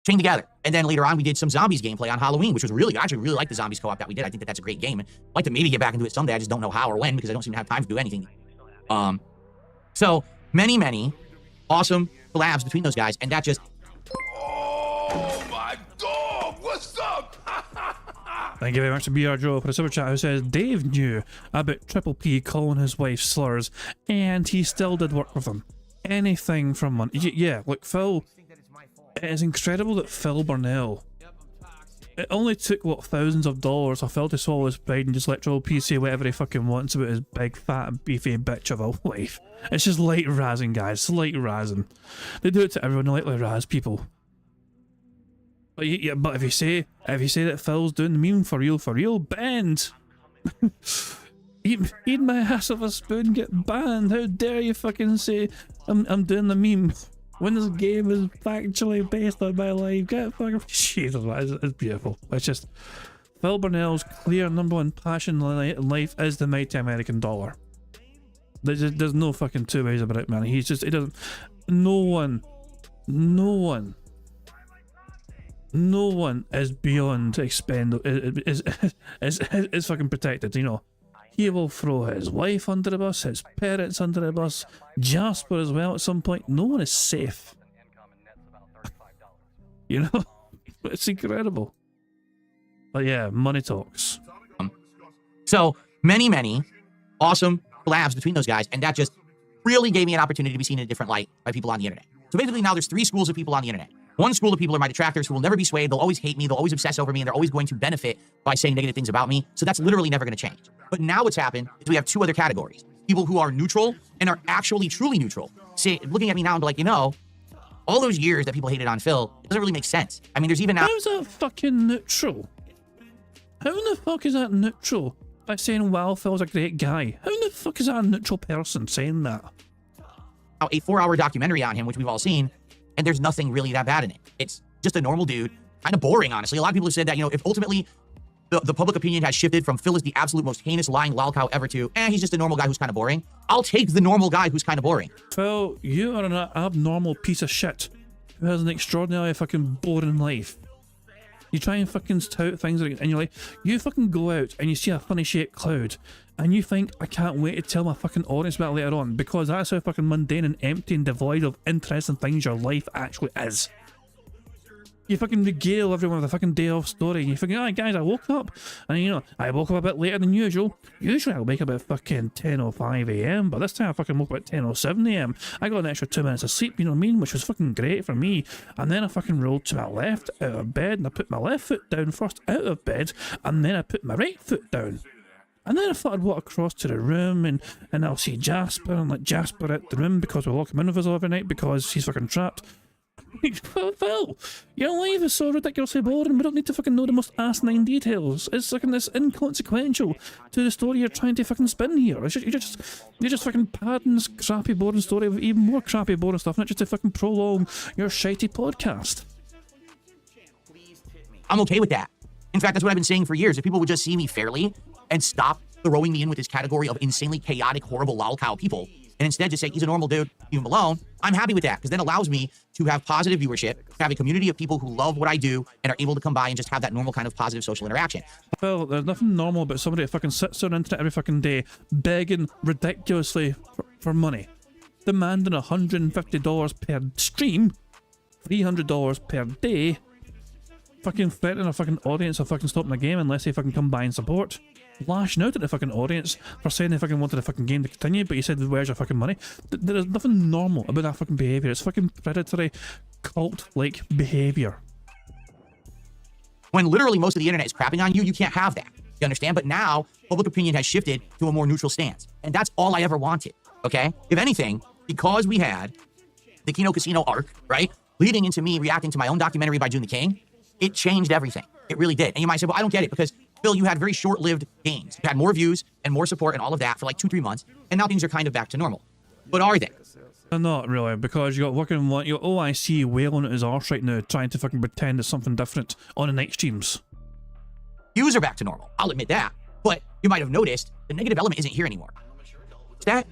Chained Together. And then later on, we did some zombies gameplay on Halloween, which was really, I actually really like the zombies co-op that we did. I think that that's a great game. And I'd like to maybe get back into it someday. I just don't know how or when, because I don't seem to have time to do anything. So many, many awesome collabs between those guys. And that just... Oh my God, what's up? Thank you very much to BR Joe for a super chat who says Dave knew about Triple P calling his wife slurs and he still did work with him. Anything from one. Yeah, look, Phil, it is incredible that Phil Burnell It only took, what, thousands of dollars for Phil to swallow his pride and just let Triple P say whatever he fucking wants about his big, fat, beefy bitch of a wife. It's just light razzing, guys. Light razzing. They do it to everyone. They lightly razz people. But, yeah, but if you say that Phil's doing the meme for real, banned. Eat my ass off a spoon, get banned. How dare you fucking say I'm doing the meme when this game is factually based on my life. Get fucking Jesus, it's beautiful. It's just Phil Burnell's clear #1 passion in life is the mighty American dollar. There's no fucking two ways about it, man. He doesn't. No one is beyond expend is fucking protected, you know. He will throw his wife under the bus, his parents under the bus, Jasper as well at some point. No one is safe. You know? It's incredible. But yeah, money talks. So many awesome collabs between those guys, and that just really gave me an opportunity to be seen in a different light by people on the internet. So basically now there's 3 schools of people on the internet. One school of people are my detractors who will never be swayed. They'll always hate me. They'll always obsess over me, and they're always going to benefit by saying negative things about me. So that's literally never going to change. But now what's happened is we have 2 other categories. People who are neutral and are actually truly neutral. See, looking at me now and be like, you know, all those years that people hated on Phil, it doesn't really make sense. I mean, there's even now... How's that fucking neutral? How in the fuck is that neutral? By saying, wow, Phil's a great guy. How in the fuck is that a neutral person saying that? A 4-hour documentary on him, which we've all seen, and there's nothing really that bad in it. It's just a normal dude, kind of boring, honestly. A lot of people have said that, you know, if ultimately the public opinion has shifted from Phil is the absolute most heinous lying lolcow ever to, he's just a normal guy who's kind of boring, I'll take the normal guy who's kind of boring. Phil, you are an abnormal piece of shit who has an extraordinarily fucking boring life. You try and fucking tout things and you're like, you fucking go out and you see a funny shaped cloud and you think, I can't wait to tell my fucking audience about it later on, because that's how fucking mundane and empty and devoid of interesting things your life actually is. You fucking regale everyone with a fucking day off story, and you fucking, alright guys, I woke up, and you know, I woke up a bit later than usual. Usually I wake up at fucking 10:05 AM, but this time I fucking woke up at 10:07 AM. I got an extra 2 minutes of sleep, you know what I mean, which was fucking great for me. And then I fucking rolled to my left out of bed, and I put my left foot down first out of bed, and then I put my right foot down. And then I thought I'd walk across to the room and I'll see Jasper and let Jasper out the room because we lock him in with us every night because he's fucking trapped. Phil, your life is so ridiculously boring. We don't need to fucking know the most asinine details. It's fucking this inconsequential to the story you're trying to fucking spin here. It's just, you're just fucking padding this crappy boring story with even more crappy boring stuff, not just to fucking prolong your shitey podcast. I'm okay with that. In fact, that's what I've been saying for years. If people would just see me fairly and stop throwing me in with this category of insanely chaotic, horrible lolcow people, and instead just say he's a normal dude, leave him alone, I'm happy with that, because then it allows me to have positive viewership, have a community of people who love what I do and are able to come by and just have that normal kind of positive social interaction. Well, there's nothing normal about somebody who fucking sits on the internet every fucking day begging ridiculously for money, demanding $150 per stream, $300 per day, fucking threatening a fucking audience of fucking stopping the game unless they fucking come by and support, lashing out at the fucking audience for saying they fucking wanted the fucking game to continue, but you said, where's your fucking money? There is nothing normal about that fucking behaviour. It's fucking predatory, cult-like behaviour. When literally most of the internet is crapping on you, you can't have that. You understand? But now, public opinion has shifted to a more neutral stance. And that's all I ever wanted, okay? If anything, because we had the Kino Casino arc, right, leading into me reacting to my own documentary by June the King, it changed everything. It really did. And you might say, well, I don't get it, because Phil, you had very short-lived gains. You had more views and more support and all of that for like 2-3 months, and now things are kind of back to normal. But are they? Not really, because you got working one, you got OIC wailing at his arse right now, trying to fucking pretend it's something different on the night streams. Views are back to normal. I'll admit that. But you might have noticed the negative element isn't here anymore. Is that?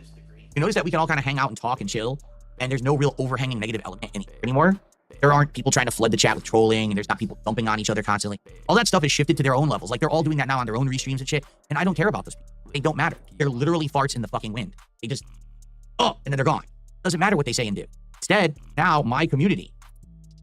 You notice that we can all kind of hang out and talk and chill, and there's no real overhanging negative element anymore? There aren't people trying to flood the chat with trolling, and there's not people dumping on each other constantly. All that stuff is shifted to their own levels. Like, they're all doing that now on their own restreams and shit, and I don't care about those people. They don't matter. They're literally farts in the fucking wind. They just, and then they're gone. Doesn't matter what they say and do. Instead, now my community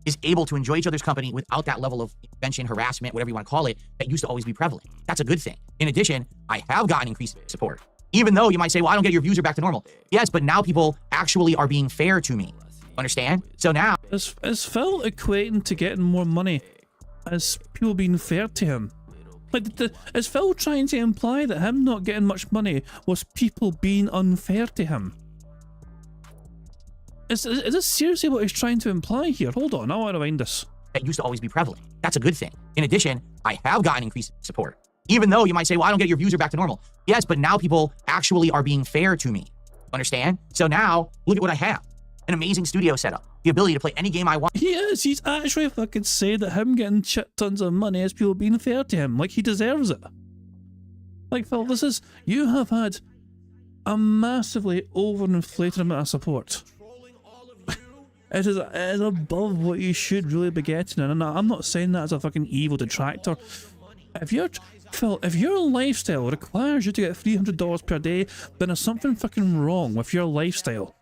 is able to enjoy each other's company without that level of intervention, harassment, whatever you want to call it, that used to always be prevalent. That's a good thing. In addition, I have gotten increased support. Even though you might say, well, I don't get your views are back to normal. Yes, but now people actually are being fair to me. Understand? So now... Is Phil equating to getting more money as people being fair to him. Like, is Phil trying to imply that him not getting much money was people being unfair to him? Is this seriously what he's trying to imply here? Hold on, I want to find this. That used to always be prevalent. That's a good thing. In addition, I have gotten increased support. Even though you might say, well, I don't get your views are back to normal. Yes, but now people actually are being fair to me. Understand? So now, look at what I have. An amazing studio setup. The ability to play any game I want. He's actually fucking saying that him getting shit tons of money is people being fair to him. Like, he deserves it. Like, Phil, you have had a massively overinflated amount of support. It is above what you should really be getting, and I'm not saying that as a fucking evil detractor. If your lifestyle requires you to get $300 per day, then there's something fucking wrong with your lifestyle.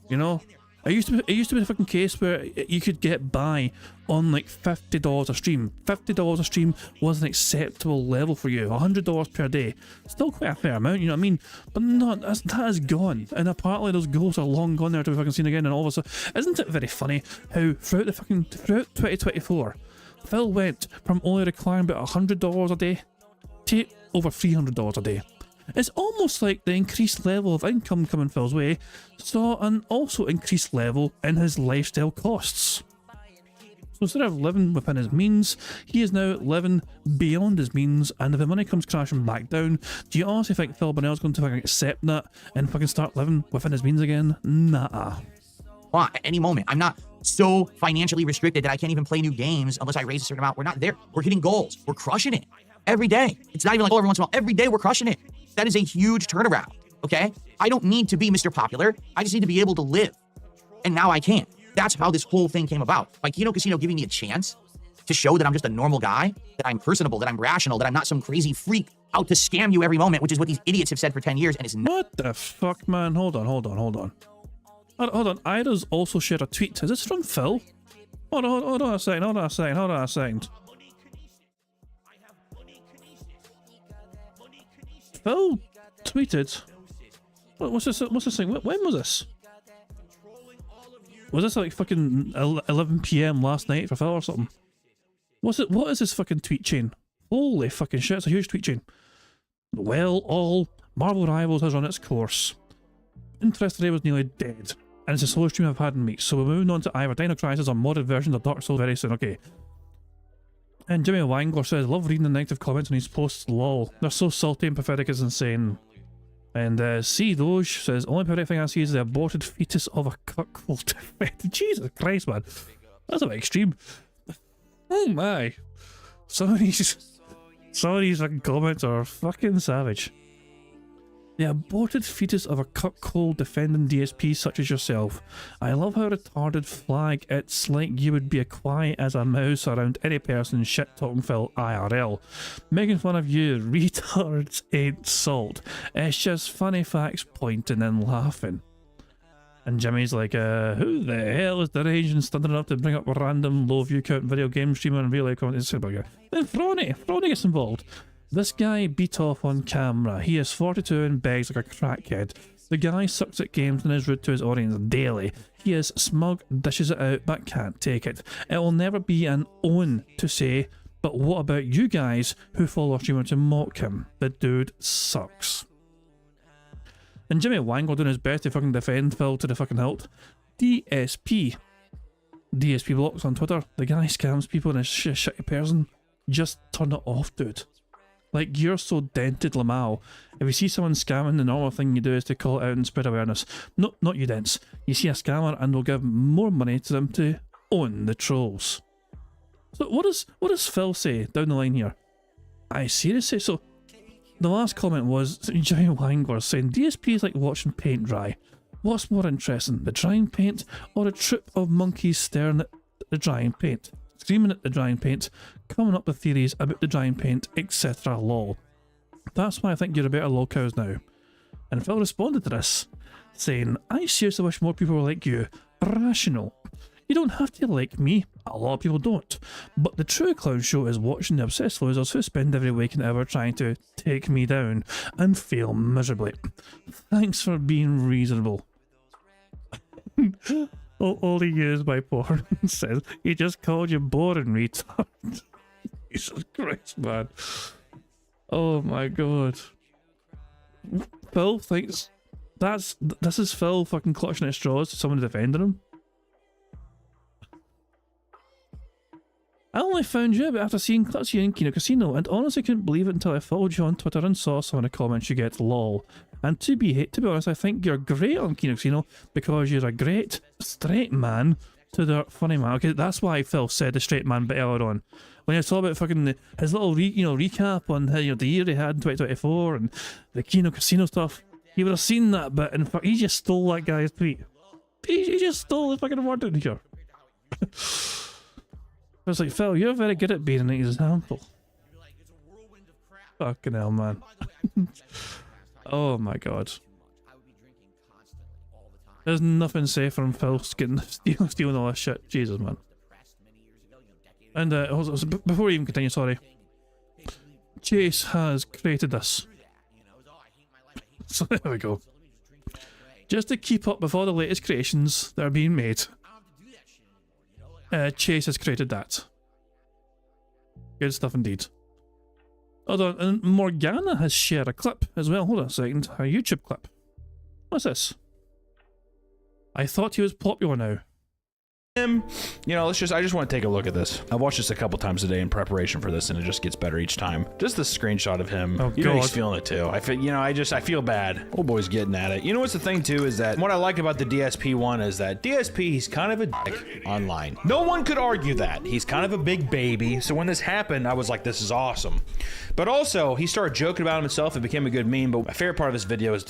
You know, it used to be a fucking case where you could get by on like $50 a stream. $50 a stream was an acceptable level for you. $100 per day, still quite a fair amount, you know what I mean? But not that is gone, and apparently those goals are long gone, there to be fucking seen again. And all of a sudden, isn't it very funny how throughout 2024, Phil went from only requiring about $100 a day to over $300 a day. It's almost like the increased level of income coming Phil's way saw an also increased level in his lifestyle costs. So instead of living within his means, he is now living beyond his means, and if the money comes crashing back down, do you honestly think Phil Burnell's going to fucking accept that and fucking start living within his means again? Nah. Well, at any moment, I'm not so financially restricted that I can't even play new games unless I raise a certain amount. We're not there. We're hitting goals. We're crushing it every day. It's not even like, oh, every once in a while. Every day we're crushing it. That is a huge turnaround, okay? I don't need to be Mr. Popular. I just need to be able to live. And now I can. That's how this whole thing came about. By Kino Casino giving me a chance to show that I'm just a normal guy, that I'm personable, that I'm rational, that I'm not some crazy freak out to scam you every moment, which is what these idiots have said for 10 years, and it's not. What the fuck, man? Hold on. Hold on. Ida's also shared a tweet. Is this from Phil? Hold on a second. Phil tweeted. What's this thing? When was this? Was this like fucking 11 PM last night for Phil or something? What is this fucking tweet chain? Holy fucking shit, it's a huge tweet chain. Well, all Marvel Rivals has run its course. Interest today was nearly dead, and it's the slowest stream I've had in weeks, so we're moving on to either Dino Crisis or modded versions of Dark Souls very soon, okay. And Jimmy Wangler says, love reading the negative comments on these posts, lol. They're so salty and pathetic, it's insane. And C. Doge says, only pathetic thing I see is the aborted fetus of a cuckold. Jesus Christ, man. That's a bit extreme. Oh my. Some of these fucking comments are fucking savage. The aborted fetus of a cuckold defending DSP such as yourself. I love how retarded flag it's like you would be as quiet as a mouse around any person shit-talking Phil IRL. Making fun of you retards ain't salt. It's just funny facts pointing and laughing. And Jimmy's like, who the hell is deranged and stunning enough to bring up a random low view count video game streamer and real life comments? Then Frony gets involved. This guy beat off on camera. He is 42 and begs like a crackhead. The guy sucks at games and is rude to his audience daily. He is smug, dishes it out, but can't take it. It will never be an own to say, but what about you guys who follow a streamer to mock him? The dude sucks. And Jimmy Wangler doing his best to fucking defend Phil to the fucking hilt. DSP blocks on Twitter. The guy scams people and is a shitty person. Just turn it off, dude. Like, you're so dented, Lamau. If you see someone scamming, the normal thing you do is to call it out and spread awareness. No, not you, Dents. You see a scammer and we'll give more money to them to own the trolls. So what does Phil say down the line here? I seriously? So, the last comment was Jimmy Wangler saying, DSP is like watching paint dry. What's more interesting, the drying paint or a troop of monkeys staring at the drying paint? Screaming at the drying paint, coming up with theories about the drying paint, etc. lol. That's why I think you're a better lolcows now. And Phil responded to this, saying, I seriously wish more people were like you, rational. You don't have to like me, a lot of people don't. But the true clown show is watching the obsessed losers who spend every waking hour trying to take me down and fail miserably. Thanks for being reasonable. All he used by porn says, he just called you boring, retard. Jesus Christ, man. Oh my god. Phil thinks this is Phil fucking clutching at straws to someone defending him. I only found you out after seeing clips of you in Kino Casino, and honestly couldn't believe it until I followed you on Twitter and saw some of the comments you get, lol. And to be honest, I think you're great on Kino Casino because you're a great straight man to the funny man. Okay, that's why Phil said the straight man bit earlier on. When I saw about fucking his little recap on how, the year he had in 2024 and the Kino Casino stuff, he would have seen that bit and he just stole that guy's tweet. He just stole the fucking word in here. I was like, Phil, you're very good at being an example. Fucking hell, man. Oh my god. There's nothing safe from Phil stealing all this shit. Jesus, man. And before we even continue, sorry. Chase has created this. So there we go. Just to keep up with all the latest creations that are being made. Chase has created that. Good stuff indeed. Although, and Morgana has shared a clip as well. Hold on a second. A YouTube clip. What's this? I thought he was popular now. You know, I just want to take a look at this. I've watched this a couple times a day in preparation for this, and it just gets better each time. Just the screenshot of him. Oh, you know, he's feeling it too. I feel, I feel bad. Old boy's getting at it. You know what's the thing too is that what I like about the DSP one is that DSP, he's kind of a dick online. No one could argue that. He's kind of a big baby. So when this happened, I was like, this is awesome. But also, he started joking about himself. It became a good meme. But my favorite part of this video is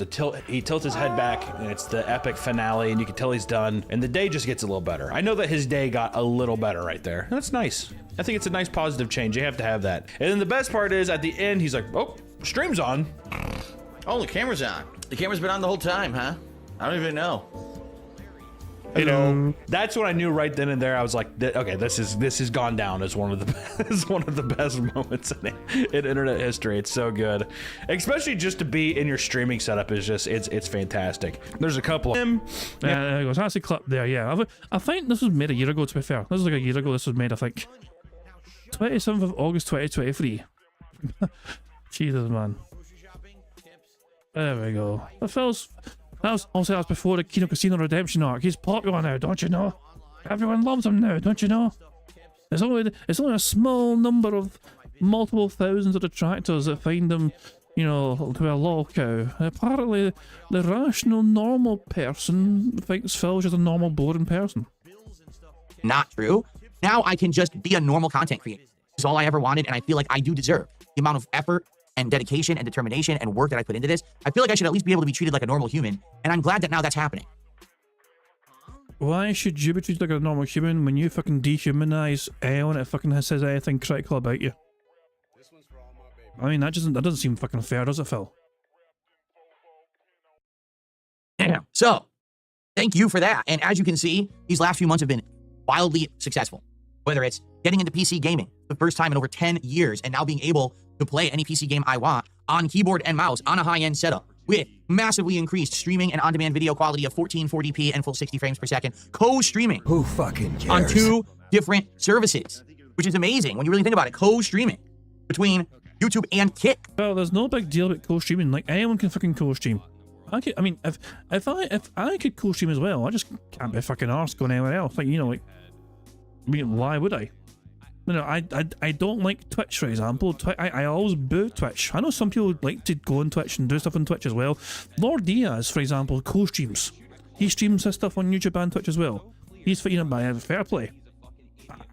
he tilts his head back, and it's the epic finale, and you can tell he's done. And the day just gets a little better. I know that his day got a little better right there. That's nice. I think it's a nice positive change. You have to have that. And then the best part is at the end, he's like, oh, stream's on. Oh, the camera's on. The camera's been on the whole time, huh? I don't even know. You know, that's what I knew right then and there. I was like, okay, this has gone down as one of the best moments in internet history. It's so good, especially just to be in your streaming setup is just it's fantastic. There's a couple of them. There goes. That's a clip there. Yeah, I think this was made a year ago. To be fair, this was like a year ago. This was made, I think, 27th of August 2023. Jesus, man. There we go. That was before the Kino Casino redemption arc. He's popular now, don't you know? Everyone loves him now, don't you know? It's only a small number of multiple thousands of detractors that find him, to a lol cow. Apparently, the rational, normal person thinks Phil's just a normal, boring person. Not true. Now I can just be a normal content creator. It's all I ever wanted, and I feel like I do deserve the amount of effort and dedication and determination and work that I put into this. I feel like I should at least be able to be treated like a normal human, and I'm glad that now that's happening. Why should you be treated like a normal human when you fucking dehumanize anyone that fucking says anything critical about you? I mean, that doesn't seem fucking fair, does it, Phil? Damn. So, thank you for that. And as you can see, these last few months have been wildly successful. Whether it's getting into PC gaming the first time in over 10 years and now being able to play any PC game I want on keyboard and mouse on a high-end setup with massively increased streaming and on-demand video quality of 1440p and full 60 frames per second, co-streaming. Who fucking cares? On 2 different services, which is amazing when you really think about it. Co-streaming between YouTube and Kick. Well, there's no big deal about co-streaming. Like, anyone can fucking co-stream. I mean, if I could co-stream as well, I just can't be fucking arsed going anywhere else. Like, I mean, why would I? I don't like Twitch, for example. I always boo Twitch. I know some people like to go on Twitch and do stuff on Twitch as well. Lord Diaz, for example, co-streams. He streams his stuff on YouTube and Twitch as well. He's, by fair play.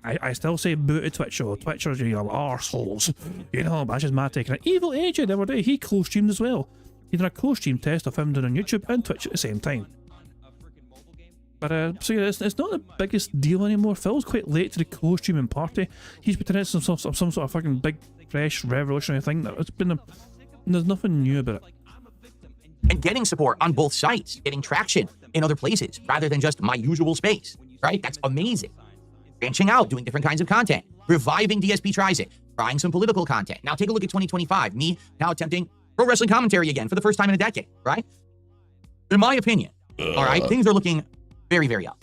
I still say boo to Twitch, or Twitchers, arseholes. But that's just my take on it. Evil AJ the other day, he co-streamed as well. He did a co-stream test of him doing on YouTube and Twitch at the same time. But so yeah, it's not the biggest deal anymore. Phil's quite late to the co-streaming party. He's pretending it's some sort of fucking big, fresh, revolutionary thing. There's nothing new about it. And getting support on both sites, getting traction in other places, rather than just my usual space, right? That's amazing. Branching out, doing different kinds of content, reviving DSP Tries It, trying some political content. Now take a look at 2025, me now attempting pro wrestling commentary again for the first time in a decade, right? In my opinion, all right, things are looking very, very up.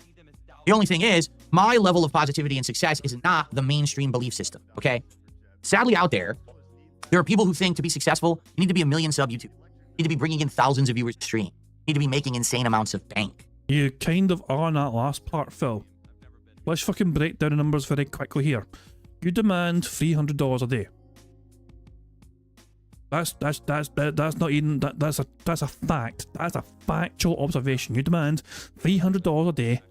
The only thing is, my level of positivity and success is not the mainstream belief system, okay? Sadly, out there are people who think to be successful, you need to be a million sub YouTube. You need to be bringing in thousands of viewers to stream. You need to be making insane amounts of bank. You kind of are on that last part, Phil. Let's fucking break down the numbers very quickly here. You demand $300 a day. That's not even that's a fact. That's a factual observation. You demand $300 a day,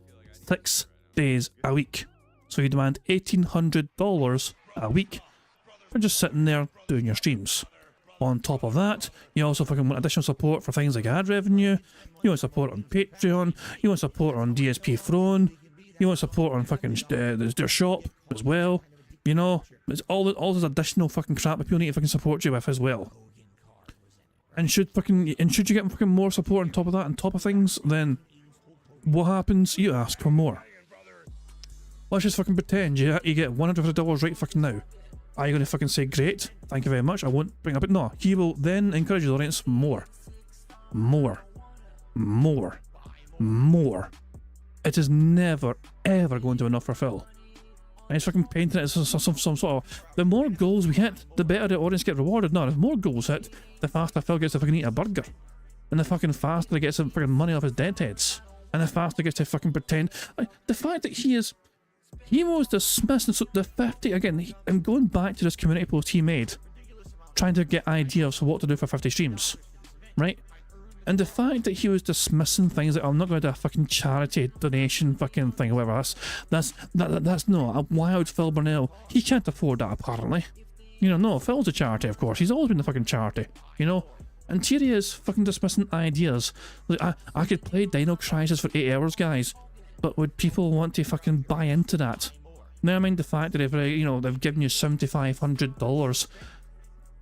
6 days a week. So you demand $1,800 a week for just sitting there doing your streams. On top of that, you also fucking want additional support for things like ad revenue. You want support on Patreon. You want support on DSP Throne. You want support on fucking their shop as well. You know, it's all this additional fucking crap that people need to fucking support you with as well. And should you get fucking more support on top of that, on top of things, then what happens? You ask for more. Let's just fucking pretend you get $150 right fucking now. Are you going to fucking say, great, thank you very much, I won't bring up it? No, he will then encourage the audience more. More. More. More. It is never, ever going to be enough for Phil. And he's fucking painting it as some sort of... The more goals we hit, the better the audience get rewarded. No, the more goals hit, the faster Phil gets to fucking eat a burger. And the fucking faster he gets some fucking money off his dead heads. And the faster he gets to fucking pretend... Like, the fact that he was dismissed, so the 50... Again, I'm going back to this community post he made, trying to get ideas for what to do for 50 streams. Right? And the fact that he was dismissing things like, I'm not going to do a fucking charity donation fucking thing, whatever, that's no, why would Phil Burnell? He can't afford that, apparently. You know, no, Phil's a charity, of course. He's always been the fucking charity, you know? And here he is, fucking dismissing ideas. Like, I could play Dino Crisis for 8 hours, guys, but would people want to fucking buy into that? Never mind the fact that they've given you $7,500,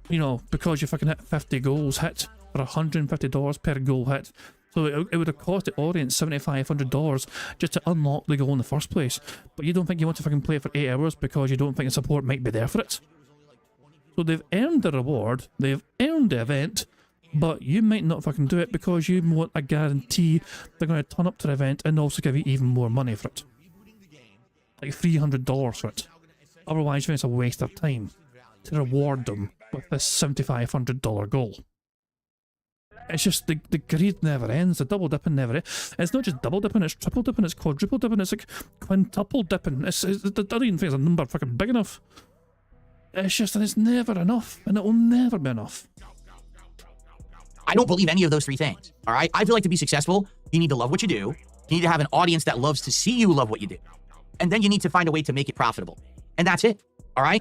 you know, because you fucking hit 50 goals hit. For $150 per goal hit. So it would have cost the audience $7,500 just to unlock the goal in the first place. But you don't think you want to fucking play it for 8 hours because you don't think the support might be there for it. So they've earned the reward, they've earned the event, but you might not fucking do it because you want a guarantee they're going to turn up to the event and also give you even more money for it. Like $300 for it. Otherwise you think it's a waste of time to reward them with this $7,500 goal. It's just the greed never ends, the double dipping never ends. It's not just double dipping, it's triple dipping, it's quadruple dipping, it's like quintuple dipping. I don't even think it's a number fucking big enough. It's just that it's never enough, and it will never be enough. I don't believe any of those three things, all right? I feel like to be successful, you need to love what you do. You need to have an audience that loves to see you love what you do. And then you need to find a way to make it profitable. And that's it, all right?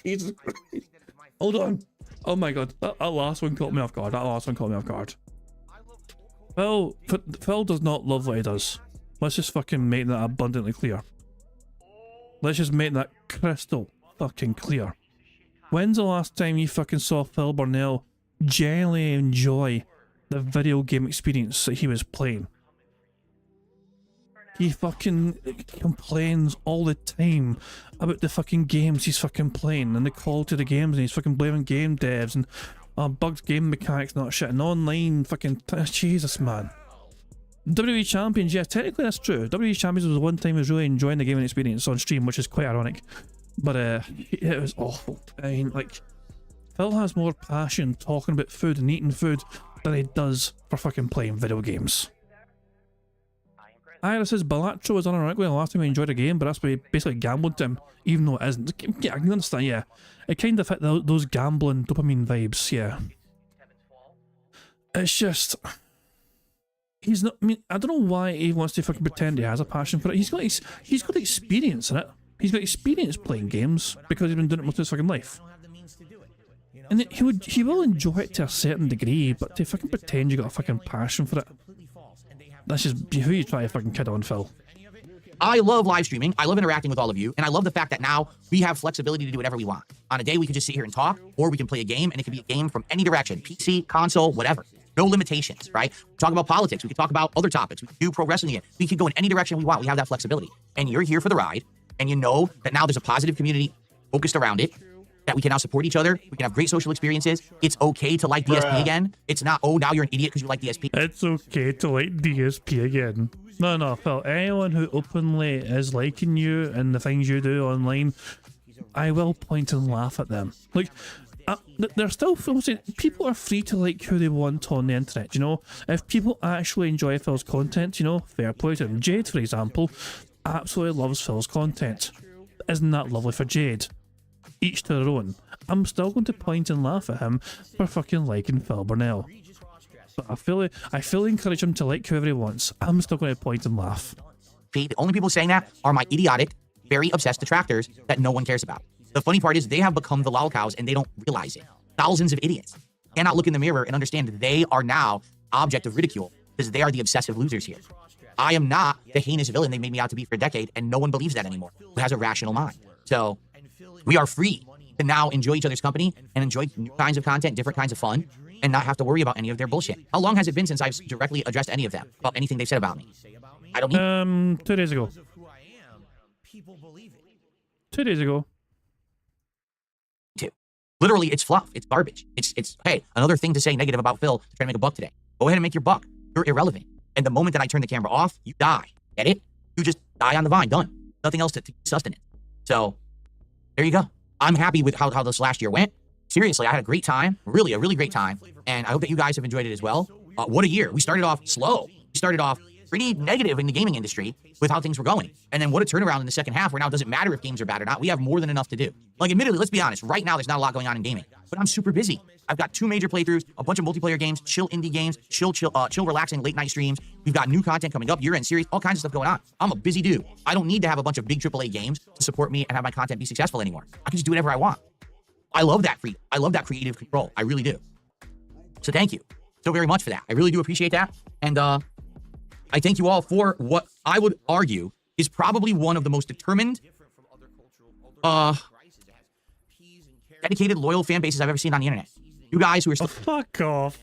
Jesus Christ. Hold on. Oh my god, that last one caught me off guard. Phil does not love what he does. Let's just fucking make that abundantly clear. Let's just make that crystal fucking clear. When's the last time you fucking saw Phil Burnell genuinely enjoy the video game experience that he was playing? He fucking complains all the time about the fucking games he's fucking playing and the quality of the games, and he's fucking blaming game devs and bugged game mechanics, not shit, and online fucking... Jesus, man. WWE Champions, yeah, technically that's true. WWE Champions was the one time he was really enjoying the gaming experience on stream, which is quite ironic. But it was awful. I mean, like, Phil has more passion talking about food and eating food than he does for fucking playing video games. Ira says Balatro was unironically the last time we enjoyed a game, but that's why he basically gambled to him, even though it isn't. Yeah, I can understand, yeah. It kind of hit those gambling dopamine vibes, yeah. It's just... He's not... I mean, I don't know why he wants to fucking pretend he has a passion for it. He's got experience in it. He's got experience playing games because he's been doing it most of his fucking life. And he will enjoy it to a certain degree, but to fucking pretend you got a fucking passion for it, that's just who you try to fucking kid on, Phil. I love live streaming. I love interacting with all of you. And I love the fact that now we have flexibility to do whatever we want. On a day, we can just sit here and talk, or we can play a game, and it can be a game from any direction. PC, console, whatever. No limitations, right? Talk about politics. We can talk about other topics. We can do pro wrestling again. We can go in any direction we want. We have that flexibility. And you're here for the ride. And you know that now there's a positive community focused around it. that we can now support each other. We can have great social experiences. It's okay to like DSP again. It's not, oh, now you're an idiot because you like DSP. It's okay to like DSP again. No, Phil. Anyone who openly is liking you and the things you do online, I will point and laugh at them. Like, they're still, people are free to like who they want on the internet, you know? If people actually enjoy Phil's content, you know, fair play to them. Jade, for example, absolutely loves Phil's content. Isn't that lovely for Jade? Each to their own. I'm still going to point and laugh at him for fucking liking Phil Burnell. But I fully encourage him to like whoever he wants. I'm still going to point and laugh. The only people saying that are my idiotic, very obsessed detractors that no one cares about. The funny part is they have become the lol cows and they don't realize it. Thousands of idiots cannot look in the mirror and understand that they are now object of ridicule because they are the obsessive losers here. I am not the heinous villain they made me out to be for a decade, and no one believes that anymore who has a rational mind. So we are free to now enjoy each other's company and enjoy new kinds of content, different kinds of fun, and not have to worry about any of their bullshit. How long has it been since I've directly addressed any of them about anything they've said about me? I don't need 2 days ago. 2 days ago. Literally, it's fluff. It's garbage. It's hey, another thing to say negative about Phil to try to make a buck today. Go ahead and make your buck. You're irrelevant. And the moment that I turn the camera off, you die. Get it? You just die on the vine. Done. Nothing else to sustenance. So there you go. I'm happy with how this last year went. Seriously, I had a great time. Really, a really great time. And I hope that you guys have enjoyed it as well. What a year. We started off slow. We started off pretty negative in the gaming industry with how things were going. And then what a turnaround in the second half where now it doesn't matter if games are bad or not. We have more than enough to do. Like, admittedly, let's be honest. Right now, there's not a lot going on in gaming. But I'm super busy. I've got 2 major playthroughs, a bunch of multiplayer games, chill indie games, chill relaxing late night streams. We've got new content coming up, year-end series, all kinds of stuff going on. I'm a busy dude. I don't need to have a bunch of big AAA games to support me and have my content be successful anymore. I can just do whatever I want. I love that freedom. I love that creative control. I really do. So thank you so very much for that. I really do appreciate that. And I thank you all for what I would argue is probably one of the most determined, dedicated, loyal fan bases I've ever seen on the internet. You guys who are still— fuck off.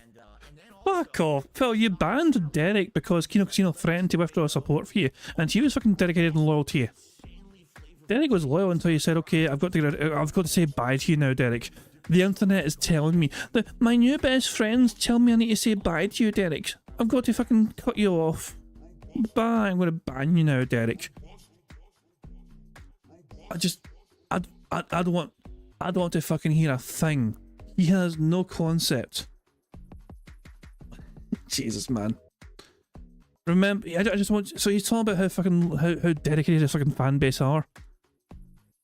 Fuck off. Phil, you banned Derek because Kino Casino threatened to withdraw support for you, and he was fucking dedicated and loyal to you. Derek was loyal until you said, okay, I've got to say bye to you now, Derek. The internet is telling me that my new best friends tell me I need to say bye to you, Derek. I've got to fucking cut you off. Bye, I'm going to ban you now, Derek. I don't want to fucking hear a thing. He has no concept. Jesus, man. Remember, I just want, so he's talking about how fucking, how dedicated his fucking fan base are.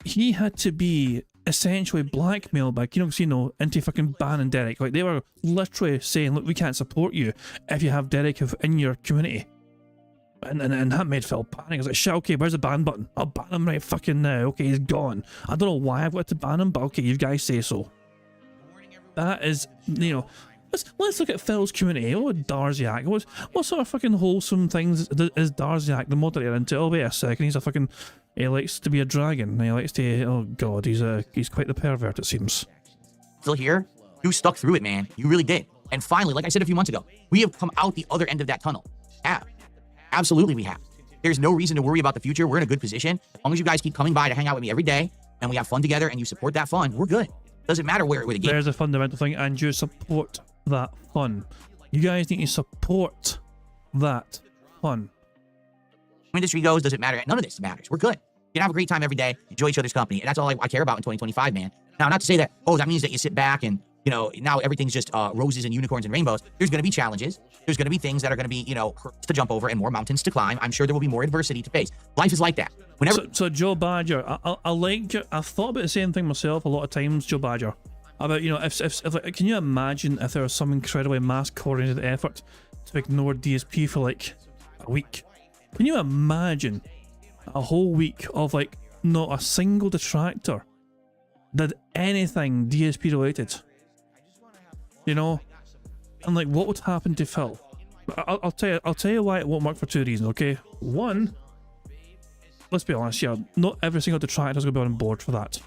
He had to be essentially blackmailed by Kino Casino into fucking banning Derek. Like, they were literally saying, look, we can't support you if you have Derek in your community. And that made Phil panic. I was like, shit, okay, where's the ban button? I'll ban him right fucking now. Okay, he's gone. I don't know why I've got to ban him, but okay, you guys say so. That is, you know, let's look at Phil's community. Oh, Darziak. What sort of fucking wholesome things is Darziak, the moderator, into? Oh, wait a second, he's a fucking, he likes to be a dragon. He likes to, oh god, he's quite the pervert, it seems. still here, you stuck through it, man. You really did. And finally, like I said a few months ago, we have come out the other end of that tunnel. Yeah, absolutely we have. There's no reason to worry about the future. We're in a good position. As long as you guys keep coming by to hang out with me every day and we have fun together and you support that fun, we're good. Doesn't matter where the game. There's a fundamental thing, and you support that fun. You guys need to support that fun. Industry goes, doesn't matter. None of this matters. We're good. You can have a great time every day, enjoy each other's company. And that's all I care about in 2025, man. Now, not to say that, oh, that means that you sit back and, you know, now everything's just roses and unicorns and rainbows. There's going to be challenges. There's going to be things that are going to be, you know, hurdles to jump over and more mountains to climb. I'm sure there will be more adversity to face. Life is like that. Whenever. So Joe Badger, I like. I've thought about the same thing myself a lot of times, Joe Badger. About, you know, if like, can you imagine if there was some incredibly mass-coordinated effort to ignore DSP for like a week? Can you imagine a whole week of like not a single detractor did anything DSP related? You know, and like what would happen to Phil? I'll tell you why it won't work for two reasons. Okay, one, let's be honest here, not every single detractor is gonna be on board for that.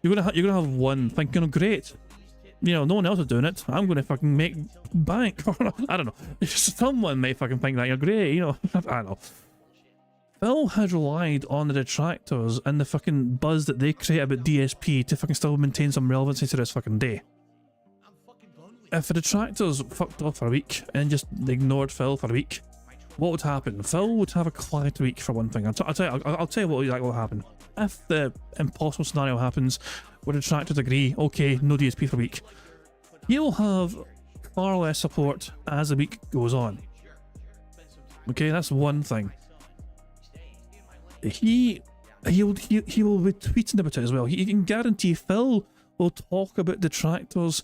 You're gonna have one thinking, oh, great, you know, no one else is doing it, I'm gonna fucking make bank. I don't know, someone may fucking think that, you're great, you know. I don't know. Phil has relied on the detractors and the fucking buzz that they create about DSP to fucking still maintain some relevancy to this fucking day. If the detractors fucked off for a week and just ignored Phil for a week, what would happen? Phil would have a quiet week for one thing. I'll tell you what exactly will happen. If the impossible scenario happens where the detractors agree, okay, no DSP for a week, he'll have far less support as the week goes on. Okay, that's one thing. He will be tweeting about it as well. You can guarantee Phil will talk about detractors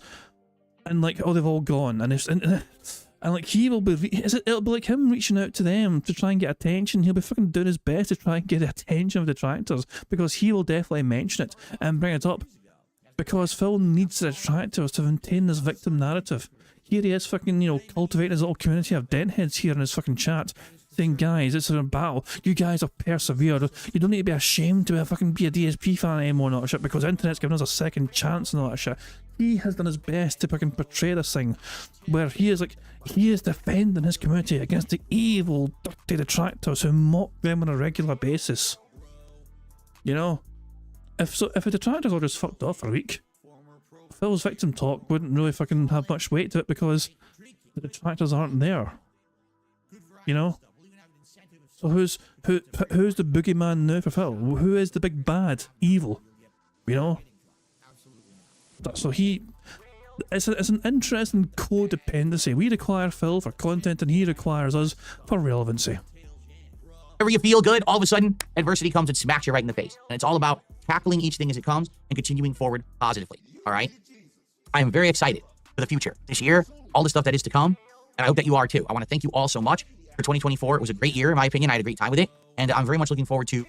and like, oh, they've all gone, and like he will be. It'll be like him reaching out to them to try and get attention. He'll be fucking doing his best to try and get the attention of detractors because he will definitely mention it and bring it up because Phil needs the detractors to maintain this victim narrative. Here he is, fucking, you know, cultivating his little community of dentheads here in his fucking chat. Saying, guys, it's a battle. You guys have persevered. You don't need to be ashamed to be a DSP fan anymore and all that shit because the internet's given us a second chance and all that shit. He has done his best to fucking portray this thing where he is defending his community against the evil, dirty detractors who mock them on a regular basis. You know? If the detractors all just fucked off for a week, Phil's victim talk wouldn't really fucking have much weight to it because the detractors aren't there. You know? So who's the boogeyman now for Phil? Who is the big bad evil? You know? So it's an interesting codependency. We require Phil for content and he requires us for relevancy. Whenever you feel good, all of a sudden, adversity comes and smacks you right in the face. And it's all about tackling each thing as it comes and continuing forward positively, all right? I am very excited for the future. This year, all the stuff that is to come, and I hope that you are too. I want to thank you all so much for 2024. It was a great year, in my opinion. I had a great time with it, and I'm very much looking forward to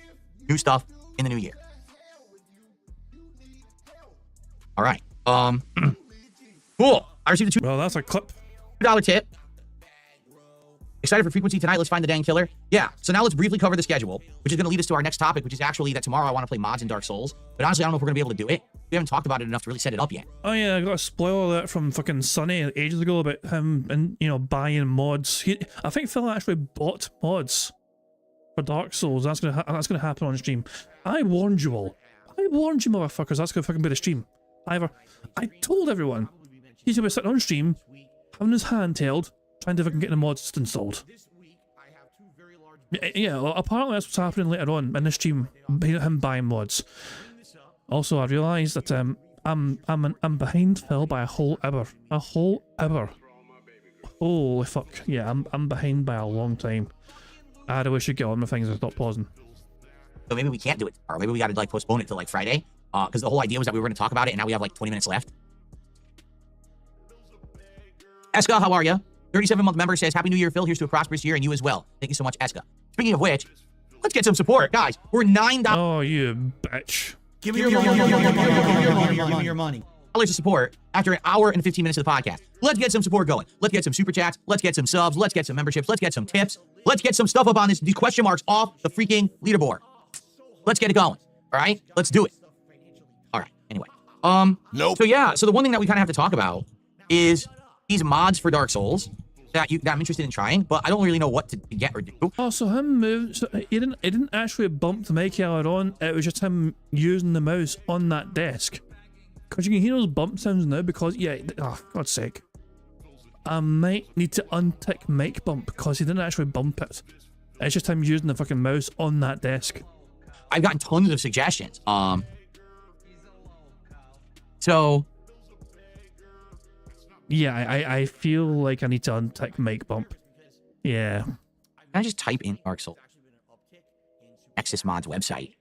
new stuff in the new year. All right. Cool. I received a Well, that's a clip. $2 tip. Excited for frequency tonight. Let's find the dang killer. Yeah. So now let's briefly cover the schedule, which is going to lead us to our next topic, which is actually that tomorrow I want to play mods in Dark Souls. But honestly, I don't know if we're going to be able to do it. We haven't talked about it enough to really set it up yet. Oh yeah, I got a spoiler alert from fucking Sunny ages ago about him and, you know, buying mods. I think Phil actually bought mods for Dark Souls. That's gonna happen on stream. I warned you all. I warned you motherfuckers. That's gonna fucking be the stream. I told everyone he's gonna be sitting on stream, having his handheld, trying to fucking get the mods installed. Yeah, well, apparently that's what's happening later on in the stream. Him buying mods. Also, I realised that I'm behind Phil by a whole hour. A whole hour. Holy fuck! Yeah, I'm behind by a long time. I really should get on with things and stop pausing. So maybe we can't do it tomorrow. Maybe we got to like postpone it to like Friday. Because the whole idea was that we were going to talk about it, and now we have like 20 minutes left. Eska, how are you? 37-month member says, Happy New Year, Phil. Here's to a prosperous year, and you as well. Thank you so much, Eska. Speaking of which, let's get some support, guys. We're $9. Oh, you bitch. Give me your money. $9 of support after an hour and 15 minutes of the podcast. Let's get some support going. Let's get some super chats. Let's get some subs. Let's get some memberships. Let's get some tips. Let's get some stuff up on these question marks off the freaking leaderboard. Let's get it going. All right? Let's do it. All right. Anyway. Nope. So yeah. So the one thing that we kind of have to talk about is these mods for Dark Souls that I'm interested in trying, but I don't really know what to get or do. Oh, so him move. So he didn't actually bump the mic earlier on. It was just him using the mouse on that desk. Because you can hear those bump sounds now. Because yeah, oh God's sake, I might need to untick mic bump because he didn't actually bump it. It's just him using the fucking mouse on that desk. I've gotten tons of suggestions. So yeah, I feel like I need to untick mic bump. Yeah. Can I just type in Dark Souls? Nexus Mods website.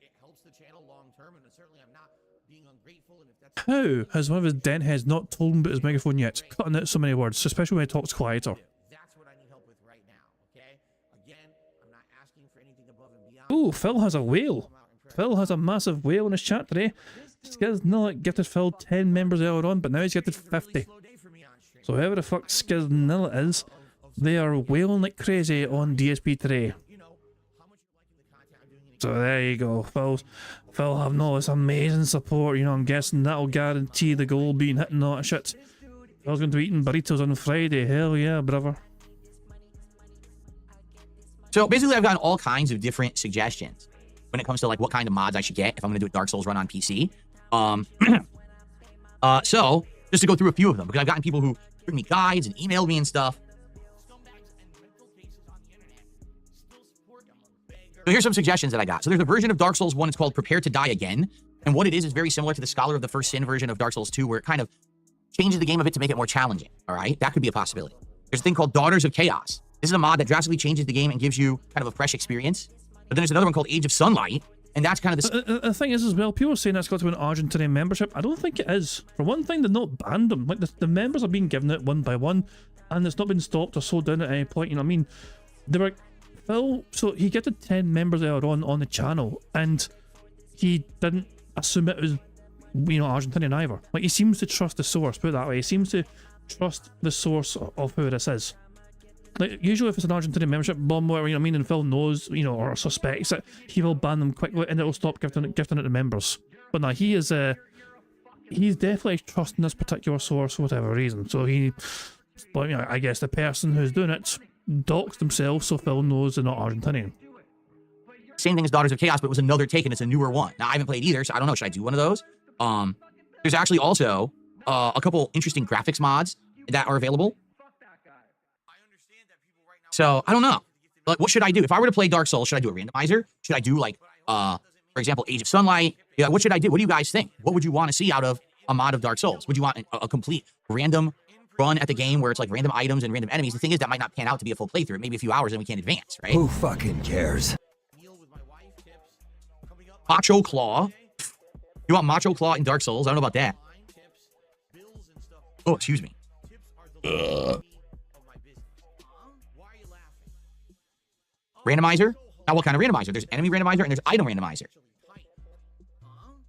How has one of his dent heads not told him about his megaphone yet? Cutting out so many words, especially when he talks quieter. Ooh, Phil has a whale. Phil has a massive whale in his chat today. Skiznillet gifted Phil 10 members earlier on, but now he's gifted 50. So whoever the fuck Skiznillet is, they are wailing like crazy on DSP today. So there you go, Phil having all this amazing support, you know, I'm guessing that'll guarantee the goal being hit and all that shit. Phil's going to be eating burritos on Friday, hell yeah, brother. So basically, I've gotten all kinds of different suggestions when it comes to like what kind of mods I should get if I'm going to do a Dark Souls run on PC. So just to go through a few of them, because I've gotten people who bring me guides and emailed me and stuff. So here's some suggestions that I got. So there's a version of Dark Souls 1. It's called Prepare to Die Again. And what it is very similar to the Scholar of the First Sin version of Dark Souls 2, where it kind of changes the game a bit to make it more challenging. All right, that could be a possibility. There's a thing called Daughters of Chaos. This is a mod that drastically changes the game and gives you kind of a fresh experience. But then there's another one called Age of Sunlight, and that's kind of the thing is as well, people are saying that's got to be an Argentinian membership. I don't think it is. For one thing, they've not banned them. Like the members are being given it one by one, and it's not been stopped or slowed down at any point. You know what I mean? They were Phil, so he getted 10 members earlier on the channel, and he didn't assume it was, you know, Argentinian either. Like, he seems to trust the source, put it that way. He seems to trust the source of who this is. Like, usually if it's an Argentinian membership bomb, whatever, you know what I mean, and Phil knows, you know, or suspects it, he will ban them quickly, and it'll stop gifting it to members. But no, he is, he's definitely trusting this particular source for whatever reason. So he, but, you know, I guess the person who's doing it doxed themselves so Phil knows they're not Argentinian. same thing as Daughters of Chaos, but it was another take and it's a newer one. Now, I haven't played either, so I don't know. Should I do one of those? There's actually also a couple interesting graphics mods that are available. So, I don't know. Like, what should I do? If I were to play Dark Souls, should I do a randomizer? Should I do, like, for example, Age of Sunlight? Yeah, what should I do? What do you guys think? What would you want to see out of a mod of Dark Souls? Would you want a complete random run at the game where it's like random items and random enemies? The thing is, that might not pan out to be a full playthrough. Maybe a few hours and we can't advance, right? Who fucking cares? Macho Claw. You want Macho Claw in Dark Souls? I don't know about that. Oh, excuse me. Randomizer? Now, what kind of randomizer? There's enemy randomizer and there's item randomizer.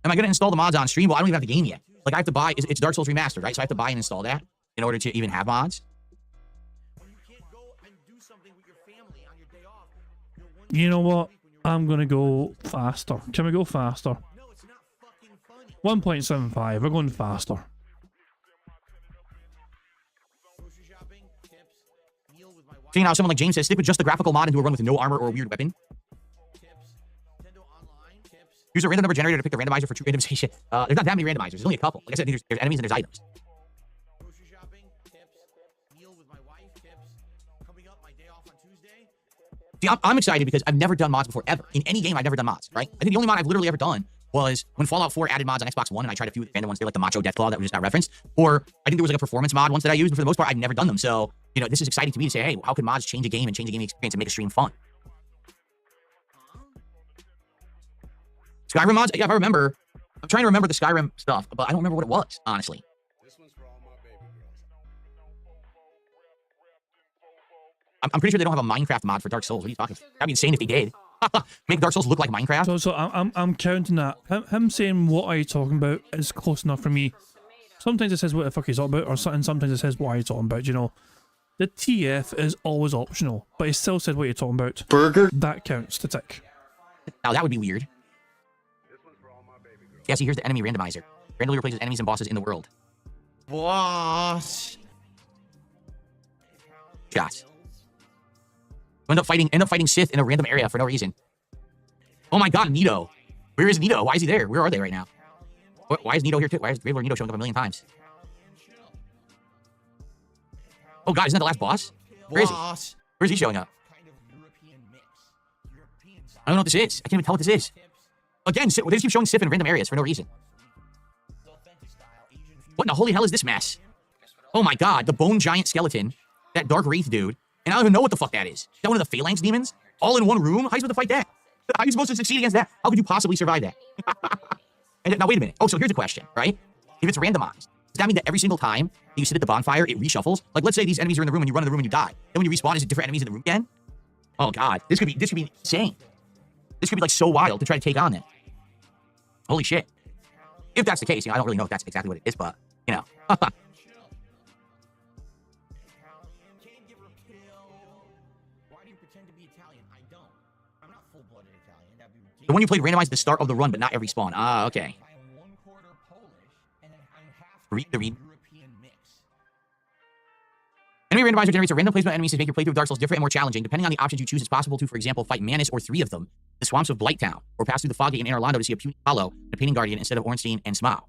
Am I going to install the mods on stream? Well, I don't even have the game yet. Like, I have to buy, it's Dark Souls Remastered, right? So I have to buy and install that in order to even have mods. You know what? I'm going to go faster. Can we go faster? 1.75. We're going faster. See, now someone like James says, stick with just the graphical mod and do a run with no armor or a weird weapon. Use a random number generator to pick the randomizer for true randomization. There's not that many randomizers. There's only a couple. Like I said, there's enemies and there's items. See, I'm excited because I've never done mods before, ever. In any game, I've never done mods, right? I think the only mod I've literally ever done was when Fallout 4 added mods on Xbox One, and I tried a few random ones there, like the Macho Deathclaw that we just got referenced. Or I think there was like a performance mod once that I used, but for the most part, I've never done them. So, you know, this is exciting to me to say, hey, how can mods change a game and change a gaming experience and make a stream fun? Skyrim mods? Yeah, if I remember. I'm trying to remember the Skyrim stuff, but I don't remember what it was, honestly. I'm pretty sure they don't have a Minecraft mod for Dark Souls. What are you talking about? That'd be insane if they did. Make Dark Souls look like Minecraft. So I'm counting that. Him saying what are you talking about is close enough for me. Sometimes it says what the fuck he's talking about, or sometimes it says what are you talking about, you know. The TF is always optional, but he still said what you're talking about. Burger? That counts to tick. Now that would be weird. Yeah, see, here's the enemy randomizer. Randomly replaces enemies and bosses in the world. Boss. Shots. End up fighting Sith in a random area for no reason. Oh my god, Nito. Where is Nito? Why is he there? Where are they right now? Why is Nito here too? Why is regular Nito showing up a million times? Oh god, isn't that the last boss? Where is he? Where is he showing up? I don't know what this is. I can't even tell what this is. Again, they just keep showing Sith in random areas for no reason. What in the holy hell is this mess? Oh my god, the bone giant skeleton. That Dark Wraith dude. And I don't even know what the fuck that is. Is that one of the Phalanx demons? All in one room? How are you supposed to fight that? How are you supposed to succeed against that? How could you possibly survive that? And now, wait a minute. Oh, so here's a question, right? If it's randomized, does that mean that every single time that you sit at the bonfire, it reshuffles? Like, let's say these enemies are in the room and you run in the room and you die. Then when you respawn, is it different enemies in the room again? Oh, God. This could be insane. This could be, like, so wild to try to take on that. Holy shit. If that's the case, you know, I don't really know if that's exactly what it is, but, you know. The one you played randomized at the start of the run, but not every spawn. Ah, okay. Read. Enemy the randomizer generates a random placement of enemies to make your playthrough of Dark Souls different and more challenging. Depending on the options you choose, it's possible to, for example, fight Manus or 3 of them, the swamps of Blighttown, or pass through the Fog Gate in Anor Londo to see a puny hollow and a painting guardian instead of Ornstein and Smough.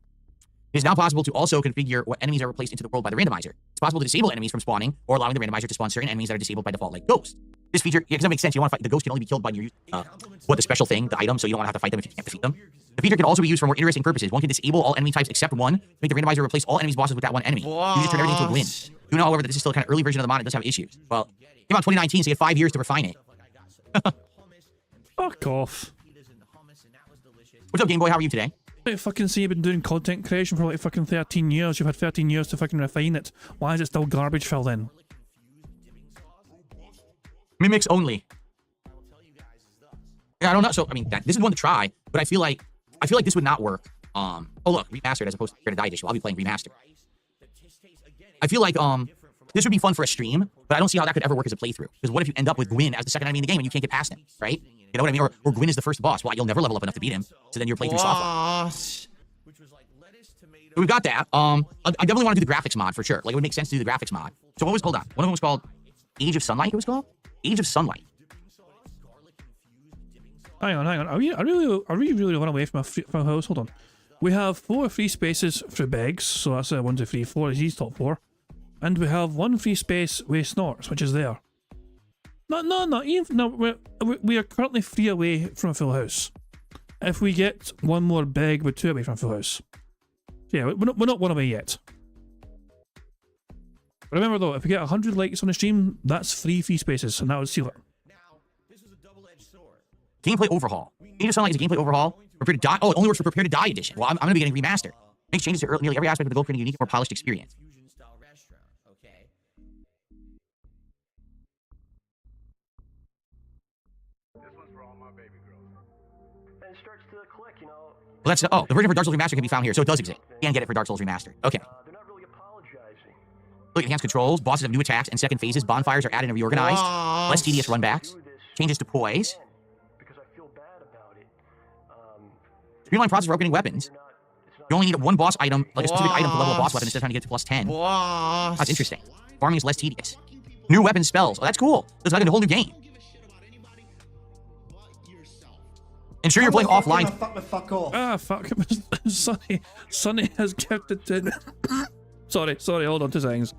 It is now possible to also configure what enemies are replaced into the world by the randomizer. It's possible to disable enemies from spawning, or allowing the randomizer to spawn certain enemies that are disabled by default, like ghosts. This feature, because that makes sense, you want to fight, the ghost can only be killed by your the special thing, the item, so you don't want to have to fight them if you can't defeat them. The feature can also be used for more interesting purposes. One can disable all enemy types except one, make the randomizer replace all enemies bosses with that one enemy. You just turn everything into a win. Do know, however, that this is still a kind of early version of the mod. It does have issues. Well, it came out in 2019, so you had 5 years to refine it. Fuck off. What's up, Game Boy? How are you today? I fucking see you've been doing content creation for like fucking 13 years. You've had 13 years to fucking refine it. Why is it still garbage filled in? Mimics only. Yeah, I don't know. So, I mean, this is one to try, but I feel like this would not work. Oh, look, remastered as opposed to Fair to Die edition. I'll be playing remastered. I feel like, this would be fun for a stream, but I don't see how that could ever work as a playthrough. Because what if you end up with Gwyn as the second enemy in the game and you can't get past him, right? You know what I mean? Or Gwyn is the first boss. Well, you'll never level up enough to beat him, so then your playthrough's soft. We've got that. I definitely want to do the graphics mod for sure. Like, it would make sense to do the graphics mod. So what was, hold on. One of them was called Age of Sunlight, it was called? Age of Sunlight. Hang on. I really run away from my house. Hold on. We have 4 free spaces for Beggs, so that's 1, 2, 3, 4. He's top 4. And we have 1 free space with Snorts, which is there. Not even. No, we are currently 3 away from a full house. If we get 1 more Begg, we're 2 away from a full house. So yeah, we're not 1 away yet. Remember though, if we get 100 likes on the stream, that's 3 free spaces, and that would seal it. Gameplay overhaul. Age of Sunlight is a gameplay overhaul. Prepare to Die. Oh, it only works for Prepare to Die edition. Well, I'm going to be getting remastered. Makes changes to nearly every aspect of the goal, creating a unique, more polished experience. Well, that's the version for Dark Souls Remastered can be found here, so it does exist. You can get it for Dark Souls Remastered. Okay. Look, enhanced controls, bosses have new attacks and second phases, bonfires are added and reorganized, less tedious runbacks, changes to poise, streamlined process for upgrading weapons. You only need 1 boss item, like a specific item to level a boss weapon instead of trying to get to plus 10. That's interesting. Farming is less tedious. New weapon spells. Oh, that's cool. That's like a whole new game. Ensure you're playing offline. Fuck off. Ah, fuck. Sonny has kept it in. Sorry, hold on 2 seconds.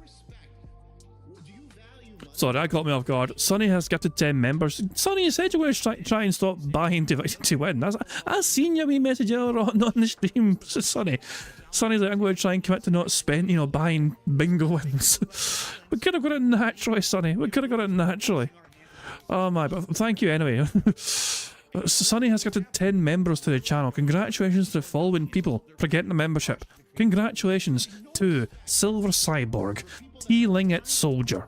Sorry, I caught me off guard. Sonny has gifted 10 members. Sonny, you said you were going to try and stop buying to win. I seen your wee message earlier on the stream, Sonny's like, I'm going to try and commit to not spend, buying bingo wins. We could have got it naturally, Sonny. We could have got it naturally. Oh my, but thank you anyway. Sonny has gifted 10 members to the channel. Congratulations to the following people for getting the membership. Congratulations to Silver Cyborg, T-Linget Soldier,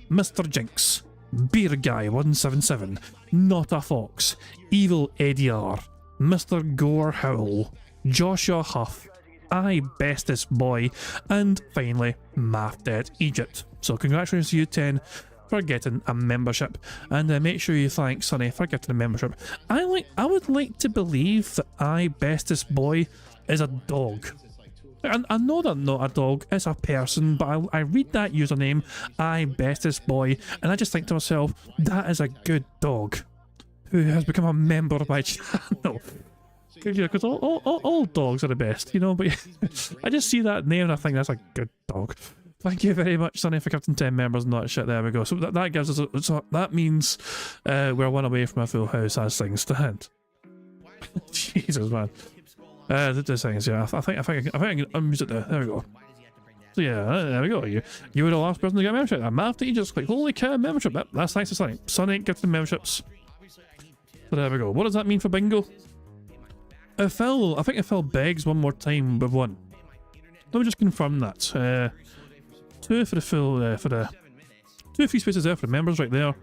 Mr. Jinx, Beer Guy 177, Not a Fox, Evil ADR, Mr. Gore Howl, Joshua Huff, I Bestest Boy, and finally Mathdet Egypt. So congratulations to you 10 for getting a membership, and make sure you thank Sonny for getting a membership. I would like to believe that I Bestest Boy is a dog. I know they're not a dog, it's a person, but I read that username, I Bestest Boy, and I just think to myself, that is a good dog who has become a member of my channel. Because all dogs are the best, but I just see that name and I think that's a good dog. Thank you very much, Sonny, for captain 10 members and all that shit. There we go. So that gives us so that means we're 1 away from a full house as things stand. Jesus, man. The things, yeah. I think I can unmute it there. There we go. So yeah, there we go. You were the last person to get a membership. I'm after you just click, holy cow, membership. That's thanks to Sonny. Sonny gets the memberships. So there we go. What does that mean for bingo? I think I fell Beggs 1 more time with 1. Let me just confirm that. 2 for the full, for the 2 free spaces there for the members right there.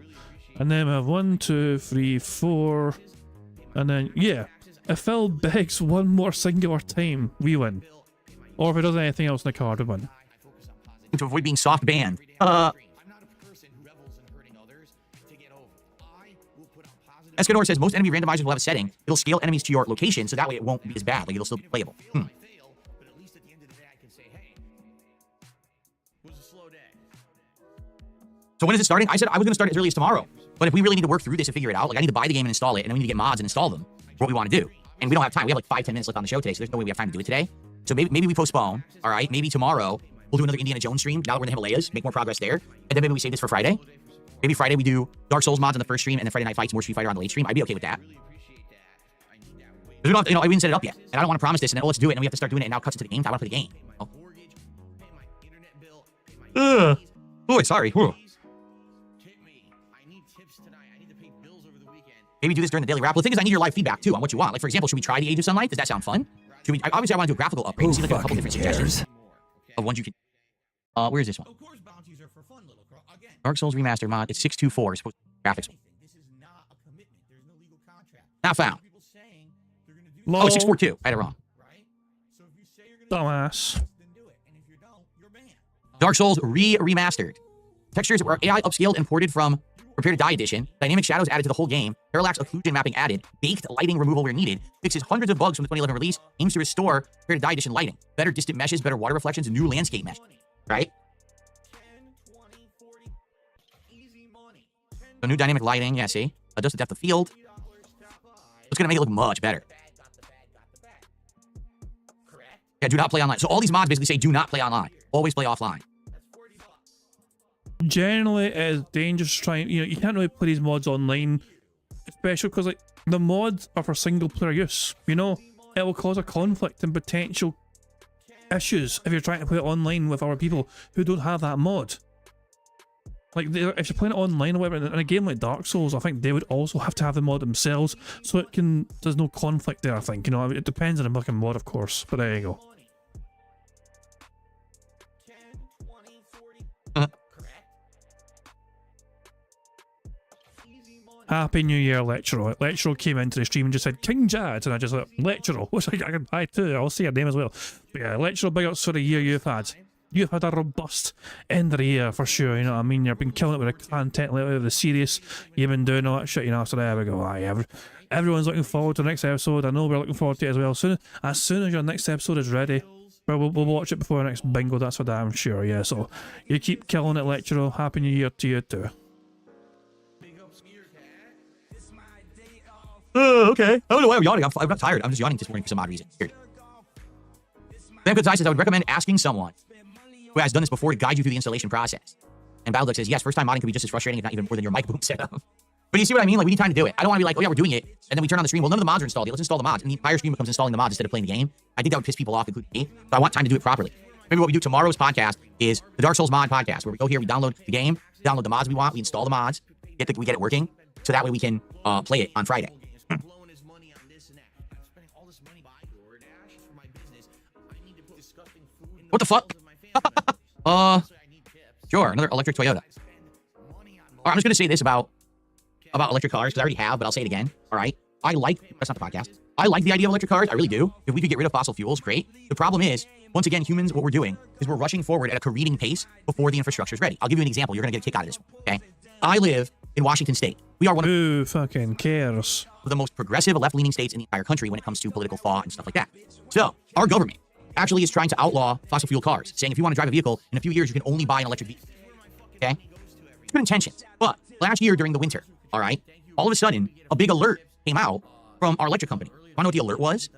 And then we have 1, 2, 3, 4. And then, yeah. If Phil begs 1 more singular time, we win. Or if he does anything else in the card, we win. To avoid being soft banned. Escador says most enemy randomizers will have a setting. It'll scale enemies to your location, so that way it won't be as bad. Like, it'll still be playable. So when is it starting? I said I was going to start as early as tomorrow. But if we really need to work through this and figure it out, like I need to buy the game and install it, and then we need to get mods and install them for what we want to do. And we don't have time. We have like 5-10 minutes left on the show today, so there's no way we have time to do it today. So maybe we postpone, all right? Maybe tomorrow we'll do another Indiana Jones stream now that we're in the Himalayas, make more progress there. And then maybe we save this for Friday. Maybe Friday we do Dark Souls mods on the first stream, and then Friday Night Fights, more Street Fighter on the late stream. I'd be okay with that. Because we don't have to, I didn't set it up yet. And I don't want to promise this, and then, let's do it, and we have to start doing it, and now it cuts into the game. I want to play the game. Boy, sorry. Whew. Maybe do this during the daily wrap. Well, the thing is, I need your live feedback, too, on what you want. Like, for example, should we try the Age of Sunlight? Does that sound fun? Should we? Obviously, I want to do a graphical upgrade. It seems like a couple different suggestions of ones you can... where's this one? Dark Souls Remastered mod. It's 624. It's supposed to be graphics. Not found. Lol. Oh, 642. I had it wrong. Dumbass. Dark Souls remastered. Textures were AI upscaled and ported from Prepare to Die edition. Dynamic shadows added to the whole game. Parallax occlusion mapping added. Baked lighting removal where needed. Fixes hundreds of bugs from the 2011 release. Aims to restore Prepare to Die edition lighting. Better distant meshes, better water reflections, and new landscape mesh. Right? So new dynamic lighting. Yeah, see? Adjust the depth of field. It's going to make it look much better. Yeah, do not play online. So all these mods basically say do not play online. Always play offline. Generally, it is dangerous trying, you can't really play these mods online, especially because, like, the mods are for single player use, it will cause a conflict and potential issues if you're trying to play it online with other people who don't have that mod. Like, if you're playing it online or whatever, in a game like Dark Souls, I think they would also have to have the mod themselves, so there's no conflict there, I think, it depends on the fucking mod, of course, but there you go. Happy New Year, Lecturer. Lecturer came into the stream and just said, King Jad, and I just like, Lecturer, which I can buy too, I'll say your name as well. But yeah, Lecturer, big ups for the year you've had. You've had a robust end of the year for sure, you know what I mean? You've been killing it with the content lately, with the series, you've been doing all that shit, so there we go. Everyone's looking forward to the next episode. I know we're looking forward to it as well. As soon as your next episode is ready, we'll watch it before our next bingo, that's for damn sure, yeah. So, you keep killing it, Lecturer. Happy New Year to you too. Okay. I don't know why I'm yawning. I'm not tired. I'm just yawning this morning for some odd reason. Weird. Sam Good says, I would recommend asking someone who has done this before to guide you through the installation process. And Battleduck says, yes, first time modding can be just as frustrating, if not even more than your mic boom setup. But you see what I mean? Like, we need time to do it. I don't want to be like, oh yeah, we're doing it. And then we turn on the stream. Well, none of the mods are installed yet. Let's install the mods. And the entire stream becomes installing the mods instead of playing the game. I think that would piss people off, including me. So I want time to do it properly. Maybe what we do tomorrow's podcast is the Dark Souls mod podcast, where we go here, we download the game, download the mods we want, we install the mods, we get it working. So that way we can play it on Friday. What the fuck? Sure, another electric Toyota. All right, I'm just going to say this about electric cars, because I already have, but I'll say it again. All right, I like, that's not the podcast. I like the idea of electric cars. I really do. If we could get rid of fossil fuels, great. The problem is, once again, humans, what we're doing is we're rushing forward at a careening pace before the infrastructure is ready. I'll give you an example. You're going to get a kick out of this one, okay? I live in Washington State. We are one of who fucking cares? The most progressive left-leaning states in the entire country when it comes to political thought and stuff like that. So, our government actually is trying to outlaw fossil fuel cars, saying if you want to drive a vehicle, in a few years you can only buy an electric vehicle. Okay? It's good intentions. But last year during the winter, all right, all of a sudden, a big alert came out from our electric company. Want to know what the alert was?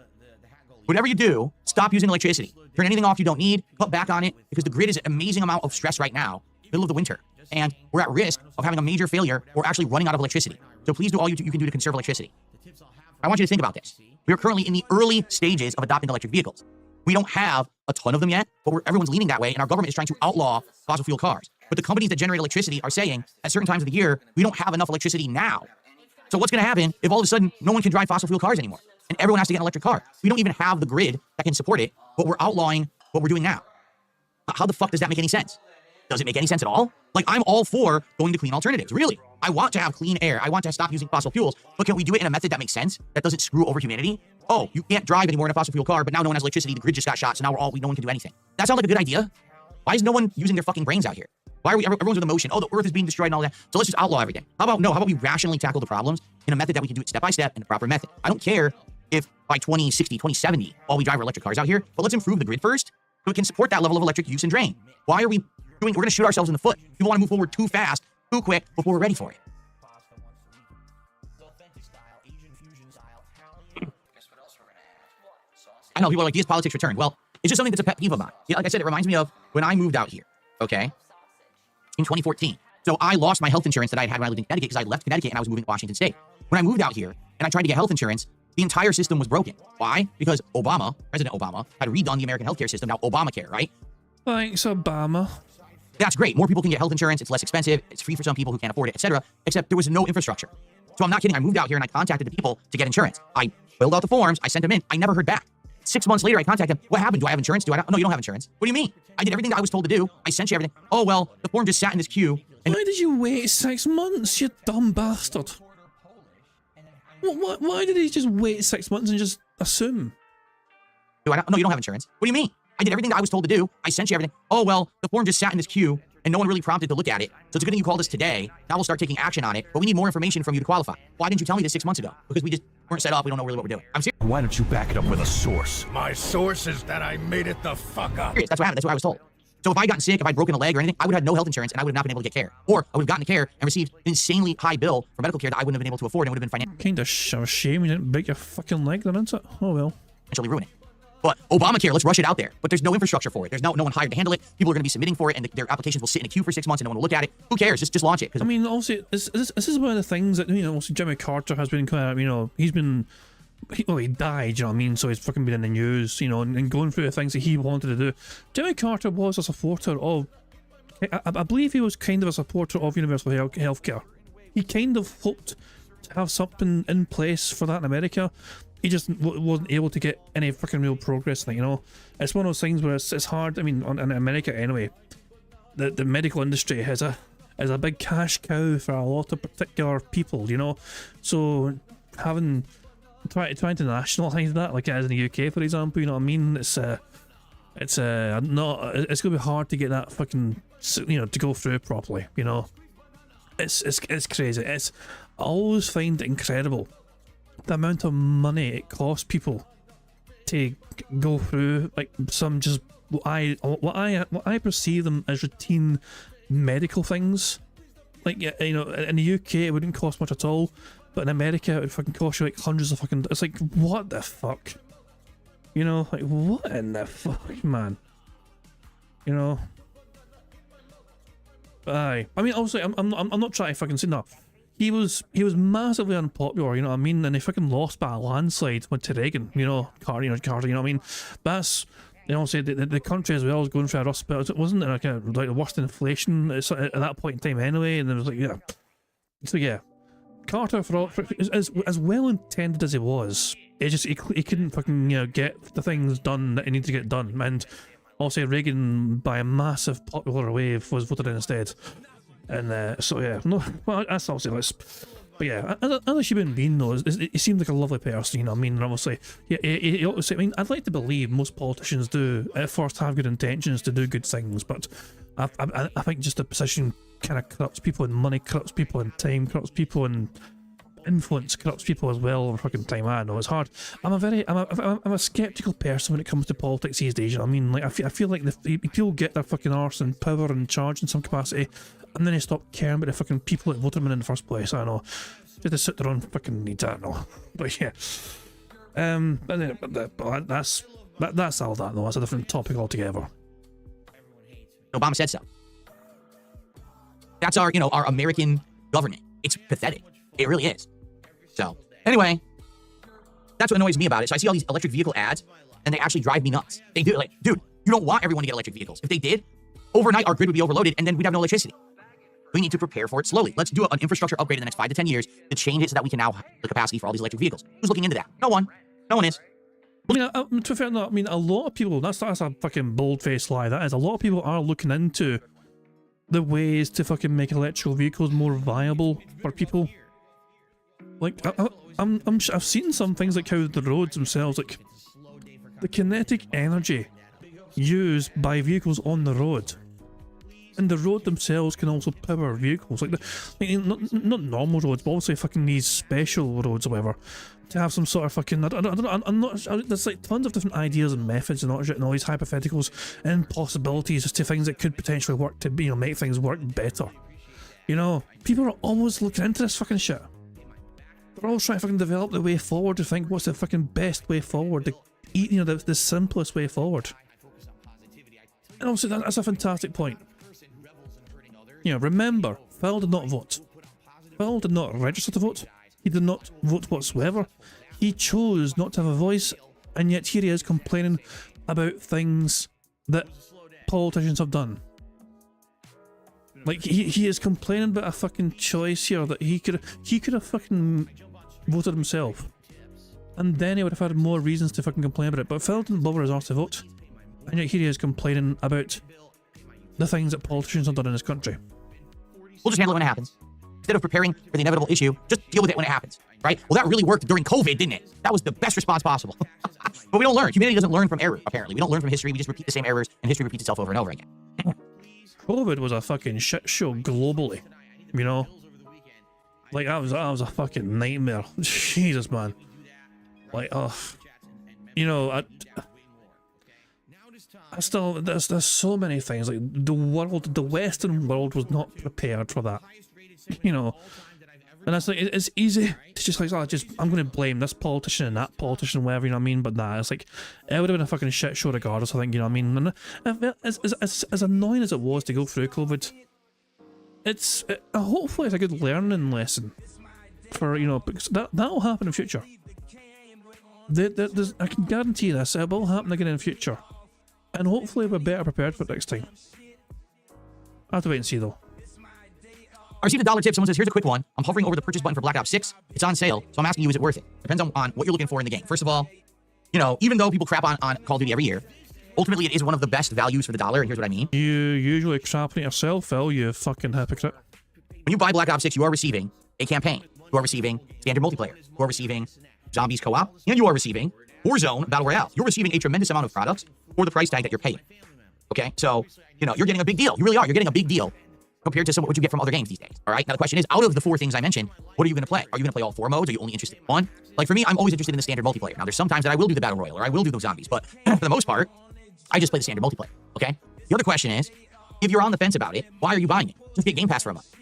Whatever you do, stop using electricity. Turn anything off you don't need, cut back on it, because the grid is an amazing amount of stress right now, middle of the winter. And we're at risk of having a major failure or actually running out of electricity. So please do all you can do to conserve electricity. I want you to think about this. We are currently in the early stages of adopting electric vehicles. We don't have a ton of them yet, but everyone's leaning that way, and our government is trying to outlaw fossil fuel cars. But the companies that generate electricity are saying, at certain times of the year, we don't have enough electricity now. So what's going to happen if all of a sudden no one can drive fossil fuel cars anymore, and everyone has to get an electric car? We don't even have the grid that can support it, but we're outlawing what we're doing now. How the fuck does that make any sense? Does it make any sense at all? Like, I'm all for going to clean alternatives, really. I want to have clean air. I want to stop using fossil fuels, but can we do it in a method that makes sense, that doesn't screw over humanity? Oh, you can't drive anymore in a fossil fuel car, but now no one has electricity, the grid just got shot, so now no one can do anything. That sounds like a good idea. Why is no one using their fucking brains out here? Why are everyone's with emotion? Oh, the earth is being destroyed and all that. So let's just outlaw everything. How about we rationally tackle the problems in a method that we can do it step by step in the proper method? I don't care if by 2060, 2070, all we drive are electric cars out here, but let's improve the grid first so it can support that level of electric use and drain. Why are we We're going to shoot ourselves in the foot. People want to move forward too fast, too quick, before we're ready for it. I know people are like, DS politics return. Well, it's just something that's a pet peeve of mine. Yeah, like I said, it reminds me of when I moved out here, okay, in 2014. So I lost my health insurance that I had when I lived in Connecticut because I left Connecticut and I was moving to Washington State. When I moved out here and I tried to get health insurance, the entire system was broken. Why? Because President Obama, had redone the American healthcare system, now Obamacare, right? Thanks, Obama. That's great. More people can get health insurance. It's less expensive. It's free for some people who can't afford it, etc. Except there was no infrastructure. So I'm not kidding. I moved out here and I contacted the people to get insurance. I filled out the forms. I sent them in. I never heard back. 6 months later, I contacted them. What happened? Do I have insurance? No, you don't have insurance. What do you mean? I did everything that I was told to do. I sent you everything. Oh, well, the form just sat in this queue. And why did you wait 6 months, you dumb bastard? Why did he just wait 6 months and just assume? No, you don't have insurance. What do you mean? I did everything that I was told to do. I sent you everything. Oh, well, the form just sat in this queue, and no one really prompted to look at it. So it's a good thing you called us today. Now we'll start taking action on it, but we need more information from you to qualify. Why didn't you tell me this 6 months ago? Because we just weren't set up. We don't know really what we're doing. I'm serious. Why don't you back it up with a source? My source is that I made it the fuck up. That's what happened. That's what I was told. So if I gotten sick, if I'd broken a leg or anything, I would have had no health insurance and I would have not been able to get care. Or I would have gotten care and received an insanely high bill for medical care that I wouldn't have been able to afford and would have been Kind of shame you didn't break your fucking leg then, isn't it? Oh well. Financially ruin it. But Obamacare, let's rush it out there. But there's no infrastructure for it. There's no one hired to handle it. People are going to be submitting for it, and their applications will sit in a queue for 6 months, and no one will look at it. Who cares? Just launch it. I mean, also, this is one of the things that, you know, also Jimmy Carter has been kind of, you know, he died, you know what I mean? So he's fucking been in the news, you know, and going through the things that he wanted to do. Jimmy Carter was a supporter of, I believe he was kind of a supporter of universal healthcare. He kind of hoped to have something in place for that in America. He just wasn't able to get any fucking real progress in it, you know? It's one of those things where it's hard. I mean, in America anyway, the medical industry is a big cash cow for a lot of particular people, you know? So trying to nationalise that, like it is in the UK, for example, you know what I mean? It's gonna be hard to get that fucking, you know, to go through properly, you know? It's crazy. I always find it incredible the amount of money it costs people to go through like some just what I perceive them as routine medical things. Like, you know, in the UK it wouldn't cost much at all, but in America it would fucking cost you like hundreds of fucking. It's like, what the fuck? You know, like, what in the fuck, man? You know. Aye. I mean, obviously, I'm not trying to fucking say no. He was massively unpopular, you know what I mean, and he fucking lost by a landslide went to Reagan, you know, Carter, you know what I mean. That's, you know, say the country as well was going through a rough spell. It wasn't like the worst inflation at that point in time anyway, and it was like, yeah. So yeah, Carter, for as well intended as he was, he couldn't fucking, you know, get the things done that he needed to get done, and also Reagan by a massive popular wave was voted in instead. And so yeah, no, well, that's obviously less. But yeah, as a human being though, he seemed like a lovely person, you know what I mean? And obviously, yeah, he obviously, I mean, I'd like to believe most politicians do at first have good intentions to do good things, but I think just the position kind of corrupts people, and money corrupts people, and time corrupts people, and influence corrupts people as well over fucking time. I know it's hard. I'm a skeptical person when it comes to politics these days. You know what I mean? Like I feel like people get their fucking arse and power and charge in some capacity, and then they stop caring about the fucking people that voted them in the first place. I don't know. Just to suit their own fucking needs. I don't know. But yeah. But that's all that though. That's a different topic altogether. Obama said so. That's our American government. It's pathetic. It really is. So anyway, that's what annoys me about it. So I see all these electric vehicle ads, and they actually drive me nuts. They do. Like, dude, you don't want everyone to get electric vehicles. If they did, overnight our grid would be overloaded, and then we'd have no electricity. We need to prepare for it slowly. Let's do an infrastructure upgrade in the next 5 to 10 years to change it so that we can now have the capacity for all these electric vehicles. Who's looking into that? No one. No one is. I mean, to be fair, no, I mean, a lot of people, that's a fucking bold-faced lie, that is. A lot of people are looking into the ways to fucking make electrical vehicles more viable for people. Like, I've seen some things like how the roads themselves, like, the kinetic energy used by vehicles on the road And the road themselves can also power vehicles, like not normal roads, but also fucking these special roads or whatever, to have some sort of fucking, I don't know, I'm not, there's like tons of different ideas and methods and all these hypotheticals and possibilities as to things that could potentially work to, you know, make things work better. You know, people are always looking into this fucking shit. They're always trying to fucking develop the way forward, to think what's the fucking best way forward, the simplest way forward. And also, that's a fantastic point. You know, remember, Phil did not vote. Phil did not register to vote. He did not vote whatsoever. He chose not to have a voice, and yet here he is complaining about things that politicians have done. Like, he is complaining about a fucking choice here that he could have fucking voted himself. And then he would have had more reasons to fucking complain about it. But Phil didn't bother his arse to vote. And yet here he is complaining about the things that politicians have done in this country. We'll just handle it when it happens. Instead of preparing for the inevitable issue, just deal with it when it happens, right? Well, that really worked during COVID, didn't it? That was the best response possible. But we don't learn. Humanity doesn't learn from error, apparently. We don't learn from history. We just repeat the same errors, and history repeats itself over and over again. COVID was a fucking shit show globally, you know? Like, that was a fucking nightmare. Jesus, man. Like, oh, you know, I still, there's so many things, like, the Western world was not prepared for that, you know? And that's like, it's easy to just like, I'm going to blame this politician and that politician, whatever, you know what I mean? But nah, it's like, it would have been a fucking shit show regardless, I think, you know what I mean? And as annoying as it was to go through COVID, hopefully it's a good learning lesson for, you know, because that'll happen in future. I can guarantee this, it will happen again in the future. And hopefully we're better prepared for it next time. I have to wait and see though. I received a dollar tip. Someone says, here's a quick one. I'm hovering over the purchase button for Black Ops 6. It's on sale, so I'm asking you, is it worth it? Depends on what you're looking for in the game. First of all, you know, even though people crap on Call of Duty every year, ultimately it is one of the best values for the dollar, and here's what I mean. You usually crap on yourself, Phil, you fucking hypocrite. When you buy Black Ops 6, you are receiving a campaign. You are receiving standard multiplayer. You are receiving zombies co-op, and you are receiving Warzone Battle Royale. You're receiving a tremendous amount of products for the price tag that you're paying. Okay, so, you know, you're getting a big deal. You really are. You're getting a big deal compared to what you get from other games these days. All right, now the question is, out of the 4 things I mentioned, what are you going to play? Are you going to play all 4 modes? Are you only interested in one? Like for me, I'm always interested in the standard multiplayer. Now there's sometimes that I will do the Battle Royale or I will do those zombies, but for the most part, I just play the standard multiplayer, okay? The other question is, if you're on the fence about it, why are you buying it? Just get Game Pass for a month.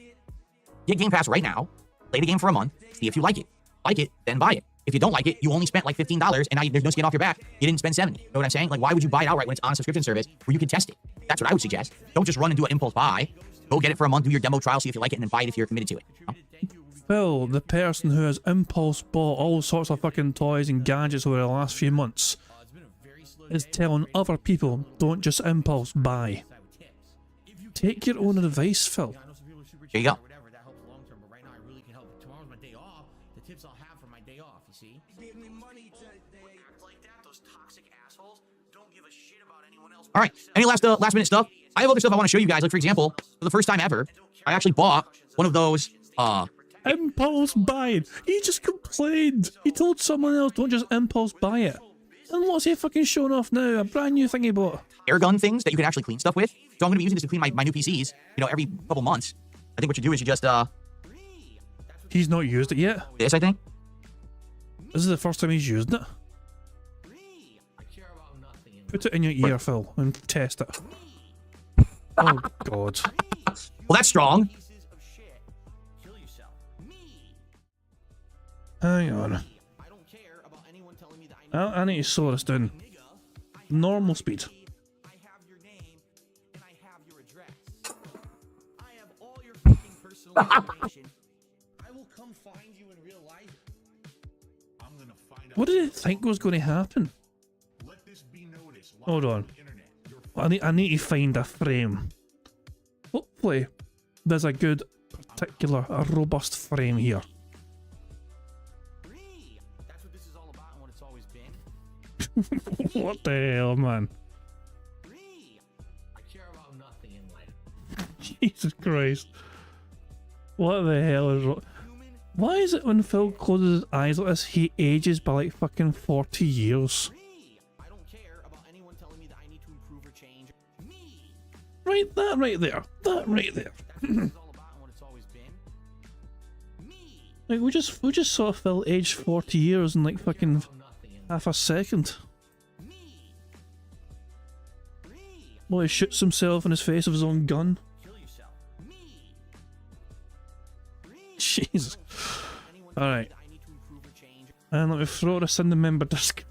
Get Game Pass right now, play the game for a month, see if you like it. Like it, then buy it. If you don't like it, you only spent like $15 and now there's no skin off your back. You didn't spend $70. You know what I'm saying? Like, why would you buy it outright when it's on a subscription service where you can test it? That's what I would suggest. Don't just run and do an impulse buy. Go get it for a month, do your demo trial, see if you like it, and then buy it if you're committed to it. You know? Phil, the person who has impulse bought all sorts of fucking toys and gadgets over the last few months, is telling other people, don't just impulse buy. Take your own advice, Phil. There you go. All right, any last minute stuff? I have other stuff I want to show you guys. Like, for example, for the first time ever, I actually bought one of those, impulse buying. He just complained. He told someone else, don't just impulse buy it. And what's he fucking showing off now? A brand new thing he bought. Air gun things that you can actually clean stuff with. So I'm going to be using this to clean my new PCs, you know, every couple months. I think what you do is you just, He's not used it yet? This, I think. This is the first time he's used it. Put it in your ear, Phil, and test it. Oh, God. Well, that's strong. Hang on. I need to slow this down. Normal speed. What did it think was going to happen? Hold on. I need to find a frame. Hopefully, there's a good, particular, a robust frame here. What the hell, man? Jesus Christ. What the hell is wrong? Why is it when Phil closes his eyes like this, he ages by like fucking 40 years? right there. That right there. Like, we just saw Phil age 40 years in like fucking half a second. Well, he shoots himself in his face with his own gun. Jesus. Alright. And let me throw this in the member disc.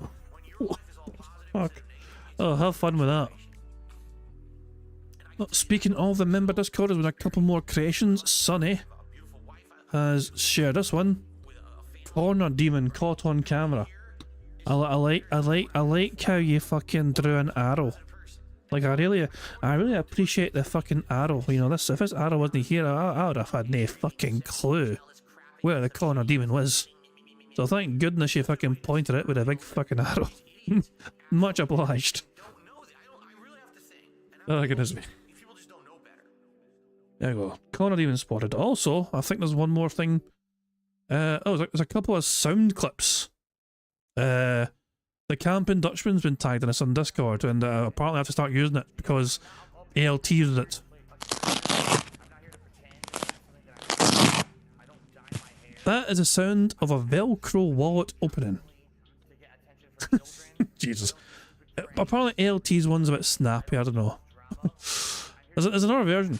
What the fuck? Oh, have fun with that. Well, speaking of the member Discord, there's been a couple more creations. Sonny has shared this one. Corner Demon caught on camera. I like how you fucking drew an arrow. Like, I really appreciate the fucking arrow. You know, if this arrow wasn't here, I would have had no fucking clue where the corner demon was. So thank goodness you fucking pointed it with a big fucking arrow. Much obliged. Oh goodness me. There you go. Corner demon spotted. Also, I think there's one more thing. There's a couple of sound clips. The Camping Dutchman's been tagged in this on Discord, and apparently I have to start using it because ALT used it. That is the sound of a Velcro wallet opening. Jesus. Apparently ALT's one's a bit snappy, I don't know. There's another version.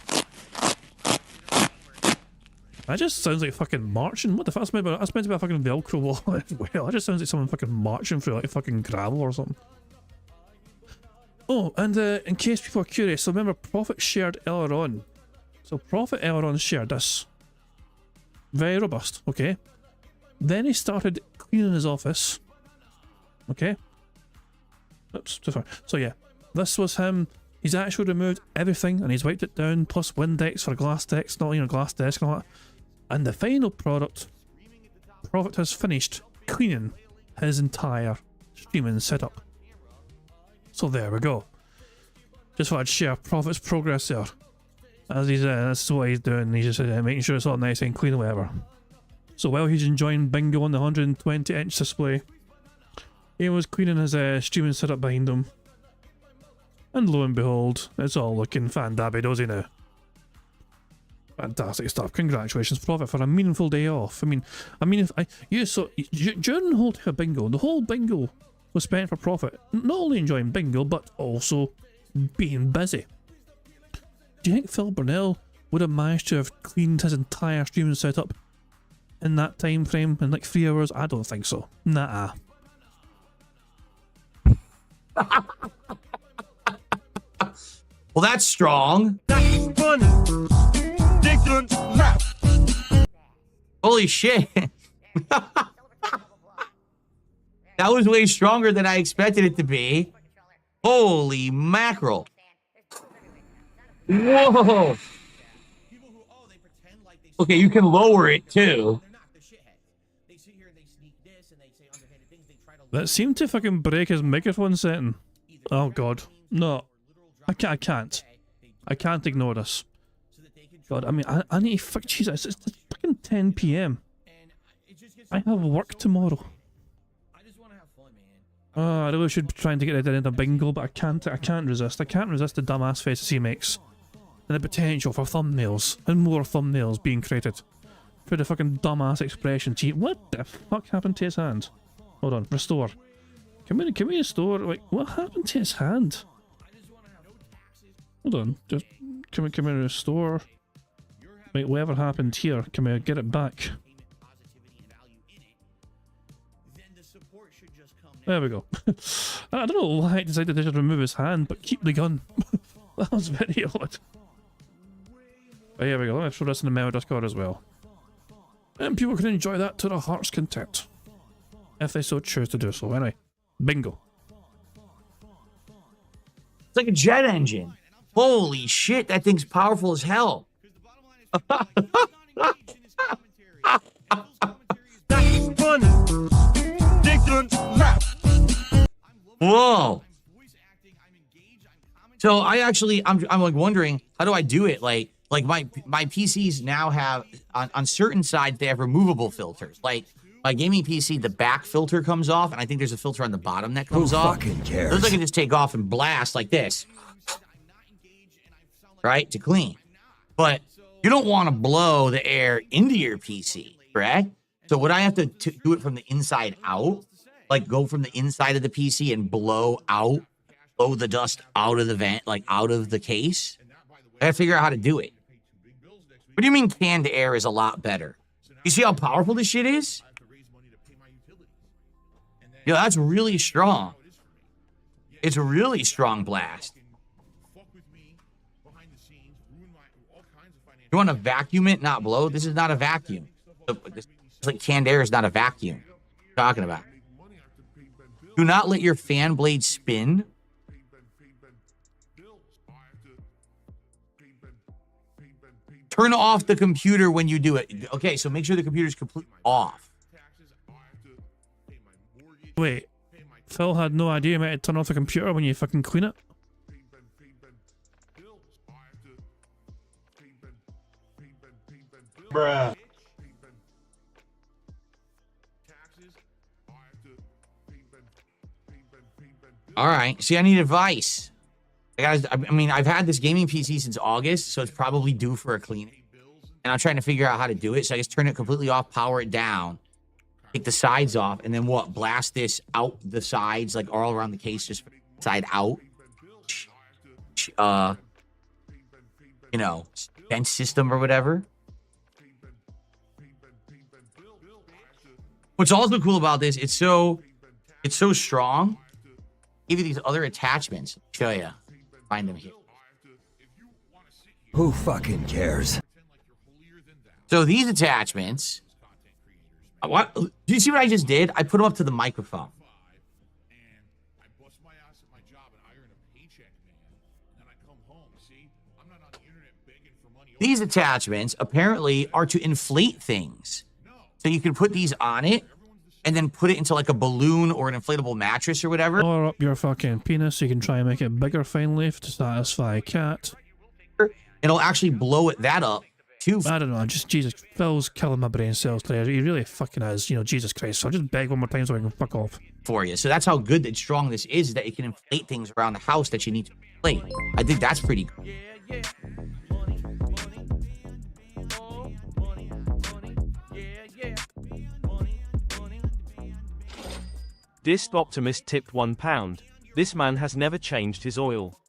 That just sounds like fucking marching. What the fuck? That's meant to be a fucking Velcro wall as well. That just sounds like someone fucking marching through like fucking gravel or something. Oh, and in case people are curious, so remember Prophet shared earlier on. So Prophet earlier on shared this. Very robust, okay? Then he started cleaning his office. Okay? Oops, too far. So yeah, this was him. He's actually removed everything and he's wiped it down, plus Windex for glass desk, not, you know, glass desk and all that. And the final product, Prophet has finished cleaning his entire streaming setup. So there we go. Just thought I'd share Prophet's progress there. As he's, that's what he's doing, he's just making sure it's all nice and clean or whatever. So while he's enjoying Bingo on the 120-inch display, he was cleaning his streaming setup behind him. And lo and behold, it's all looking fan-dabby-dozy now. Fantastic stuff. Congratulations, Prophet, for a meaningful day off. I mean, if during the whole time of Bingo, the whole Bingo was spent for Prophet not only enjoying Bingo, but also being busy. Do you think Phil Burnell would have managed to have cleaned his entire streaming setup in that time frame in like 3 hours? I don't think so. Nah. Well, that's strong. Holy shit. That was way stronger than I expected it to be. Holy mackerel. Whoa. Okay, you can lower it too. That seemed to fucking break his microphone setting. Oh god. No. I can't. I can't ignore this. God, I mean, I need to fuck. Jesus, it's fucking 10 PM. I have work tomorrow. Oh, I really should be trying to get it into Bingo, but I can't resist. I can't resist the dumbass faces he makes. And the potential for thumbnails, and more thumbnails being created. For the fucking dumbass expression. Gee, what the fuck happened to his hand? Hold on, restore. Can we restore? Like, what happened to his hand? Hold on, just can we restore? Wait, whatever happened here, can we get it back? There we go. I don't know why I decided to just remove his hand, but keep the gun. That was very odd. But here we go, let me throw this in the Meow Discord as well. And people can enjoy that to their heart's content. If they so choose to do so. Anyway, Bingo. It's like a jet engine. Holy shit, that thing's powerful as hell. Whoa. So I'm like wondering, how do I do it? Like my PCs now have on certain sides they have removable filters. Like my gaming PC, the back filter comes off, and I think there's a filter on the bottom that comes off. Who fucking cares? Those I can just take off and blast like this. right, to clean. But you don't want to blow the air into your PC, correct? So would I have to do it from the inside out? Like go from the inside of the PC and blow the dust out of the vent, like out of the case? I gotta figure out how to do it. What do you mean canned air is a lot better? You see how powerful this shit is? Yeah, that's really strong. It's a really strong blast. You want to vacuum it, not blow? This is not a vacuum. It's like canned air is not a vacuum. What are you talking about? Do not let your fan blade spin. Turn off the computer when you do it. Okay, so make sure the computer's completely off. Wait, Phil had no idea you might turn off the computer when you fucking clean it? Bruh. All right. See, I need advice. I mean, I've had this gaming PC since August, so it's probably due for a cleaning. And I'm trying to figure out how to do it. So I just turn it completely off, power it down, take the sides off, and then what? Blast this out the sides, like all around the case, just side out. You know, vent system or whatever. What's also cool about this, it's so strong. Give you these other attachments. Show you. Find them here. Who fucking cares? So these attachments. What? Do you see what I just did? I put them up to the microphone. These attachments apparently are to inflate things. So you can put these on it and then put it into like a balloon or an inflatable mattress or whatever. Or up your fucking penis so you can try and make it bigger finally to satisfy a cat. It'll actually blow that up too. I don't know, just Jesus, Phil's killing my brain cells today. He really fucking is, you know, Jesus Christ. So I'll just beg one more time so I can fuck off. For you. So that's how good and strong this is, that it can inflate things around the house that you need to inflate. I think that's pretty cool. Disp Optimist tipped £1. This man has never changed his oil.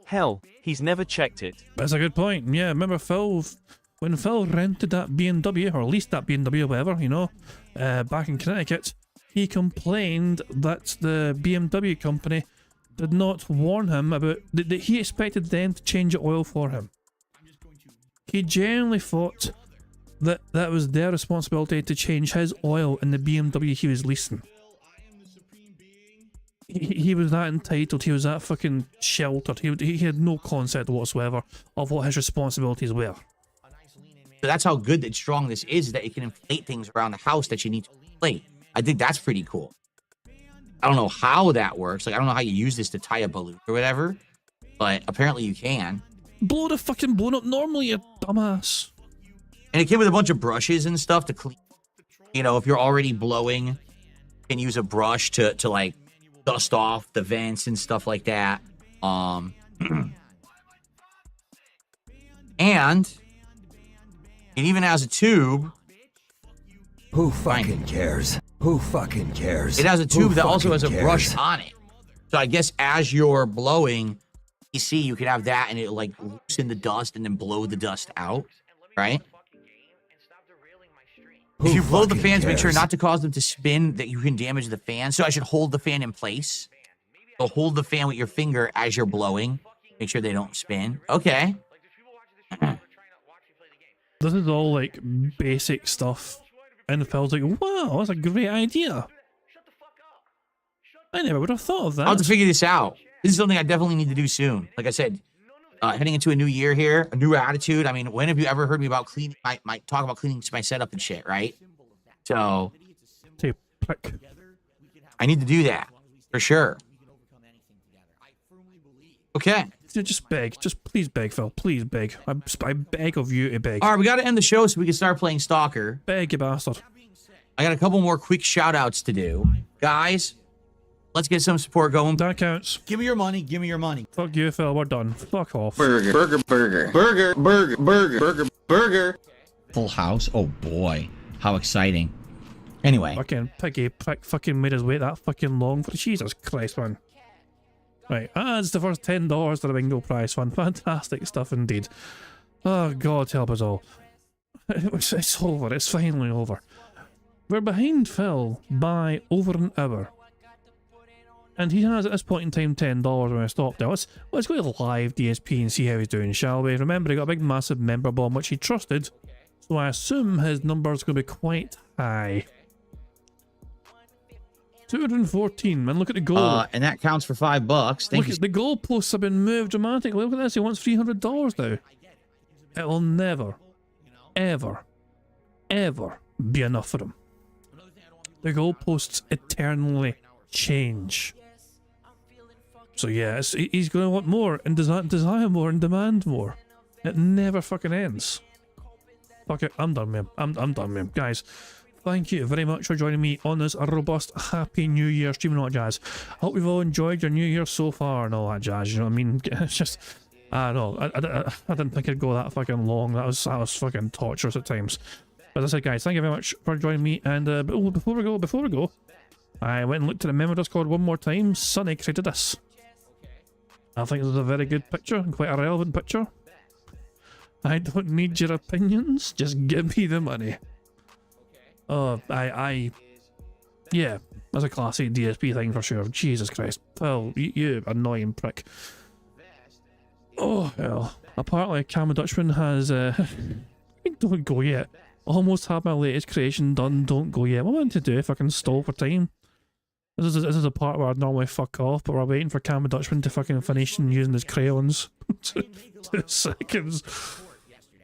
Hell, he's never checked it. That's a good point. Yeah, remember Phil, when Phil rented that BMW, or leased that BMW or whatever, you know, back in Connecticut, he complained that the BMW company did not warn him about, that he expected them to change the oil for him. He genuinely thought that that was their responsibility to change his oil in the BMW he was leasing. He was that entitled, he was that fucking sheltered, he had no concept whatsoever of what his responsibilities were. So that's how good and strong this is, that it can inflate things around the house that you need to inflate. I think that's pretty cool. I don't know how that works. Like, I don't know how you use this to tie a balloon or whatever, but apparently you can. Blow the fucking balloon up normally, you dumbass. And it came with a bunch of brushes and stuff to clean. You know, if you're already blowing, you can use a brush to like, dust off the vents and stuff like that. And it even has a tube. Who fucking cares? Who fucking cares? It has a tube that also has a brush on it. So I guess as you're blowing, you see, you can have that and it like loosen the dust and then blow the dust out, right? If you blow the fans, make sure not to cause them to spin, that you can damage the fan. So I should hold the fan in place. So hold the fan with your finger as you're blowing. Make sure they don't spin. Okay. This is all like basic stuff. And Phil's like, wow, that's a great idea. I never would have thought of that. I'll have to figure this out. This is something I definitely need to do soon. Like I said, heading into a new year here, a new attitude. I mean, when have you ever heard me about cleaning? My talk about cleaning my setup and shit, right? So, I need to do that for sure. Okay. Just beg. Just please beg, Phil. Please beg. I beg of you to beg. All right, we got to end the show so we can start playing Stalker. Beg, you bastard. I got a couple more quick shout outs to do. Guys, Let's get some support going. That counts. Give me your money. Give me your money. Fuck you, Phil. We're done. Fuck off. Burger, burger, burger, burger, burger, burger, burger, burger. Full house. Oh boy, how exciting. Anyway. Fucking piggy prick fucking made us wait that fucking long for Jesus Christ, man. Right, that's the first $10 to the bingo prize fund. Fantastic stuff indeed. Oh, God help us all. It's over. It's finally over. We're behind Phil by over an hour. And he has at this point in time $10 when I stopped. Now let's go to the live DSP and see how he's doing, shall we? Remember, he got a big massive member bomb which he trusted, so I assume his number's going to be quite high. 214, man, look at the goal. And that counts for $5. Look at the goalposts have been moved dramatically. Look at this, he wants $300 now. It will never, ever, ever be enough for him. The goalposts eternally change. So yeah, he's going to want more and desire more and demand more. It never fucking ends. Fuck it, I'm done with him. I'm done with him. Guys, thank you very much for joining me on this robust Happy New Year stream and all that jazz. I hope you've all enjoyed your New Year so far and all that jazz, you know what I mean? It's just, I don't know, I didn't think it'd go that fucking long. That was fucking torturous at times. But as I said, guys, thank you very much for joining me. And before we go, I went and looked at the memo Discord one more time. Sonny created this. I think this is a very good picture and quite a relevant picture. I don't need your opinions, just give me the money. Yeah, that's a classic DSP thing for sure. Jesus Christ. Phil, you annoying prick. Oh, hell. Apparently, Cam Dutchman has, don't go yet. Almost had my latest creation done, don't go yet. What am I meant to do if I can stall for time? This is a part where I'd normally fuck off, but we're waiting for Cam Dutchman to fucking finish and using his crayons. 2 seconds.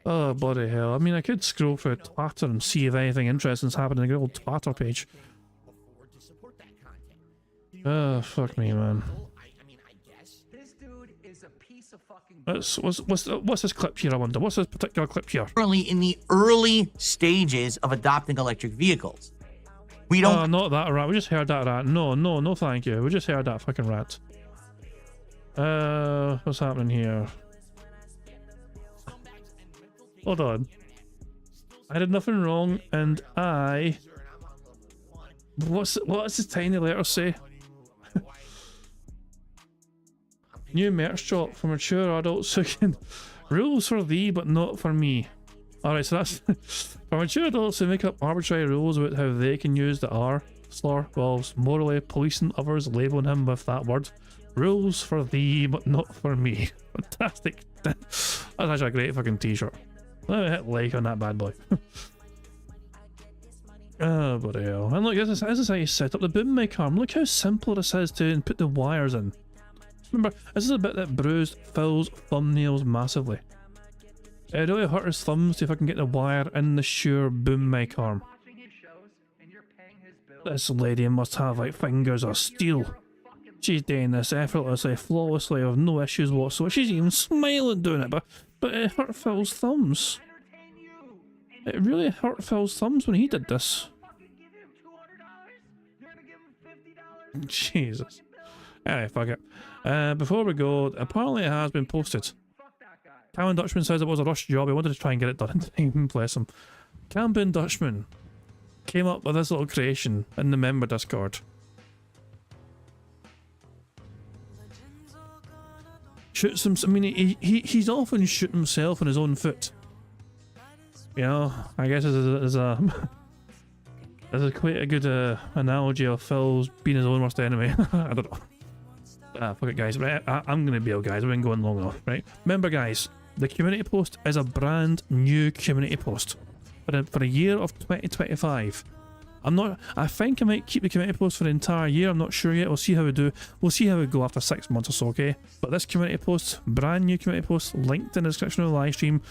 Oh, bloody hell. I mean, I could scroll through Twitter and see if anything interesting's happening on the good old Twitter page. Oh, fuck me, man. What's this clip here, I wonder? What's this particular clip here? Currently in the early stages of adopting electric vehicles. We don't... Oh, not that rat. We just heard that rat. No, thank you. We just heard that fucking rat. What's happening here? Hold on. I did nothing wrong, and I... What does this tiny letter say? New merch shop for mature adults who can... Rules for thee, but not for me. Alright, so that's... for mature adults who make up arbitrary rules about how they can use the R slur whilst morally policing others, labelling him with that word. Rules for thee, but not for me. Fantastic. That's actually a great fucking t-shirt. Let me hit like on that bad boy. Oh, bloody hell. And look, this is how you set up the boom mic arm. Look how simple this is to put the wires in. Remember, this is a bit that bruised Phil's thumbnails massively. It really hurt his thumbs if I can get the wire in the Shure boom mic arm. This lady must have like fingers of steel. She's doing this effortlessly, flawlessly, with no issues whatsoever. She's even smiling doing it, but it hurt Phil's thumbs. It really hurt Phil's thumbs when he did this. Jesus. Anyway, fuck it. Before we go, apparently it has been posted. Cam Dutchman says it was a rush job. He wanted to try and get it done in time. Bless him. Cam Dutchman came up with this little creation in the member Discord. Shoots him. I mean, he's often shooting himself in his own foot. You know, I guess this is quite a good analogy of Phil's being his own worst enemy. I don't know. Fuck it, guys. Right, I'm gonna bail, guys. I've been going long enough. Right, remember, guys, the community post is a brand new community post for a year of 2025. I think I might keep the community post for the entire year. I'm not sure yet. We'll see how we do. We'll see how we go after 6 months or so, okay? But this community post, brand new community post, linked in the description of the live stream.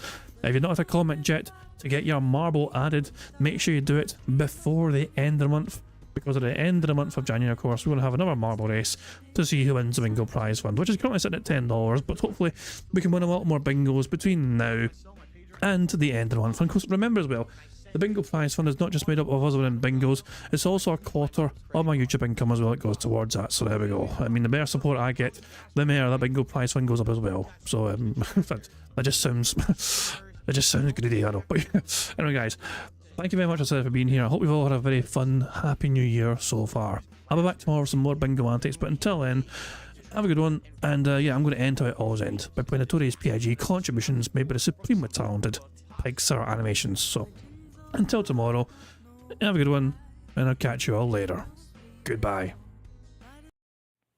If you're not at a comment yet to get your marble added, make sure you do it before the end of the month. Because at the end of the month of January, of course, we're going to have another marble race to see who wins the bingo prize fund, which is currently sitting at $10, but hopefully we can win a lot more bingos between now and the end of the month. And of course, remember as well, the bingo prize fund is not just made up of us winning bingos, it's also a quarter of my YouTube income as well that goes towards that, so there we go. I mean, the more support I get, the more that bingo prize fund goes up as well. So that just sounds it just sounds greedy, I know. But anyway guys, thank you very much for being here. I hope you've all had a very fun, happy new year so far. I'll be back tomorrow with some more bingo antics, but until then, have a good one, and yeah, I'm going to end how it always ends, by playing Notorious PIG contributions made by the supremely talented Pixar Animations. So, until tomorrow, have a good one, and I'll catch you all later. Goodbye.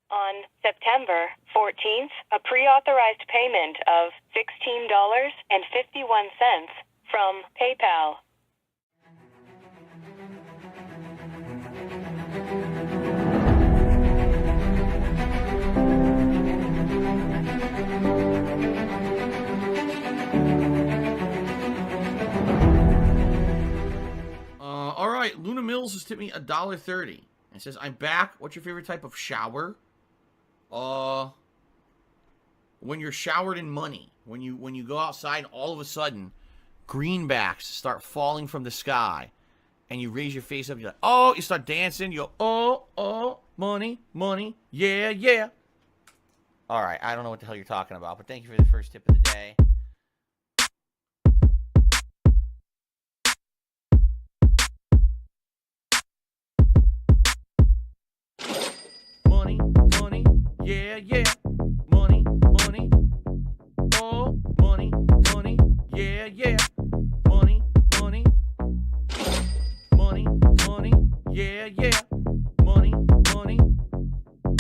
On September 14th, a pre-authorized payment of $16.51 from PayPal. All right, Luna Mills has tipped me $1.30. It says, "I'm back. What's your favorite type of shower?" When you're showered in money. When you go outside, and all of a sudden, greenbacks start falling from the sky, and you raise your face up. You're like, oh, you start dancing. You go, oh, money, money, yeah, yeah. All right, I don't know what the hell you're talking about, but thank you for the first tip of the day. Money, money, yeah, yeah. Money, money, oh, money, money, yeah, yeah. Money, money, money, money, yeah, yeah. Money, money,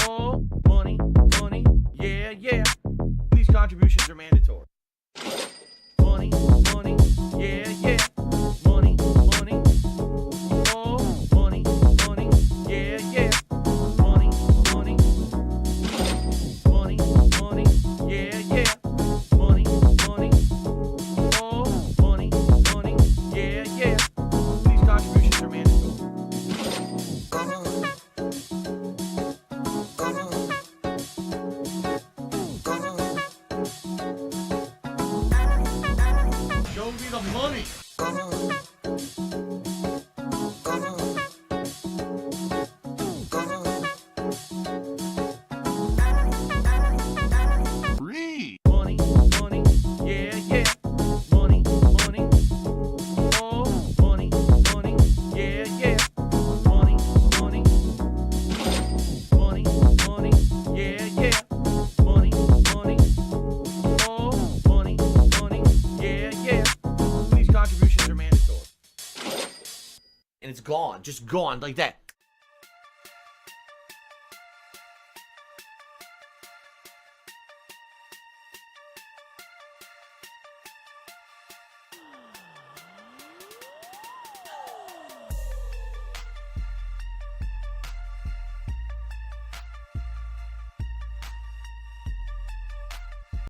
oh, money, money, yeah, yeah. These contributions are mandatory. Money, money, yeah, yeah. Money, money, oh, money, money, yeah, yeah. Money, money, money, money, yeah, yeah. Money, money, oh, money, money, yeah, yeah. These contributions are mandatory. Show me the money. Free. Money, money, yeah, yeah. Money, money, oh, money, money, yeah, yeah. Money, money, money, money, yeah, yeah. Money, money, oh, money, money, yeah, yeah. These contributions are mandatory. And it's gone, just gone like that.